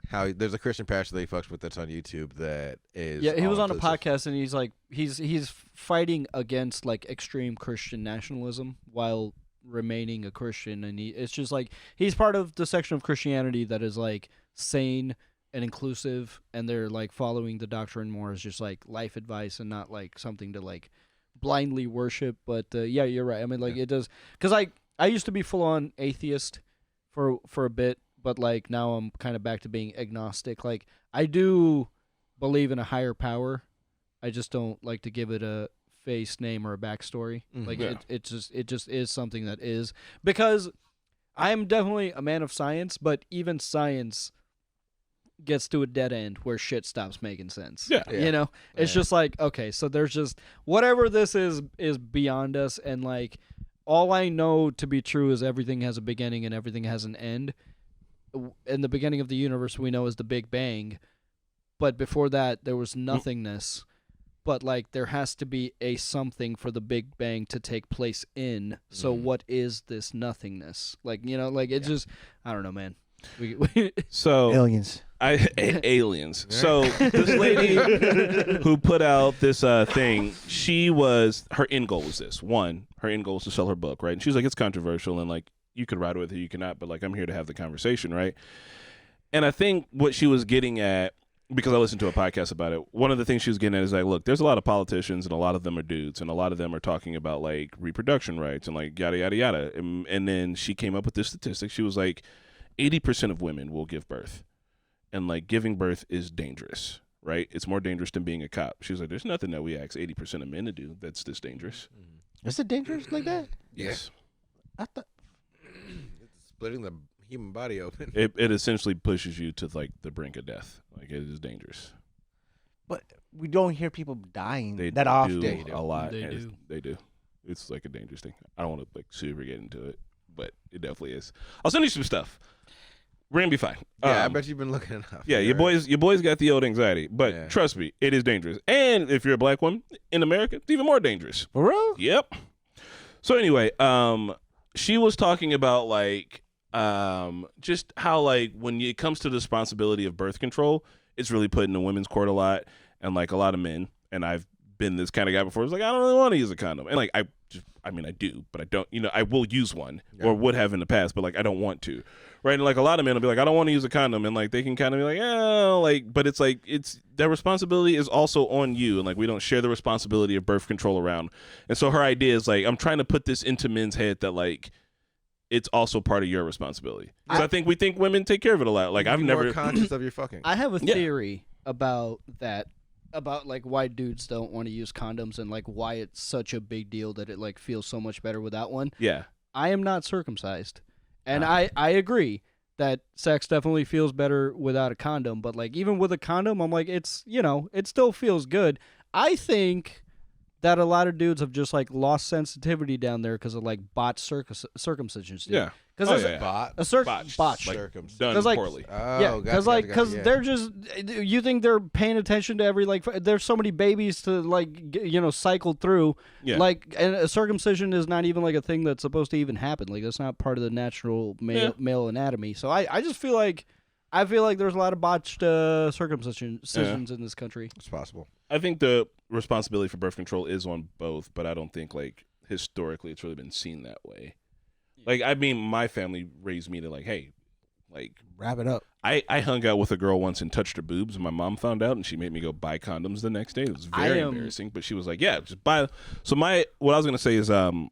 D: how there's a Christian pastor that he fucks with that's on YouTube that is
B: Yeah, he was on a
D: all-inclusive.
B: podcast and he's like he's fighting against like extreme Christian nationalism while remaining a Christian, and it's just like he's part of the section of Christianity that is like sane and inclusive, and they're like following the doctrine more as just like life advice and not like something to like blindly worship. But yeah, you're right. I mean, like it does because I used to be full on atheist for a bit, but like now I'm kind of back to being agnostic. Like I do believe in a higher power. I just don't like to give it a face, name, or a backstory.
D: Mhm.
B: Like
A: Yeah.
B: it just is something that is, because I am definitely a man of science, but even science gets to a dead end where shit stops making sense.
A: Yeah.
D: Yeah.
B: You know, it's
D: Yeah.
B: just like, okay, so there's just whatever this is beyond us, and like all I know to be true is everything has a beginning and everything has an end. In the beginning of the universe, we know is the Big Bang, but before that there was nothingness. But like there has to be a something for the Big Bang to take place in. So what is this nothingness? Like, you know, like it's just, I don't know, man. We
A: So
C: Aliens.
A: aliens. So this lady who put out this thing, her end goal was this. One, her end goal was to sell her book, right? And she was like, it's controversial, and like you could ride with it, you cannot, but like I'm here to have the conversation, right? And I think what she was getting at, because I listened to a podcast about it, one of the things she was getting at is like, look, there's a lot of politicians and a lot of them are dudes, and a lot of them are talking about like reproduction rights and like yada yada yada. And then she came up with this statistic. She was like, 80% of women will give birth, and like giving birth is dangerous, right? It's more dangerous than being a cop. She was like, there's nothing that we ask 80% of men to do that's this dangerous.
C: Is it dangerous like that?
A: Yes.
C: I thought.
D: It's splitting the human body open.
A: It essentially pushes you to like the brink of death. Like it is dangerous.
C: But we don't hear people dying
A: They
C: that
A: do
C: often.
A: a lot.
B: They
A: and
B: do.
A: They do. It's like a dangerous thing. I don't want to like super get into it, but it definitely is. I'll send you some stuff. We're gonna be fine.
D: Yeah, I bet you've been looking enough.
A: Yeah, your
D: You're right.
A: boys got the old anxiety, but
D: Yeah.
A: trust me, it is dangerous. And if you're a black woman in America, it's even more dangerous.
C: For real?
A: Yep. So anyway, she was talking about like just how like when it comes to the responsibility of birth control, it's really put in the women's court a lot, and like a lot of men, and I've been this kind of guy before. It's like I don't really want to use a condom, and like I I mean, I do, but I don't. I will use one or would have in the past, but like I don't want to, right? And like a lot of men will be like, I don't want to use a condom, and like they can kind of be like, but it's like that responsibility is also on you, and like we don't share the responsibility of birth control around. And so her idea is like, I'm trying to put this into men's head that like it's also part of your responsibility. So I think we think women take care of it a lot. Like I've never
D: more conscious of your fucking.
B: I have a theory about that, about like why dudes don't want to use condoms and like why it's such a big deal that it like feels so much better without one.
A: Yeah.
B: I am not circumcised, and I agree that sex definitely feels better without a condom. But like even with a condom, I'm like it's it still feels good. I think that a lot of dudes have just like lost sensitivity down there because of like botched circumcisions. Dude.
A: Yeah.
B: Because
D: Bot.
B: botched.
A: Like,
D: Circumcision.
A: done
B: like,
A: poorly.
B: Yeah, because they're just, you think they're paying attention to every like. There's so many babies to like cycle through.
A: Yeah.
B: Like, and a circumcision is not even like a thing that's supposed to even happen. Like that's not part of the natural male anatomy. So I just feel like there's a lot of botched circumcisions in this country.
D: It's possible.
A: I think the responsibility for birth control is on both, but I don't think like historically it's really been seen that way. Like, I mean, my family raised me to like, hey, like
C: Wrap it up.
A: I hung out with a girl once and touched her boobs, and my mom found out, and she made me go buy condoms the next day. It was very embarrassing, but she was like, yeah, just buy. So what I was gonna say is, oh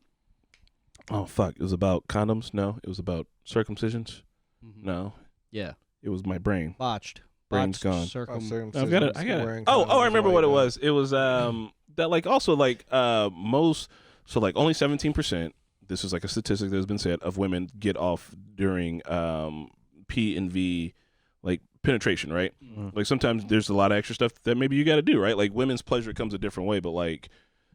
A: fuck, it was about condoms. No, it was about circumcisions.
B: Mm-hmm.
A: No,
B: Yeah,
A: it was my brain.
B: botched.
A: Brain's gone.
B: Circum-
A: I got it. Oh, I remember what it was. It was that like also like most, so like only 17%. This is like a statistic that has been said of women get off during P and V like penetration, right? Mm-hmm. Like sometimes there's a lot of extra stuff that maybe you got to do, right? Like women's pleasure comes a different way, but like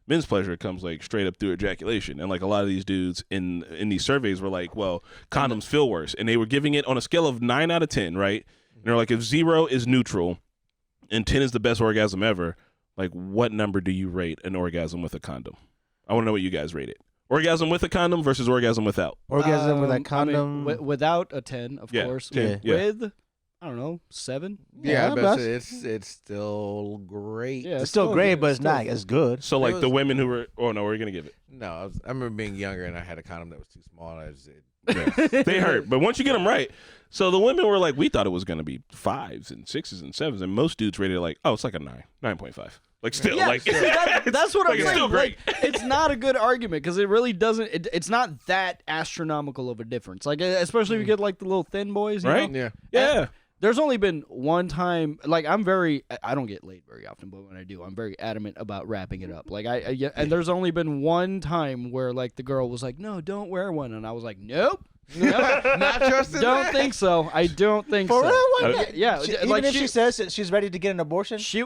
A: men's pleasure comes like straight up through ejaculation. And like a lot of these dudes in these surveys were like, well, condoms feel worse, and they were giving it on a scale of 9 out of 10, right? And they're like, if 0 is neutral and 10 is the best orgasm ever, like what number do you rate an orgasm with a condom? I want to know what you guys rate it. Orgasm with a condom versus orgasm without.
C: Orgasm with a
B: I mean,
C: condom.
B: without a 10, of course.
A: 10,
B: With, I don't know, 7.
D: Yeah,
C: but
D: it's still great.
B: Yeah,
C: it's still great,
B: good.
C: but it's not as good.
A: So like
D: was-
A: the women who were, oh no, we're gonna give it.
D: No, I remember being younger and I had a condom that was too small. And
A: They hurt, but once you get them right, so the women were like, we thought it was gonna be 5s and 6s and 7s, and most dudes rated it like, oh, it's like a 9.5. Like still,
B: Yeah,
A: like
B: see, that's what
A: like,
B: I'm
A: it's
B: saying.
A: still great.
B: Like, it's not a good argument because it really doesn't. It's not that astronomical of a difference. Like especially if you get like the little thin boys, you
A: Right?
B: know?
A: Yeah.
B: There's only been one time. Like I don't get laid very often, but when I do, I'm very adamant about wrapping it up. Like and there's only been one time where like the girl was like, "No, don't wear one," and I was like, "Nope."
D: Not trusting
B: Don't
D: that?
B: think so. I don't think
C: For
B: so.
C: real?
B: Yeah.
C: Even
B: like
C: if she says that she's ready to get an abortion,
B: she.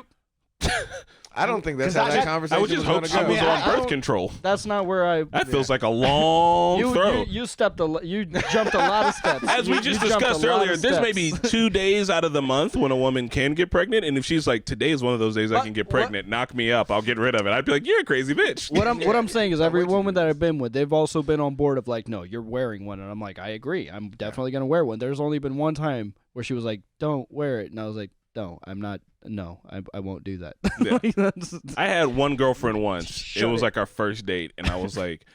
D: I don't think that's
C: 'Cause
D: how
C: I-
D: that conversation
A: I would just
D: was
A: hope
D: gonna
A: she
D: go.
A: was
B: I
A: on birth
B: don't-
A: control.
B: That's not where I.
A: That feels like a long throw.
B: You stepped you jumped a lot of steps.
A: As we
B: You
A: just
B: jumped a
A: discussed
B: lot
A: earlier,
B: of
A: there's
B: steps.
A: maybe 2 days out of the month when a woman can get pregnant, and if she's like, today is one of those days I can get pregnant, knock me up, I'll get rid of it. I'd be like, you're a crazy bitch.
B: What I'm saying is every woman that I've been with, they've also been on board of like, no, you're wearing one, and I'm like, I agree, I'm definitely gonna wear one. There's only been one time where she was like, don't wear it, and I was like, no, I'm not. No, I won't do that.
A: Yeah.
B: Like, that's-
A: I had one girlfriend once.
B: Shut
A: it was
B: it.
A: like our first date, and I was like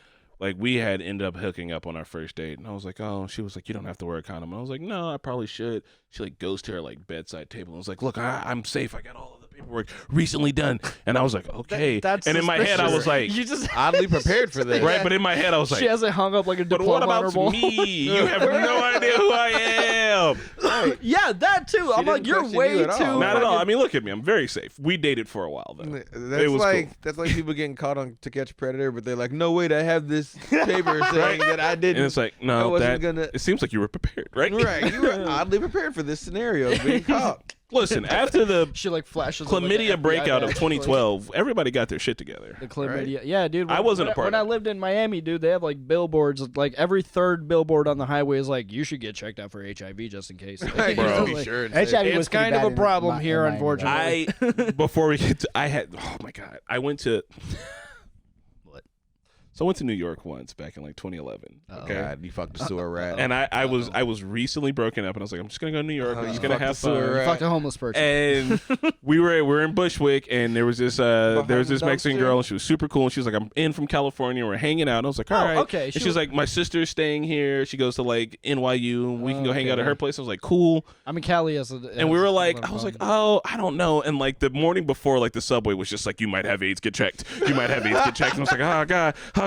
A: we had ended up hooking up on our first date, and I was like, oh, she was like, you don't have to wear a condom. And I was like, no, I probably should. She like goes to her like bedside table and was like, look, I'm safe. I got all of the paperwork recently done. And I was like, okay.
B: that's
A: and in my head, I was like,
B: you just
D: Oddly prepared for this.
A: right. But in my head, I was like,
B: she hasn't hung up like a
A: but
B: diploma
A: what
B: on her
A: about
B: wall.
A: me? You have no idea who I am.
B: Yeah, that too. I'm like,
D: didn't
B: you're
D: question
B: way
D: you at all.
B: too.
A: Not at all. I mean, look at me. I'm very safe. We dated for a while though.
D: That's
A: It was
D: like
A: cool.
D: that's like people getting caught on To Catch a Predator, but they're like, no, wait, I have this paper saying that I didn't.
A: And it's like,
D: I
A: no,
D: wasn't gonna.
A: it seems like you were prepared, right?
D: Right, you were oddly prepared for this scenario of being caught.
A: Listen, after the
B: She like flashes like,
A: chlamydia
B: an FBI
A: breakout of
B: badge.
A: 2012, everybody got their shit together.
B: The chlamydia, yeah, dude.
A: I wasn't a part
B: when
A: of
B: I
A: it.
B: lived in Miami, dude. They have like billboards. Like every third billboard on the highway is like, you should get checked out for HIV just in case.
D: Right,
A: Bro.
D: just to be
B: Like,
D: sure and
C: HIV
D: safe.
B: It's
C: was pretty
B: kind of
C: bad
B: a
C: in
B: problem
C: Mi-
B: here,
C: in Miami,
B: unfortunately.
A: Before we get to, I had, oh my God, I went to,
B: What?
A: So I went to New York once back in like 2011. Okay.
D: God, you fucked a sewer rat.
A: And I was recently broken up, and I was like, I'm just gonna go to New York. I'm just gonna have
D: sewer
A: fun.
D: rat.
B: Fucked a homeless person.
A: And we were in Bushwick, and there was this Mexican girl, and she was super cool. And she was like, I'm in from California. We're hanging out. And I was like, all right.
B: Okay.
A: And she was like, my sister's staying here. She goes to like NYU, and we can go hang out at her place. I was like, cool.
B: I'm in Cali
A: And we were like, I was like, oh, I don't know. And like the morning before, like the subway was just like, you might have AIDS, get checked. You might have AIDS, get checked. And I was like, oh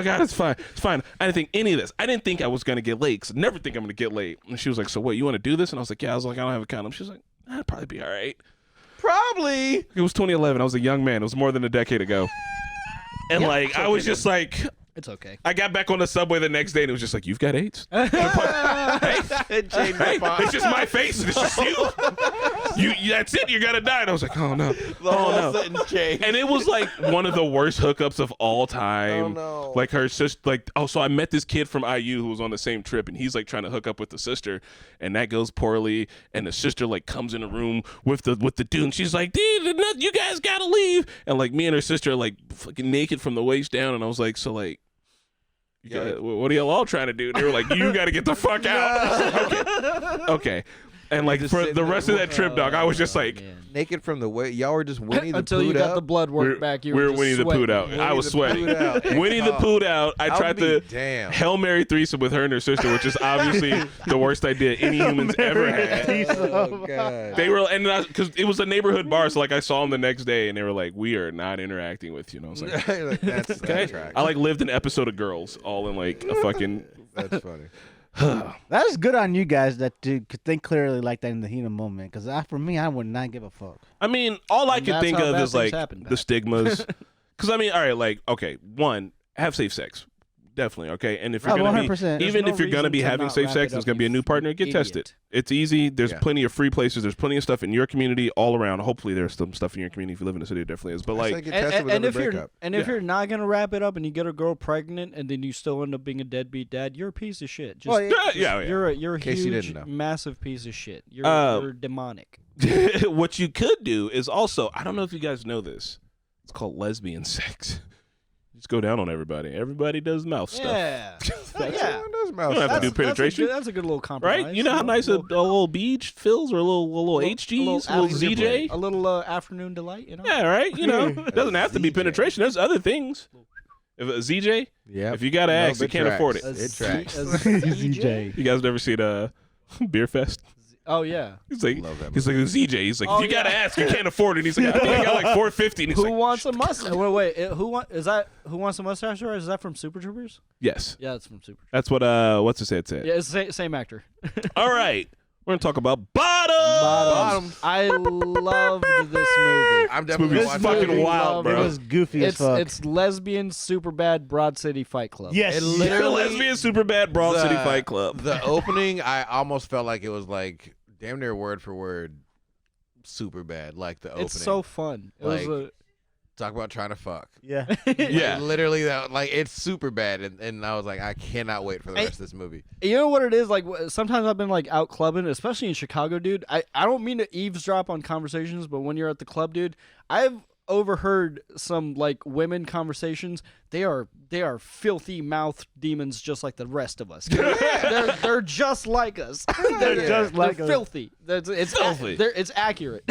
A: God, it's fine. It's fine. I didn't think any of this. I didn't think I was going to get late, 'cause I never think I'm going to get late. And she was like, so what, you want to do this? And I was like, yeah. I was like, I don't have a condom. She was like, that'd probably be all right.
D: Probably.
A: It was 2011. I was a young man. It was more than a decade ago. And like, I was just like,
B: it's okay.
A: I got back on the subway the next day, and it was just like, you've got AIDS? Hey, it's just my face. It's just you. That's it. You're gonna die. And I was like, oh no. And it was like one of the worst hookups of all time.
D: Oh no.
A: Like her sister. Like, so I met this kid from IU who was on the same trip, and he's like trying to hook up with the sister, and that goes poorly. And the sister like comes in the room with the dude, and she's like, dude, you guys gotta leave. And like me and her sister are like fucking naked from the waist down, and I was like, so like. Yeah, what are y'all all trying to do? And they were like, you got to get the fuck out. Okay. And like for the rest of that trip, dog, I was just like,
D: naked from the way y'all were just Winnie the
B: until
D: Pooh
B: you got
D: out?
B: the blood work back. You were
A: Winnie the Pooh out. I was sweating. Winnie the Pooh out. I tried to Hail Mary threesome with her and her sister, which is obviously the worst idea any humans ever had.
D: Oh, God.
A: They were, and because it was a neighborhood bar, so like I saw them the next day, and they were like, "We are not interacting with you." And I was like,
D: Like, that's
A: "Okay."
D: track.
A: I like lived an episode of Girls, all in like a fucking.
D: That's funny.
C: That is good on you guys that could think clearly like that in the heat of moment. Because for me, I would not give a fuck.
A: I mean, all I
B: And
A: could
B: that's
A: think
B: how
A: of
B: bad
A: is
B: things
A: like
B: happen,
A: the
B: Pat.
A: stigmas. Because I mean, all right, like okay, one, have safe sex, definitely, okay. And if you're
C: Oh,
A: gonna
C: 100%.
A: be, even
B: no
A: if you're gonna
B: reason
A: be
B: to
A: having
B: not
A: safe
B: wrap
A: sex,
B: it
A: there's
B: up,
A: gonna be a
B: you
A: new partner. Get
B: idiot.
A: tested. It's easy. There's
D: Yeah.
A: plenty of free places. There's plenty of stuff in your community all around. Hopefully, there's some stuff in your community. If you live in a city, it definitely is. But like,
D: get tested with every breakup.
B: If you're not gonna wrap it up and you get a girl pregnant and then you still end up being a deadbeat dad, you're a piece of shit. Just,
A: yeah.
B: You're a
D: case you
B: huge,
D: didn't know.
B: massive piece of shit. You're demonic.
A: what you could do is also, I don't know if you guys know this. It's called lesbian sex. Just go down on everybody. Everybody does mouth stuff.
B: Yeah, yeah.
A: You don't have to do penetration.
B: That's a good little compromise.
A: Right? You know how nice a little beach feels, or a little HGs, a little ZJ?
B: A little afternoon delight, you know?
A: Yeah, right? You know, it doesn't have to be penetration. There's other things. If a ZJ,
D: Yeah.
A: if you got to ask, you can't afford it.
D: It tracks.
C: ZJ.
A: You guys never seen Beer Fest?
B: Oh, yeah.
A: He's like,
D: Love that
A: he's like, ZJ. He's like,
B: Oh,
A: if you got to
B: yeah.
A: ask, you can't afford it. He's like, I think I got like $4.50. And he's
B: Who
A: like,
B: wants a mustache? Wait. Who wants a mustache? Or is that from Super Troopers?
A: yes.
B: Yeah, it's from Super Troopers.
A: That's what, what's his head said.
B: Yeah, it's the same actor.
A: All right. We're going to talk about Bottoms.
B: I loved this movie.
D: I'm definitely
A: movie's
D: watching
A: fucking
D: it.
A: wild,
C: It
A: bro.
C: was goofy as fuck.
B: It's lesbian super bad Broad City Fight Club.
C: Yes.
B: It
A: Literally,
B: literally
A: lesbian super bad Broad City Fight Club.
D: The opening, I almost felt like it was like damn near word for word super bad. Like the opening.
B: It's so fun. It
D: Like,
B: was
D: Talk about trying to fuck.
C: Yeah.
A: Yeah.
D: Like, literally, that like it's super bad, and I was like, I cannot wait for the rest of this movie.
B: you know what it is? Like sometimes I've been like out clubbing, especially in Chicago, dude. I don't mean to eavesdrop on conversations, but when you're at the club, dude, I've overheard some like women conversations. They are filthy mouth demons, just like the rest of us. They're just like us. They're filthy. It's
A: Filthy.
B: It's accurate.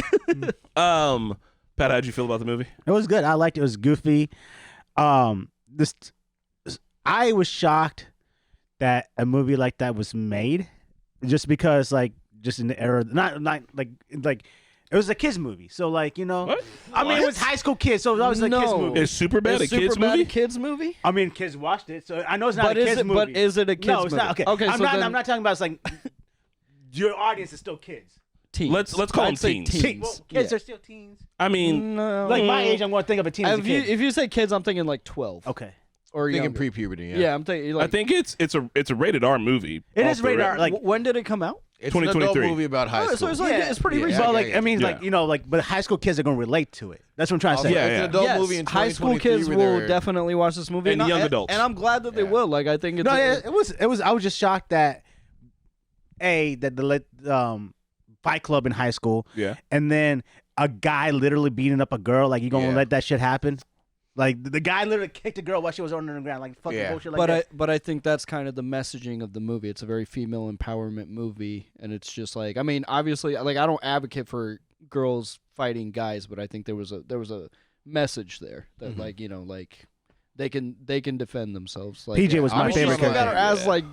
A: Pat, how'd you feel about the movie?
C: It was good. I liked it. It was goofy. I was shocked that a movie like that was made, just because like just in the era, not like it was a kids movie. So like
A: What?
C: I mean it was high school kids, so it was a kids movie.
A: Is Superbad a kids
B: Superbad
A: movie?
B: a kids movie?
C: I mean kids watched it, so I know it's not
B: But
C: a
B: is
C: kids
B: it?
C: movie.
B: But is it a kids
C: no,
B: movie?
C: it's not. Okay,
B: Okay,
C: I'm
B: so
C: not.
B: then
C: I'm not talking about. It's like your audience is still kids.
B: teens.
A: Let's call them
B: I'd say
A: teens.
C: Well, kids are still teens.
A: I mean,
B: No.
C: Like my age, I'm going to think of a teen as a kid.
B: If you say kids, I'm thinking like 12
C: Okay.
B: or
D: Thinking
B: younger.
D: pre-puberty.
B: Yeah, I'm thinking. Like,
A: I think it's a rated R movie.
C: It
A: off
C: is
A: the
C: rated
A: rip.
C: R. Like,
B: when did it come out?
D: It's an adult
A: 2023.
D: movie about high
B: Oh,
D: school.
B: so it's like it's pretty
D: Yeah.
B: recent.
C: well,
D: I
C: like
D: get
C: I mean,
A: you.
C: like
A: Yeah.
C: you know, like but high school kids are going to relate to it. That's what I'm trying to say.
A: Yeah,
D: It's
A: yeah.
D: an adult
B: Yes,
D: movie in
B: high school
D: 2023
B: kids
D: where
B: will
D: they're-
B: definitely watch this movie,
A: And young adults.
B: And I'm glad that they
D: Yeah.
B: will. Like I think it's
C: No, yeah, it was. I was just shocked that that the fight club in high school,
A: Yeah.
C: and then a guy literally beating up a girl. Like you gonna
D: Yeah.
C: let that shit happen? Like the guy literally kicked the girl while she was on the ground, like fucking bullshit like that.
B: But I think that's kind of the messaging of the movie. It's a very female empowerment movie, and it's just like, I mean, obviously, like I don't advocate for girls fighting guys, but I think there was a message there that like, you know, like they can defend themselves. Like,
C: PJ was my favorite
B: She got her
C: character.
B: ass like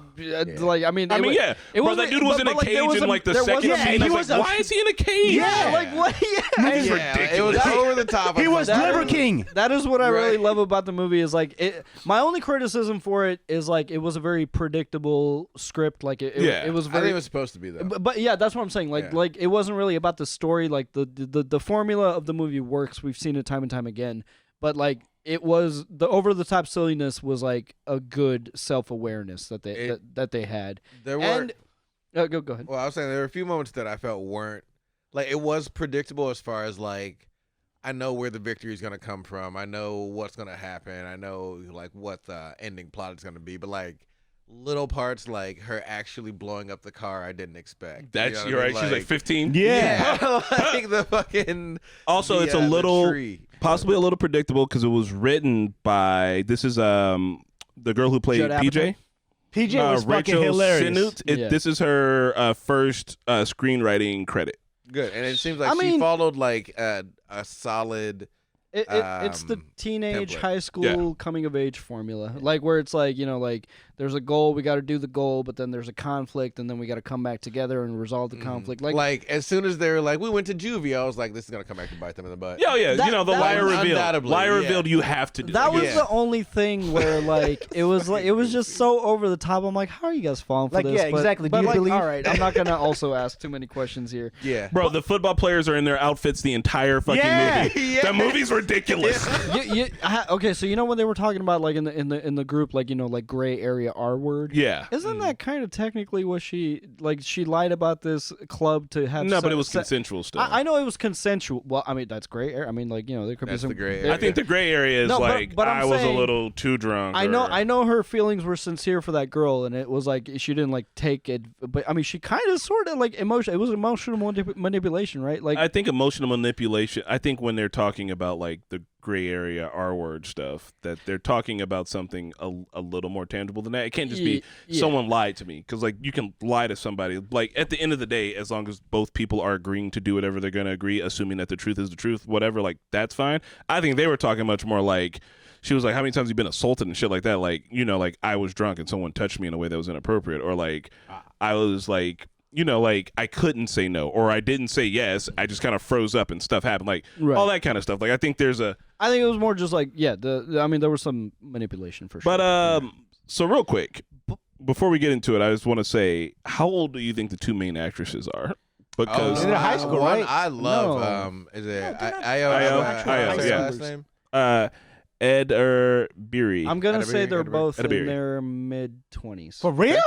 B: I mean,
A: yeah.
B: It
A: Bro, that dude was in a cage in like the second
C: Yeah,
A: scene.
C: he
A: I was
C: was
A: like,
C: a-
A: why is he in a cage?
B: Yeah, like what? Yeah.
D: It was over the top.
C: He was
B: That
C: Liver
B: is-
C: King.
B: That is what I really
D: Right.
B: love about the movie. Is like it. My only criticism for it is like it was a very predictable script. Like it was
D: I
B: very.
D: think it was supposed to be though.
B: But yeah, that's what I'm saying. Like
D: Yeah.
B: like it wasn't really about the story. Like the formula of the movie works. We've seen it time and time again. But like it was the over the top silliness was like a good self awareness that they that they had.
D: There were.
B: And go ahead.
D: Well, I was saying there were a few moments that I felt weren't like it was predictable as far as like I know where the victory is gonna come from. I know what's gonna happen. I know like what the ending plot is gonna be. But like little parts like her actually blowing up the car, I didn't expect.
A: That's
D: You know
A: you're
D: what I
A: right.
D: mean?
A: She's like 15.
C: Yeah.
D: like the fucking.
A: Also, it's a
D: the
A: little
D: tree.
A: possibly a little predictable because it was written by this is the girl who played
B: Judd
A: PJ.
C: PJ was fucking
A: Rachel
C: hilarious.
A: Sennott.
B: Yeah.
A: This is her first screenwriting credit.
D: Good, and it seems like
B: I
D: she
B: mean-
D: followed like a solid.
B: It's the teenage
D: template.
B: high school coming of age formula, like where it's like, you know, like there's a goal, we got to do the goal, but then there's a conflict, and then we got to come back together and resolve the conflict.
D: Like as soon as they're like, we went to juvie, I was like, this is gonna come back to bite them in the butt.
A: Yeah, yeah.
B: That-
A: you know the
B: that
A: liar
B: was
A: revealed.
D: undoubtedly,
A: Liar
D: yeah.
A: revealed. You have to do
B: that
A: it.
B: was
D: Yeah.
B: the only thing where like it was just so over the top. I'm like, how are you guys falling for
C: Like,
B: this?
C: yeah,
B: But-
C: exactly. Do
B: But
C: you
B: like,
C: believe-
B: all right, I'm not gonna also ask too many questions here.
D: Yeah.
A: Bro, the football players are in their outfits the entire fucking
C: Yeah.
A: movie.
D: Yeah.
A: The movie's ridiculous.
B: Okay, so you know when they were talking about like in the group, like, you know, like gray area R word.
A: Yeah.
B: Isn't that kind of technically what she lied about this club to have?
A: No, but it was consensual stuff.
B: I know it was consensual. Well, I mean that's gray area. I mean, like, you know, there could
D: That's
B: be some.
D: the gray
B: there-
A: I think the gray area is
B: No, but-
A: like
B: but I'm
A: I was a
B: saying-
A: little too drunk.
B: I know,
A: or-
B: I know her feelings were sincere for that girl, and it was like she didn't like take it. But I mean, she kind of, sort of like emotion. It was emotional manipulation, right? Like,
A: I think emotional manipulation. I think when they're talking about like the gray area R word stuff, that they're talking about something a little more tangible than that. It can't just be
B: Yeah.
A: someone lied to me, because like you can lie to somebody. Like at the end of the day, as long as both people are agreeing to do whatever they're going to agree, assuming that the truth is the truth, whatever, like that's fine. I think they were talking much more like. She was like, how many times have you been assaulted and shit like that? Like, you know, like I was drunk and someone touched me in a way that was inappropriate. Or like I was like, you know, like I couldn't say no, or I didn't say yes. I just kind of froze up and stuff happened. Like
B: Right.
A: all that kind of stuff. Like I think there's a,
B: I think it was more just like, yeah. I mean, there was some manipulation for sure.
A: but so real quick, before we get into it, I just want to say, how old do you think the two main actresses are? Because
C: They're in high school,
D: one
C: right?
D: I love.
B: No.
D: Is it
B: No, they're not-
A: Ayo,
D: Ayo,
A: yeah.
D: last name?
A: Ed or Beery.
B: I'm gonna
D: Edinburgh,
B: say they're
D: Edinburgh.
B: both in
A: Edinburgh.
B: their mid-20s.
C: For real?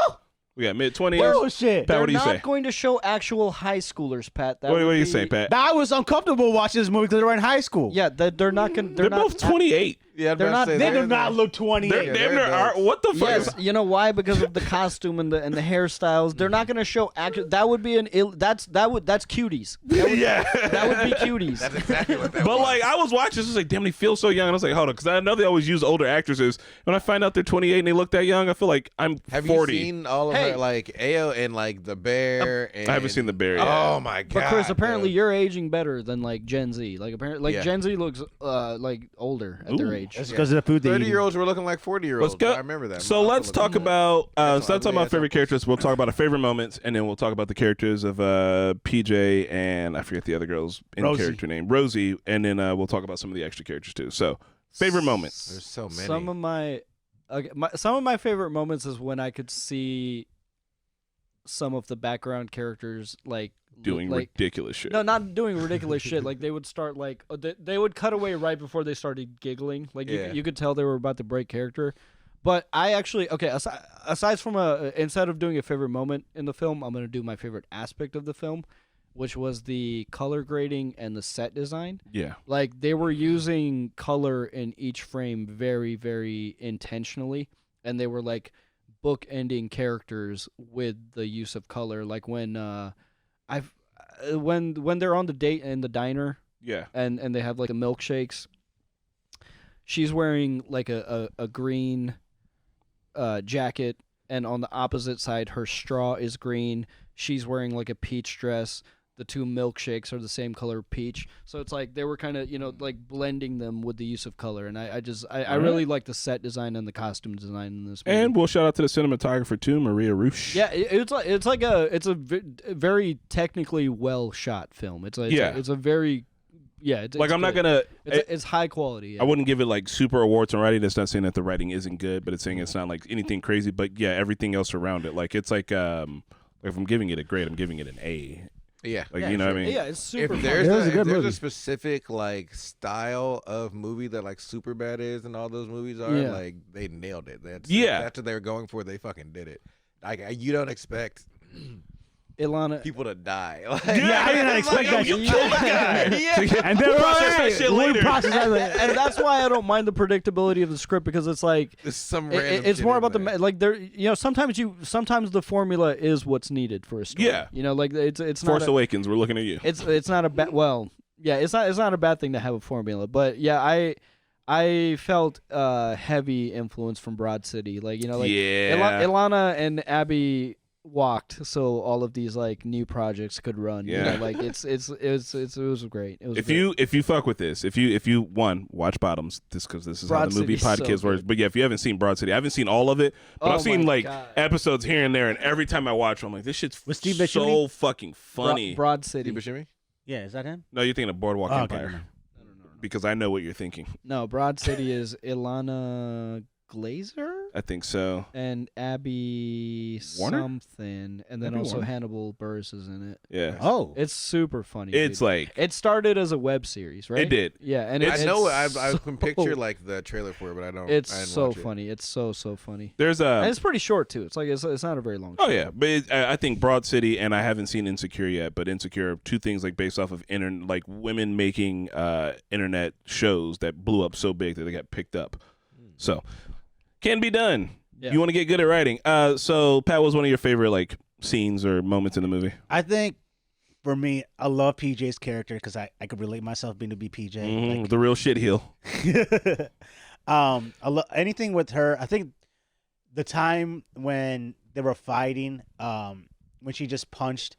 A: We got mid-20s.
C: Bullshit.
A: Pat, what do you
B: They're
A: say?
B: not going to show actual high schoolers, Pat. That
A: What do
B: would
A: you
B: be-
A: say, Pat?
C: I was uncomfortable watching this movie because they were in high school.
B: Yeah, they're not going.
A: They're
B: not,
A: both 28.
D: Yeah, I'm
B: They're
D: about to
B: not-
D: say
C: They
D: they're
C: do not
D: the-
C: look 28.
A: They're
D: Yeah,
A: damn
D: they're
A: near are.
D: adults.
A: What the fuck?
B: Yes,
A: is-
B: you know why? Because of the costume and the hairstyles. They're not going to show that would be that's cuties.
A: yeah.
B: That would be cuties.
D: That's exactly what that
A: But
D: was.
A: like I was watching, this was like, damn, they feel so young. And I was like, hold on, because I know they always use older actresses. When I find out they're 28 and they look that young, I feel like I'm
D: Have
A: 40.
D: you seen all of
B: Hey.
D: her, like Ayo and like the bear? And,
A: I haven't seen The Bear yet.
D: Oh my god!
B: But Chris, apparently
D: dude.
B: you're aging better than like Gen Z. Like apparently,
D: Yeah.
B: Gen Z looks like older at their
A: Ooh.
B: age.
C: That's because of the food they eat.
D: 30-year-olds were looking like 40-year-olds.
A: Let's go.
D: I remember that.
A: So let's talk about
D: That's
A: instead of talking
D: ugly
A: about
D: ass
A: favorite
D: uncles.
A: characters, we'll talk about our favorite moments, and then we'll talk about the characters of PJ and I forget the other girl's in
C: Rosie.
A: character name, Rosie, and then we'll talk about some of the extra characters too. So favorite moments.
D: There's so many.
B: Some of my favorite moments is when I could see some of the background characters like
A: Doing
B: like
A: ridiculous shit.
B: no, not doing ridiculous shit. Like they would start like they would cut away right before they started giggling. Like
D: Yeah.
B: you could tell they were about to break character. But I actually aside from instead of doing a favorite moment in the film, I'm gonna do my favorite aspect of the film, which was the color grading and the set design.
A: Yeah.
B: Like they were using color in each frame very, very intentionally, and they were like book-ending characters with the use of color. Like when when they're on the date in the diner
A: Yeah.
B: and they have like the milkshakes, she's wearing like a green jacket, and on the opposite side, her straw is green. She's wearing like a peach dress. The two milkshakes are the same color peach. So it's like they were kind of, like blending them with the use of color. And I really like the set design and the costume design in this movie.
A: And we'll shout out to the cinematographer too, Maria Roosh.
B: Yeah, it's a very technically well shot film. It's a very it's
A: like I'm not
B: good.
A: gonna.
B: It's high quality. Yeah.
A: I wouldn't give it like super awards on writing. That's not saying that the writing isn't good, but it's saying it's not like anything crazy. But yeah, everything else around it, like it's like if I'm giving it a grade, I'm giving it an A.
D: Yeah,
A: like you know what I mean.
B: Yeah, it's super.
D: If
B: fun.
D: there's a specific like style of movie that like Superbad is, and all those movies are, like they nailed it. That's what they were going for. They fucking did it. Like you don't expect
B: Ilana,
D: people to die. Like,
C: I didn't expect that.
A: You killed the guy.
C: And they're
A: Process that shit later.
B: and that's why I don't mind the predictability of the script, because it's like
D: There's some random
B: it's
D: shit
B: more
D: in
B: about
D: there.
B: sometimes the formula is what's needed for a story.
A: Yeah.
B: Like it's
A: Force
B: not
A: Awakens. We're looking at you.
B: it's not a bad it's not a bad thing to have a formula, but I felt heavy influence from Broad City, Ilana and Abby walked so all of these like new projects could run.
A: Yeah.
B: Like it was great. It was
A: If
B: great.
A: you fuck with this, if you watch Bottoms, because this is how
B: Broad
A: the movie
B: City's so
A: podcast works.
B: good.
A: But yeah, if you haven't seen Broad City, I haven't seen all of it, but
B: Oh
A: I've seen
B: my
A: like
B: God.
A: episodes here and there, and every time I watch, I'm like, this shit's
C: Was Steve
A: so
C: Buscemi?
A: fucking funny.
B: Broad City.
D: Steve Buscemi?
C: Yeah, is that him?
A: No, you're thinking of Boardwalk
C: Oh, okay,
A: Empire,
C: never mind.
A: because I know what you're thinking.
B: No, Broad City is Ilana Glazer
A: I think so.
B: and Abby
A: Warner?
B: something, and then
A: Abby
B: also
A: Warner?
B: Hannibal Buress is in it.
A: Yeah,
C: Oh,
B: It's super funny.
A: it's
B: dude.
A: like
B: It started as a web series, right?
A: It did.
B: Yeah, and
D: I
B: it's
D: know. I
B: so-
D: can picture like the trailer for it, but I don't.
B: It's
D: I didn't
B: so
D: watch it.
B: funny. It's so funny.
A: there's
B: And
A: a.
B: it's pretty short too. It's like it's not a very long.
A: Oh
B: show.
A: yeah, but I think Broad City, and I haven't seen Insecure yet, but Insecure are two things like based off of like women making internet shows that blew up so big that they got picked up. So can be done.
B: Yeah.
A: You want to get good at writing. So Pat, what was one of your favorite like scenes or moments in the movie?
C: I think for me, I love PJ's character because I could relate myself being to be PJ.
A: Mhm, the real shit heel.
C: I love anything with her. I think the time when they were fighting, when she just punched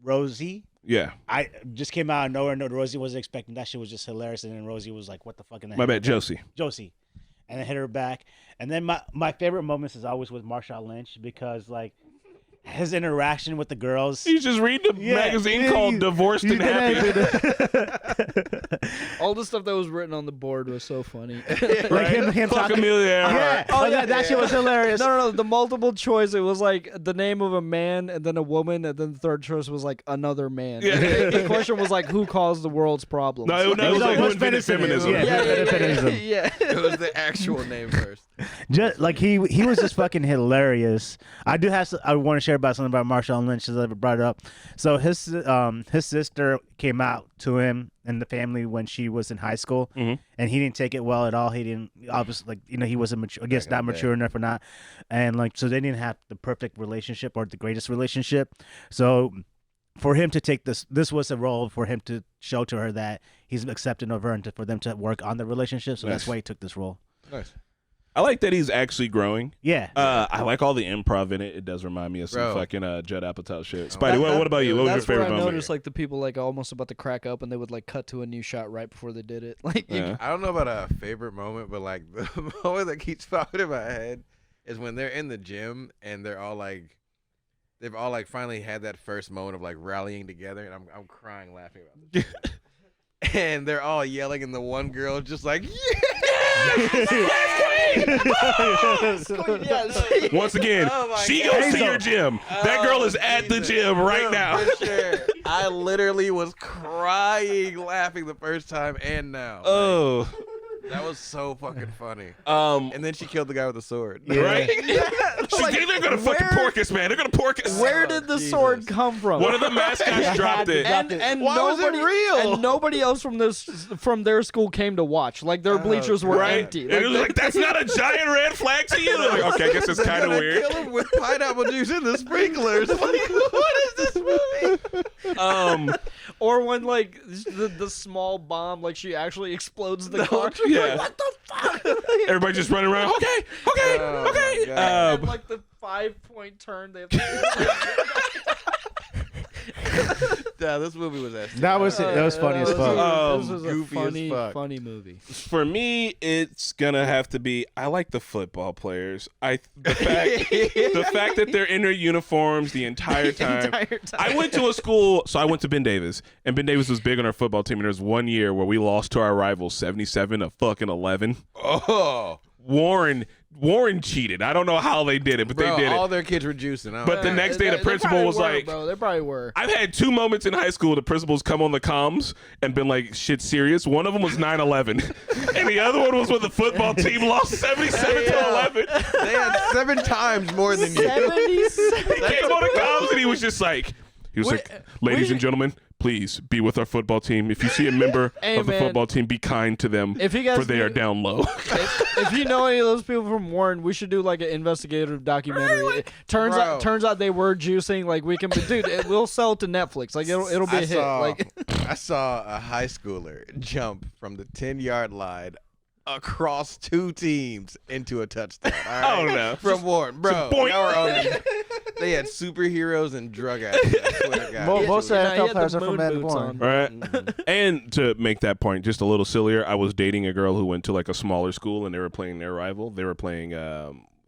C: Rosie.
A: Yeah,
C: I just came out of nowhere. No, Rosie wasn't expecting that. Shit was just hilarious. And then Rosie was like, "What the fuck?"
A: my bad, Josie.
C: And then hit her back. And then my favorite moments is always with Marshawn Lynch because like his interaction with the girls.
A: He's just reading a magazine called Divorced and Happy.
B: All the stuff that was written on the board was so funny.
C: Like him
A: Fuck
C: talking.
A: Amelia
C: Yeah.
A: Earhart.
C: Oh yeah, that shit was hilarious.
B: No. The multiple choice. It was like the name of a man, and then a woman, and then the third choice was like another man.
A: Yeah.
B: The question was like, who caused the world's problems?
A: No, it was like who
C: what's
A: invented feminism.
C: feminism?
B: yeah.
D: It was the actual name first.
C: Just like he was just fucking hilarious. I do have. I want to share about something about Marshawn Lynch as I brought it up. So his sister came out to him and the family when she was in high school,
A: Mhm.
C: and he didn't take it well at all. He didn't obviously he wasn't mature. I guess not mature enough or not, and like so they didn't have the perfect relationship or the greatest relationship. So for him to take this was a role for him to show to her that he's accepting of her and for them to work on the relationship. So that's
A: Nice.
C: why he took this role.
D: Nice.
A: I like that he's actually growing.
C: Yeah.
A: I like all the improv in it. It does remind me of some
D: Bro.
A: fucking Judd Apatow shit. Spidey, what about you? What was your
B: That's where
A: favorite
B: I
A: moment?
B: noticed like the people like almost about to crack up, and they would like cut to a new shot right before they did it. Like
A: Yeah.
D: I don't know about a favorite moment, but like the moment that keeps popping in my head is when they're in the gym and they've all like finally had that first moment of like rallying together, and I'm crying laughing about this. And they're all yelling, and the one girl just like,
A: Once again,
D: Oh my
A: she
D: God.
A: goes to your gym. That girl is at the
D: Jesus.
A: gym right
D: Bro,
A: now.
D: for sure. I literally was crying laughing the first time and now.
A: Oh,
D: That was so fucking funny.
A: um,
D: And then she killed the guy with the sword.
A: right? They're gonna fucking pork us, man. They're gonna pork us.
B: where did the sword
D: Jesus.
B: come from?
A: One of the mascots dropped it.
B: and
D: Why was it
B: nobody
D: real?
B: and nobody else from their school came to watch. Like their bleachers were
A: Right?
B: empty.
A: And it was like, that's not a giant red flag to you? They're like, okay, I guess it's
D: They're
A: kind of
D: gonna
A: weird.
D: Kill him with pineapple juice in the sprinklers. Like, what is this movie?
B: Or when like the small bomb, like she actually explodes the car.
A: Yeah.
B: What the fuck?
A: Everybody just running around. Okay.
D: Oh, my God.
B: And, like the 5-point turn, they have to
D: Nah, this movie was
C: That was funny as fuck.
B: This was a
D: Goofy as fuck.
B: funny movie.
A: For me, it's gonna have to be. I like the football players. The fact that they're in their uniforms the entire time. I went to a school, so I went to Ben Davis, and Ben Davis was big on our football team. And there was one year where we lost to our rivals, 77-11.
D: Oh.
A: Warren cheated. I don't know how they did it, but
D: Bro,
A: they did
D: all
A: it.
D: their kids were juicing.
A: But the next day, the principal was like,
B: "Bro, they probably were."
A: I've had 2 moments in high school the principals come on the comms and been like, shit serious. One of them was 9/11, and the other one was when the football team lost 77-11.
D: They had 7 times more than you.
B: 77.
A: He came on the comms and he was like, ladies and gentlemen, please be with our football team. If you see a member of the football team, be kind to them,
B: If you guys
A: for they are down low.
B: if you know any of those people from Warren, we should do like an investigative documentary. It turns out they were juicing. Like we can, dude, we'll sell it to Netflix. Like it'll be a hit. Like
D: I saw a high schooler jump from the 10-yard line across 2 teams into a touchdown. All right?
A: Oh, no.
D: From Warren, bro.
A: boink.
D: Y'all were on it. They had superheroes and drug addicts. I swear to God.
C: Most
B: he
C: NFL
B: had
C: players
B: the
C: are from
B: moon
C: Men
B: boots
C: Born.
B: on.
A: Right. And to make that point just a little sillier, I was dating a girl who went to like a smaller school and they were playing their rival. They were playing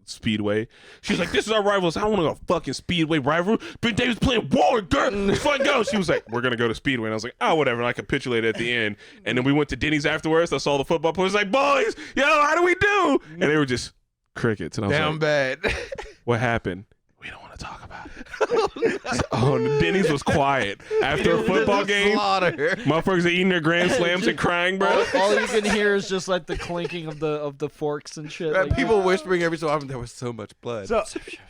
A: Speedway. She's like, this is our rivals. I don't want to go fucking Speedway rival. Ben Davis playing Warren, girl. Let's fucking go. She was like, we're going to go to Speedway. And I was like, oh, whatever. And I capitulated at the end. And then we went to Denny's afterwards. I saw the football players like, boys, yo, how do we do? And they were just crickets. And I was
D: Down
A: like,
D: bad.
A: what happened? We don't want to talk about it. Oh, Denny's was quiet. After a football game,
D: Slaughter.
A: motherfuckers are eating their grand slams and crying, bro.
B: all you can hear is just like the clinking of the forks and shit.
D: Right,
B: Like,
D: people whispering every so often, there was so much blood.
C: So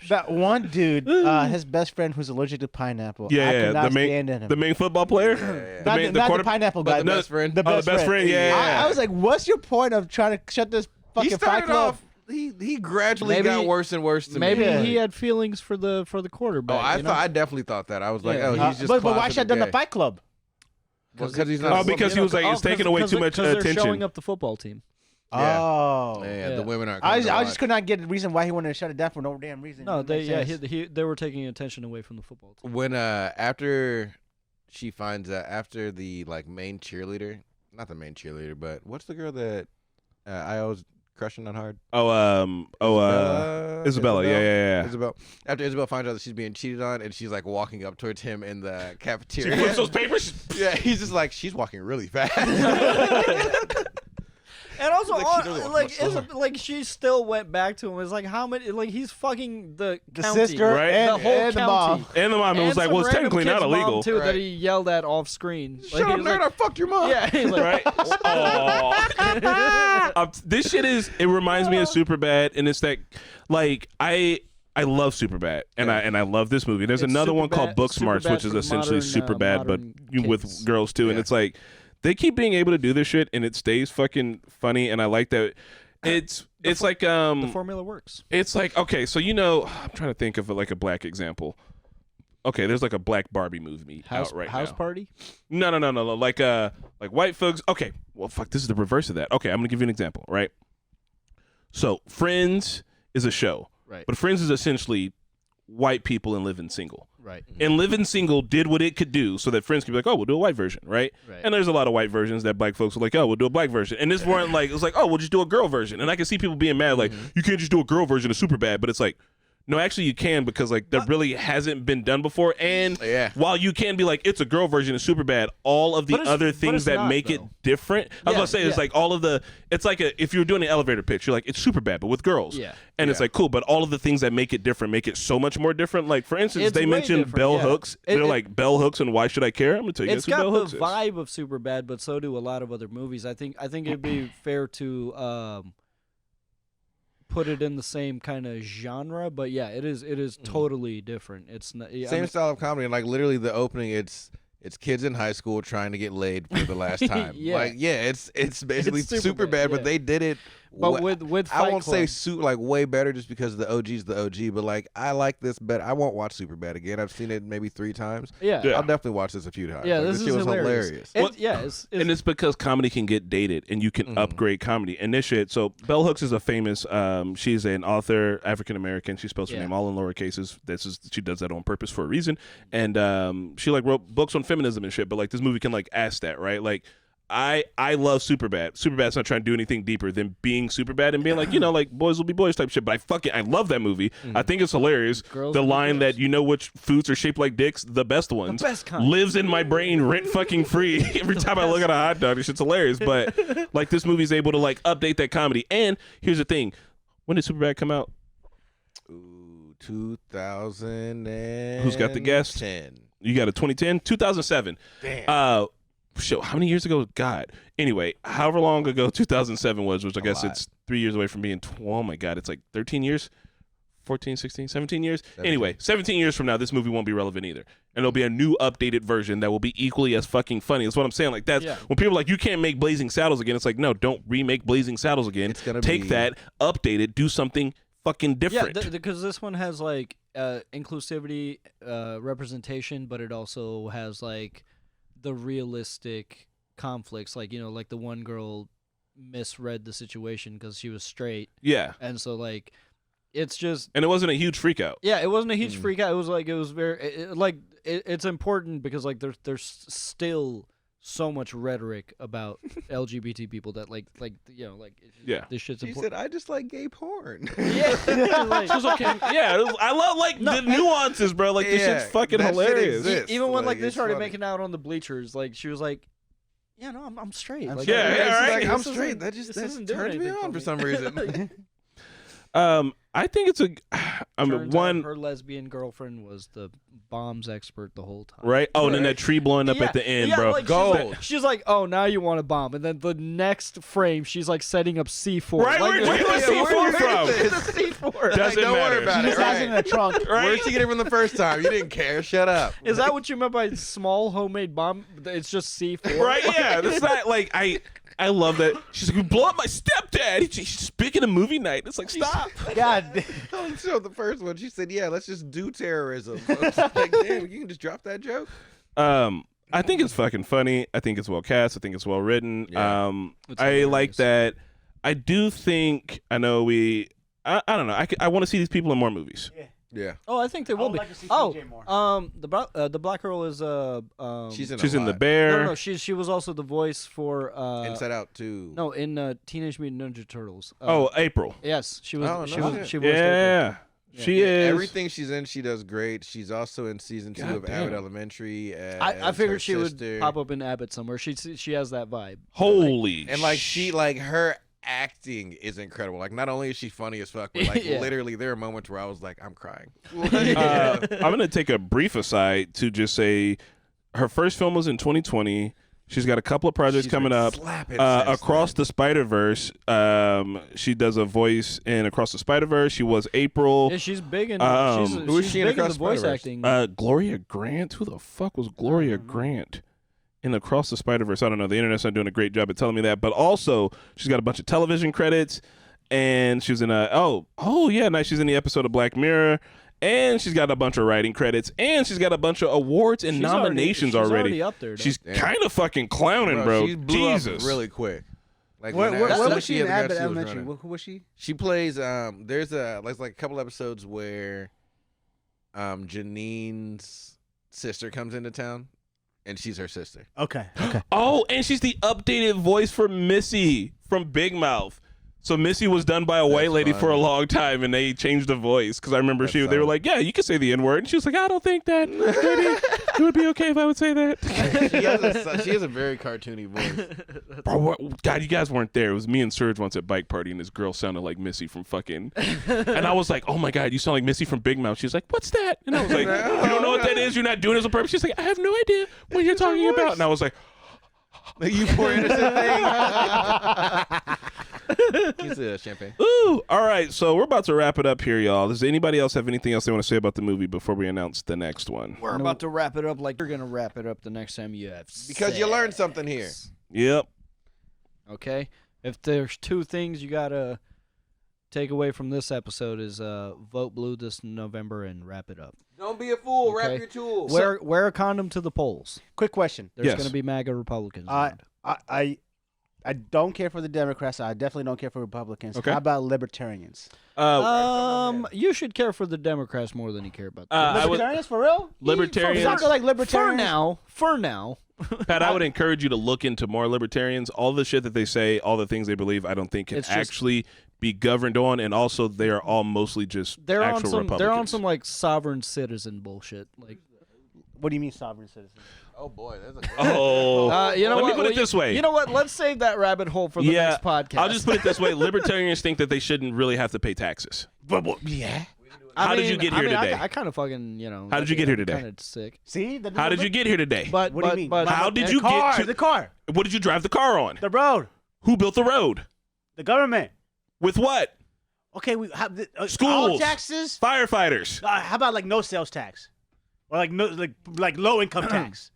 C: that one dude, his best friend who's allergic to pineapple. I
A: Yeah,
C: could not
A: the
C: stand in him.
A: main football player.
D: Yeah.
C: Not the
A: quarter-
C: pineapple
D: But
C: guy.
D: the best friend.
C: The
A: Oh,
C: best,
A: the best friend, yeah.
C: I was like, what's your point of trying to shut this
D: He
C: fucking Fight
D: started
C: Club?
D: off. He gradually
B: Maybe-
D: got worse and worse to
B: maybe
D: me.
C: Yeah.
B: he had feelings for the quarterback.
D: Oh, I
B: you know?
D: thought I definitely thought that. I was like,
B: Yeah.
D: oh, he's just.
C: but why should I
D: closeted
C: done the
D: gay.
C: Fight Club?
D: Because he's
A: Oh,
D: not.
A: because he was like, it's taking away too much
B: They're
A: attention.
B: showing up the football team.
D: Yeah.
C: Oh.
D: Yeah, the women aren't.
C: I
D: coming to
C: just could not get the reason why he wanted to shut it down for no damn reason.
B: No,
C: It makes sense.
B: they were taking attention away from the football team.
D: When after she finds out, after the like main cheerleader, not the main cheerleader, but what's the girl that I was crushing on hard?
A: Isabella. Yeah.
D: Isabel. After Isabel finds out that she's being cheated on, and she's like walking up towards him in the
A: She
D: cafeteria.
A: flips those papers.
D: Yeah, he's just like, she's walking really fast.
B: And also,
D: Like, she doesn't want much slower.
B: like she still went back to him. It's like how many? Like he's fucking the county,
C: sister
A: Right.
C: and
B: the whole
C: and the
B: county.
C: mom.
A: And the mom was like,
B: some
A: well, it's
B: random
A: technically not
B: kid's mom,
A: illegal.
B: too,
D: Right.
B: that he yelled at off screen.
D: Shut up, nerd! I fucked your mom.
B: Yeah, he's like,
A: Right? Aw. This shit it reminds me of Superbad, and it's that, like, I love Superbad, and I love this movie. There's
B: It's
A: another one called
B: Superbad-
A: Booksmarts, which
B: Superbad
A: is
B: for
A: essentially
B: modern,
A: Superbad, but
B: modern
A: with
B: kids.
A: girls too, and
D: Yeah.
A: it's like, they keep being able to do this shit, and it stays fucking funny, and I like that. It's like
B: the formula works.
A: it's like, okay, so I'm trying to think of like a black example. Okay, there's like a black Barbie movie out right
B: House
A: now.
B: party.
A: No, like white folks. Okay, well, fuck, this is the reverse of that. Okay, I'm gonna give you an example, right? So Friends is a show,
B: Right.
A: but Friends is essentially white people and living single.
B: Right.
A: And Living Single did what it could do so that Friends could be like, oh, we'll do a white version, right?
B: Right.
A: And there's a lot of white versions that black folks were like, oh, we'll do a black version. And this weren't like, it was like, oh, we'll just do a girl version. And I can see people being mad, like, you can't just do a girl version of Superbad. But it's like, no, actually you can, because like that really hasn't been done before. And
D: Yeah.
A: while you can be like, it's a girl version of Superbad, all of the
B: But it's-
A: other
B: but
A: things
B: it's
A: that
B: not,
A: make it
B: though.
A: different. I was
B: Yeah,
A: gonna say, it's
B: yeah.
A: like all of the, it's like if you were doing an elevator pitch, you're like, it's Superbad, but with girls.
B: Yeah.
A: And it's like, cool, but all of the things that make it different make it so much more different. Like, for instance,
B: It's
A: they
B: way
A: mentioned
B: different,
A: bell
B: yeah.
A: hooks.
B: It-
A: They're like, bell hooks and Why Should I Care? I'm gonna tell you
B: It's
A: guys who
B: got
A: bell
B: the
A: hooks is.
B: vibe of Superbad, but so do a lot of other movies. I think it'd be fair to put it in the same kind of genre, but yeah, it is totally different. It's not, I
D: Same
B: mean,
D: style of comedy, and like literally the opening, it's kids in high school trying to get laid for the last time.
B: Yeah.
D: Like, yeah, it's basically
B: It's
D: super
B: Superbad,
D: bad, but
B: yeah.
D: they did it
B: But with
D: I
B: Fight
D: won't say
B: Club-
D: like way better just because the OG's the OG, but like I like this better. I won't watch Superbad again. I've seen it maybe 3 times.
B: Yeah.
A: Yeah.
D: I'll definitely watch this a few times.
B: Yeah,
D: Like,
B: this
D: shit
B: is
D: was
B: hilarious. It's
A: and it's because comedy can get dated and you can upgrade comedy. And this shit, so Bell Hooks is a famous, she's an author, African American. She spells her name all in lower cases. She does that on purpose for a reason. And she like wrote books on feminism and shit, but like this movie can like ask that, right? Like, I love Superbad. Superbad's not trying to do anything deeper than being Superbad and being like, like boys will be boys type shit. But I love that movie. I think it's hilarious.
B: Girls
A: the
B: will be
A: line
B: girls.
A: that which foods are shaped like dicks, the best ones,
B: best kind.
A: lives in my brain rent fucking free. Every time I look at a hot dog, this shit's hilarious. But like this movie's able to like update that comedy. And here's the thing: when did Superbad come out?
D: Ooh, 2000 and
A: Who's got the guess?
D: 10.
A: You got a 2010, 2007.
D: Damn.
A: Shit, how many years ago? God. Anyway, however long ago 2007 was, which I guess
D: lot.
A: it's 3 years away from being, oh my God, it's like 13 years? 14, 16, 17 years?
D: 17.
A: Anyway, 17 years from now, this movie won't be relevant either. And it'll be a new updated version that will be equally as fucking funny. That's what I'm saying. Like, that's when people are like, you can't make Blazing Saddles again. It's like, no, don't remake Blazing Saddles again.
D: It's gonna
A: Take
D: be-
A: that, update it, do something fucking different.
B: Yeah, because this one has like inclusivity, representation, but it also has like the realistic conflicts. Like like the one girl misread the situation because she was straight,
A: yeah.
B: and so like it's just
A: And it wasn't a huge freak out.
B: it wasn't a huge freak out. It was like it was very it's important because like there's still so much rhetoric about LGBT people that like this shit's
D: She
B: important.
D: said, "I just like gay porn."
B: Like,
A: It was okay. Yeah, I love like the nuances, bro. Like this
D: Yeah,
A: shit's fucking
D: that shit
A: hilarious.
D: exists.
B: even when like
D: Like,
B: they
D: it's
B: started
D: funny.
B: making out on the bleachers, like she was like, "Yeah, no, I'm straight."
C: I'm
B: Like,
C: straight.
A: Yeah,
D: She's
A: yeah, right.
D: like, I'm
B: This
D: straight.
B: isn't-
D: That just
B: this isn't doing
D: turns me
B: anything
D: on for
B: me.
D: some reason.
A: I think it's a. I mean,
B: Turns out
A: one
B: her lesbian girlfriend was the bombs expert the whole time.
A: right. Oh, and then that tree blowing up
B: Yeah,
A: at the end,
B: yeah,
A: bro.
B: like,
D: Gold.
B: She's like, "Oh, now you want a bomb," and then the next frame, she's like setting up C4.
A: Right,
B: Like,
A: where you get the
B: yeah,
A: C4
B: where you
A: from?
B: get the C4?
A: Doesn't
D: Don't
A: matter.
D: worry about
C: She
D: it.
C: just has it in
D: Right?
C: a trunk.
D: Where'd she get it from the first time? You didn't care. Shut up.
B: Is that what you meant by small homemade bomb? It's just C4.
A: Right? Yeah, that's not like I love that. She's like, blow up my stepdad. She's speaking of movie night. It's like, stop.
C: God,
D: So the first one, she said, "Yeah, let's just do terrorism." I was like, damn, you can just drop that joke.
A: I think it's fucking funny. I think it's well cast. I think it's well written.
D: Yeah.
B: It's
A: I like
B: hilarious.
A: that. I do think. I know we. I don't know. I want to see these people in more movies.
D: Yeah,
B: Oh, I think they will
C: would
B: be.
C: like to see
B: Oh,
C: TJ more.
B: the black girl is
D: she's in.
A: She's
D: a
A: in The
D: lot.
A: Bear.
B: no, she was also the voice for
D: Inside Out too.
B: no in Teenage Mutant Ninja Turtles.
A: Oh, April.
B: yes, she was.
D: Oh,
B: she
D: no
B: was.
D: shit.
B: She was.
A: Yeah. She is.
D: Everything she's in, she does great. She's also in season 2 of
A: Goddamn.
D: Abbott Elementary.
B: I
D: as
B: figured
D: her
B: she
D: sister.
B: would pop up in Abbott somewhere. She has that vibe.
A: Holy.
D: And like
A: sh-
D: her acting is incredible. Like not only is she funny as fuck, but like
B: Yeah.
D: literally there are moments where I was like, I'm crying.
A: I'm gonna take a brief aside to just say, her first film was in 2020. She's got a couple of projects
D: She's
A: coming
D: been
A: up.
D: slapping since
A: Across the Spider-Verse, she does a voice in Across the Spider-Verse. She was April.
B: Yeah, she's big in.
D: who is
B: she's
D: she in
B: big
D: Across
B: the voice
D: Spider-Verse?
B: acting.
A: Gloria Grant. Who the fuck was Gloria Grant in Across the Spider-Verse? I don't know. The internet's not doing a great job at telling me that. But also, she's got a bunch of television credits, and she was in a nice. She's in the episode of Black Mirror. And she's got a bunch of writing credits, and she's got a bunch of awards and
B: She's
A: nominations
B: she's already up there.
A: She's
D: Damn.
A: kind of fucking clowning, bro.
D: She blew
A: Jesus.
D: up really quick. Like
C: where
D: when
C: was
D: as
C: she
D: soon
C: in
D: as
C: Abbott
D: she had the guts, she was
C: Elementary?
D: running.
C: Who was she?
D: She plays there's a couple episodes where Janine's sister comes into town and she's her sister.
C: Okay. Okay.
A: Oh, and she's the updated voice for Missy from Big Mouth. So Missy was done by a white lady for a
D: funny.
A: long time, and they changed the voice because I remember
D: That's
A: they were
D: solid.
A: like, "Yeah, you can say the N word," and she was like, "I don't think that. Maybe it would be okay if I would say that."
D: She has a very cartoony voice.
A: Bro, God, you guys weren't there. It was me and Serge once at bike party, and this girl sounded like Missy from fucking. And I was like, "Oh my God, you sound like Missy from Big Mouth." She's like, "What's that?" And I was like, "You don't know what that is. You're not doing this on purpose." She's like, "I have no idea what you're talking about." And I was like,
D: The you poor innocent thing. He's a champagne.
A: "Ooh, all right." So we're about to wrap it up here, y'all. Does anybody else have anything else they want to say about the movie before we announce the next one?
B: We're about to wrap it up like you're gonna wrap it up the next time you have
D: Because you learned something here.
A: Yep.
B: Okay. If there's two things you gotta take away from this episode is vote blue this November and wrap it up.
D: Don't be a fool.
B: Okay.
D: Wrap your tools.
B: Wear a condom to the polls.
C: Quick question.
B: There's
A: Yes.
B: gonna be MAGA Republicans.
C: I
B: around.
C: I don't care for the Democrats. I definitely don't care for Republicans.
A: Okay.
C: How about libertarians?
B: You should care for the Democrats more than you care about.
A: I would-
C: Libertarians for real?
A: Libertarians.
C: Sounds like libertarians.
B: For now.
A: Pat, I would encourage you to look into more libertarians. All the shit that they say, all the things they believe, I don't think can
B: It's just-
A: actually be governed on. And also, they are all mostly just
B: They're on
A: actual
B: some.
A: Republicans.
B: They're on some like sovereign citizen bullshit. Like,
C: What do you mean sovereign citizens?
D: Oh boy, there's a
A: Oh,
B: you know
A: let
B: what?
A: me put it this way.
B: You know what? Let's save that rabbit hole for the next podcast.
A: I'll just put it this way: libertarians think that they shouldn't really have to pay taxes.
C: Yeah.
A: How did you get here today?
B: I kind of fucking,
A: How did you get here today?
B: Kind of sick.
C: See?
A: How did you get here today?
B: But
C: What do you mean?
B: But
A: How did
C: The
A: you
C: car,
A: get to
C: the car,
A: What did you drive the car on?
C: the road,
A: Who built the road?
C: the government.
A: With what?
C: Okay, we have all
A: Schools.
C: taxes.
A: Firefighters.
C: How about like no sales tax, or like no like low income tax?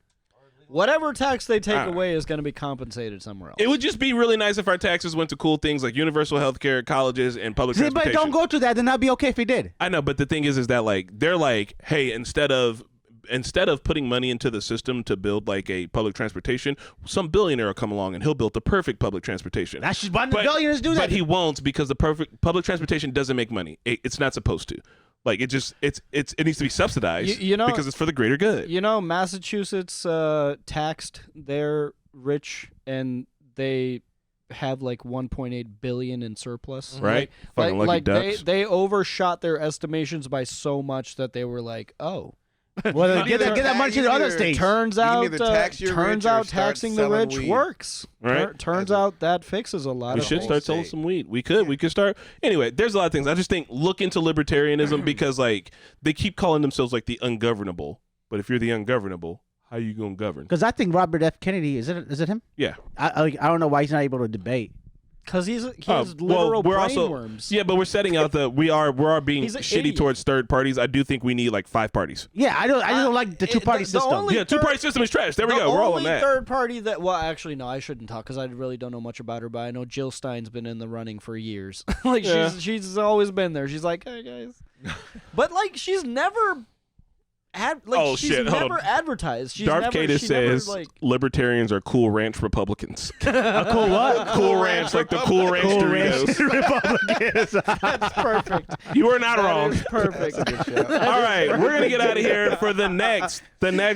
B: whatever tax they take
A: Alright.
B: away is going to be compensated somewhere else.
A: It would just be really nice if our taxes went to cool things like universal health care, colleges, and public
C: See, but
A: transportation.
C: don't go to that. Then that'd be okay if he did.
A: I know, but the thing is that like they're like, hey, instead of putting money into the system to build like a public transportation, some billionaire will come along and he'll build the perfect public transportation.
C: That's just why the billionaires do that.
A: But he won't, because the perfect public transportation doesn't make money. It's not supposed to. Like it needs to be subsidized
B: You know-
A: because it's for the greater good.
B: You know, Massachusetts taxed their rich, and they have like 1.8 billion in surplus.
A: Right? Fucking lucky
B: like
A: ducks.
B: they overshot their estimations by so much that they were like, oh.
C: Well, get that money to the other states.
B: Turns
D: You can
B: out,
D: either tax your
B: turns
D: rich or
B: out
D: start
B: taxing the
D: selling
B: rich
D: weed.
B: works.
A: Right.
B: Turns out that fixes a lot
A: We
B: of
A: should
B: things.
A: start selling some weed. We could start. Anyway, there's a lot of things. I just think look into libertarianism because like they keep calling themselves like the ungovernable. But if you're the ungovernable, how you gonna govern?
C: Because I think Robert F. Kennedy is it him?
A: Yeah.
C: I don't know why he's not able to debate.
B: Because he has
A: Well,
B: literal
A: we're
B: brain
A: also
B: worms.
A: yeah, but we're setting out we are being
B: He's an
A: shitty
B: idiot.
A: towards third parties. I do think we need like 5 parties.
C: Yeah, I just don't like the two party
B: the
C: system.
B: only-
A: Yeah, 2-party system is trash. There we
B: The
A: go. We're all on
B: only
A: that.
B: third party that, well, actually, no, I shouldn't talk because I really don't know much about her, but I know Jill Stein's been in the running for years. Like,
A: Yeah.
B: she's always been there. She's like, hey, guys. But, like, she's never...
A: Oh,
B: she's
A: shit, hold
B: never
A: on.
B: advertised. She's
A: Darth
B: never,
A: Catus
B: she never,
A: says
B: like,
A: libertarians are cool ranch Republicans.
C: A cool what?
A: Cool ranch, like the cool ranch Doritos.
C: Republicans.
B: that's perfect.
A: You are not
B: That
A: wrong.
B: is perfect.
A: All right, we're gonna get out of here for the next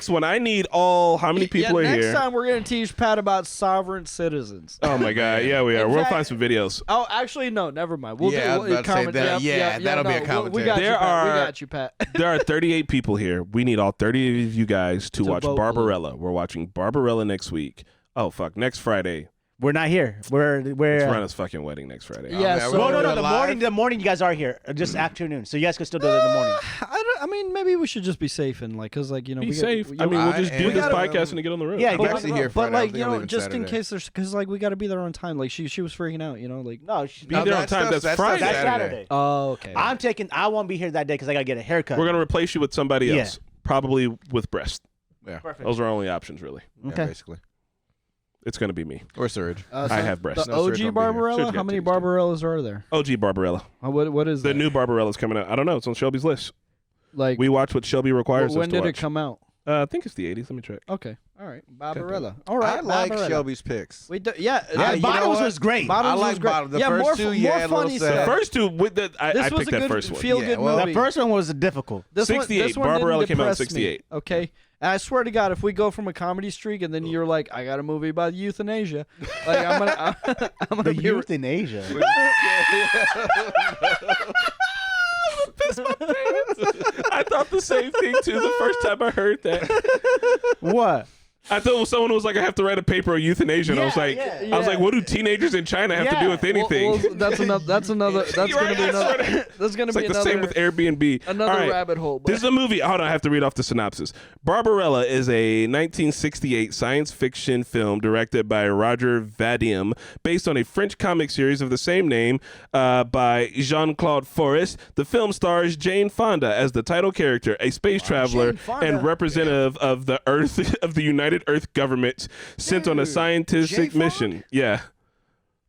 A: one. I need how many people are
B: next
A: here?
B: time we're going to teach Pat about sovereign citizens.
A: Oh my god, yeah, we are.
B: In
A: We'll
B: fact-
A: find some videos.
B: Oh, actually, no, never mind. We'll
D: Yeah, I was
B: do
D: about to say
B: comment.
D: that. Yeah, that'll be a
B: We
D: commentary.
B: got you,
A: There
B: Pat. We
A: are-
B: got you, Pat.
A: There are 38 people here. We need all 30 of you guys to watch
B: vote
A: Barbarella. We're watching Barbarella next week. Oh fuck, next Friday.
C: We're not here. We're
A: It's Rana's fucking wedding next Friday.
B: Yeah,
D: man,
B: so
C: no,
D: we're
C: the
D: live.
C: morning you guys are here. Just afternoon, so you guys can still do it in the morning.
B: I mean, maybe we should just be safe and like, cause like
A: Be safe. I mean, we'll just do
D: I
A: this
D: am-
A: podcast and get on the road.
C: Yeah,
D: I'm
C: get-
D: actually here
B: but
D: Friday. I
B: like
D: don't
B: you
D: think I'm
B: know,
D: leaving
B: just in
D: Saturday.
B: case there's, cause like we got to be there on time. Like she was freaking out, you know, like.
C: No,
A: Be there on time. That's Friday.
C: That's Saturday.
B: Oh, okay.
C: I won't be here that day because I gotta get a haircut.
A: We're gonna replace you with somebody
C: Yeah.
A: else, probably with breast.
D: Yeah,
C: Perfect.
A: Those are our only options, really.
C: Okay.
D: basically.
A: It's gonna be me.
D: Or Surge.
A: I have breasts.
B: The
D: No, Serge
B: OG
D: won't be here.
B: Barbarella.
A: Serge
B: How
A: got
B: many
A: titties, too.
B: Barbarellas are there?
A: OG Barbarella.
B: What is
A: The
B: that?
A: new Barbarella's coming out. I don't know. It's on Shelby's list.
B: like
A: We watch what Shelby requires
B: when
A: us to
B: did it
A: watch.
B: come out?
A: I think it's the 80s. Let me check.
B: Okay, all right, Barbarella. All right,
D: I like
B: Barbarella.
D: Shelby's picks.
B: We do, yeah,
C: Yeah,
D: you know
C: Bottoms
D: what?
C: was great.
B: Bottoms
D: I like
B: was great.
D: Bottoms. The
B: yeah,
D: first
B: more,
D: two,
B: more
D: yeah, a little
B: funny
D: sad.
B: stuff.
A: First two, with the I
B: This was
A: picked
B: a
A: that
B: good
A: first one.
B: feel-good
D: Yeah, well,
B: movie.
C: The first one was difficult.
B: This
A: 68.
B: One, this one
A: Barbarella
B: didn't
A: came out in
B: depress me,
A: 68.
B: Okay, and I swear to God, if we go from a comedy streak and then you're like, I got a movie about euthanasia, like I'm gonna
C: The
B: be
C: youth in Asia.
A: I thought the same thing too the first time I heard that.
C: What?
A: I thought someone was like, I have to write a paper on euthanasia, and I was like, I was like, what do teenagers in China have to do with anything?
B: Well, that's another. That's another. That's
A: You're
B: gonna
A: right,
B: be
A: I swear
B: another. That's gonna
A: It's
B: be
A: like the
B: another.
A: same with Airbnb.
B: Another
A: All right.
B: rabbit hole. But
A: This is a movie. Hold on, I have to read off the synopsis. Barbarella is a 1968 science fiction film directed by Roger Vadim, based on a French comic series of the same name by Jean-Claude Forest. The film stars Jane Fonda as the title character, a space traveler
B: Jane Fonda.
A: and representative of the Earth of the United Earth government sent on a scientific
B: Jane Fonda?
A: mission. Yeah.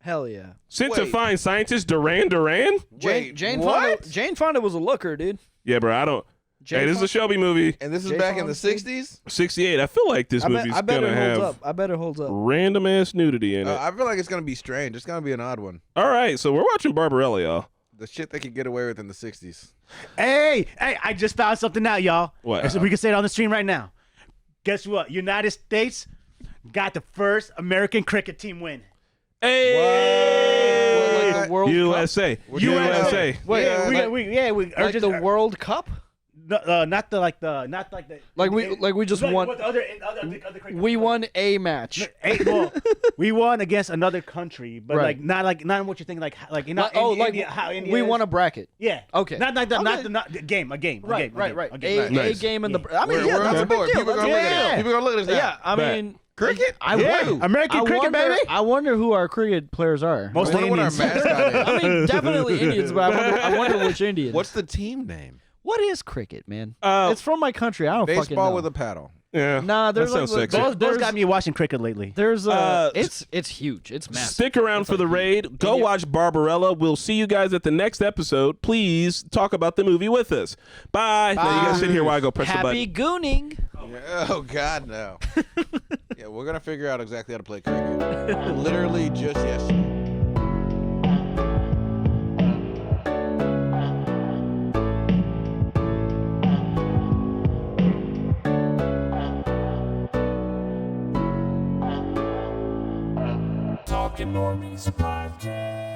B: Hell yeah.
A: Sent to
D: Wait.
A: find scientist Duran Duran?
B: Jane
D: what?
B: Fonda. Jane Fonda was a looker, dude.
A: Yeah, bro, I don't.
B: Jane
A: Hey, this is a Shelby movie.
D: And this is
B: Jay
D: back in the
B: Fonda?
D: 60s?
A: 68. I feel like this movie's
B: I bet
A: gonna
B: it holds
A: have
B: up. I bet it holds up.
A: random ass nudity in it.
D: I feel like it's going to be strange. It's going to be an odd one.
A: All right, so we're watching Barbarella, y'all.
D: The shit they could get away with in the 60s.
C: Hey, I just found something out, y'all.
A: What?
C: So we can say it on the stream right now. Guess what? United States got the first American cricket team win.
A: Hey,
B: What, like the World
A: USA,
B: Cup?
A: USA.
B: Wait,
C: Like
B: like the World Cup?
C: not the
B: Like we just won.
C: What the other cricket
B: We won a match.
C: Well, we won against another country, but
B: Right.
C: not what you think like you know
B: Like, oh, like
C: India, how India
B: we
C: is.
B: won a bracket.
C: Yeah.
B: Okay.
C: Not like the
B: Okay.
C: not the game. A game.
B: Right.
C: A game.
A: Nice.
B: A game in the. I mean,
D: We're,
B: yeah,
D: we're
B: that's
D: on
B: a big
D: board.
B: deal.
D: People are
B: That's
D: going to
B: a
D: look
B: big
D: at
B: deal.
D: this. People are going to look at this.
B: Yeah, I
A: Bet.
B: mean,
D: Cricket?
C: Yeah. American cricket, baby.
B: I wonder who our cricket players are.
C: Most
D: I wonder what our
C: Indians.
D: mascot is.
B: I mean, definitely Indians, but I wonder which Indians.
D: What's the team name?
B: What is cricket, man?
A: Uh,
B: It's from my country. I don't fucking know.
D: Baseball with a paddle.
A: Yeah,
B: Nah, there's
A: that
B: like
A: sounds sexy.
C: Those
B: there's-
C: got me watching cricket lately.
B: There's
A: Uh,
B: it's huge. It's massive.
A: Stick around for the raid. Go watch Barbarella. We'll see you guys at the next episode. Please talk about the movie with us. Bye. Now you guys sit here while I go press the
B: Happy
A: button.
B: gooning.
D: Oh, God, no. Yeah, we're going to figure out exactly how to play cricket. Literally just yesterday.
E: Talking Normies podcast.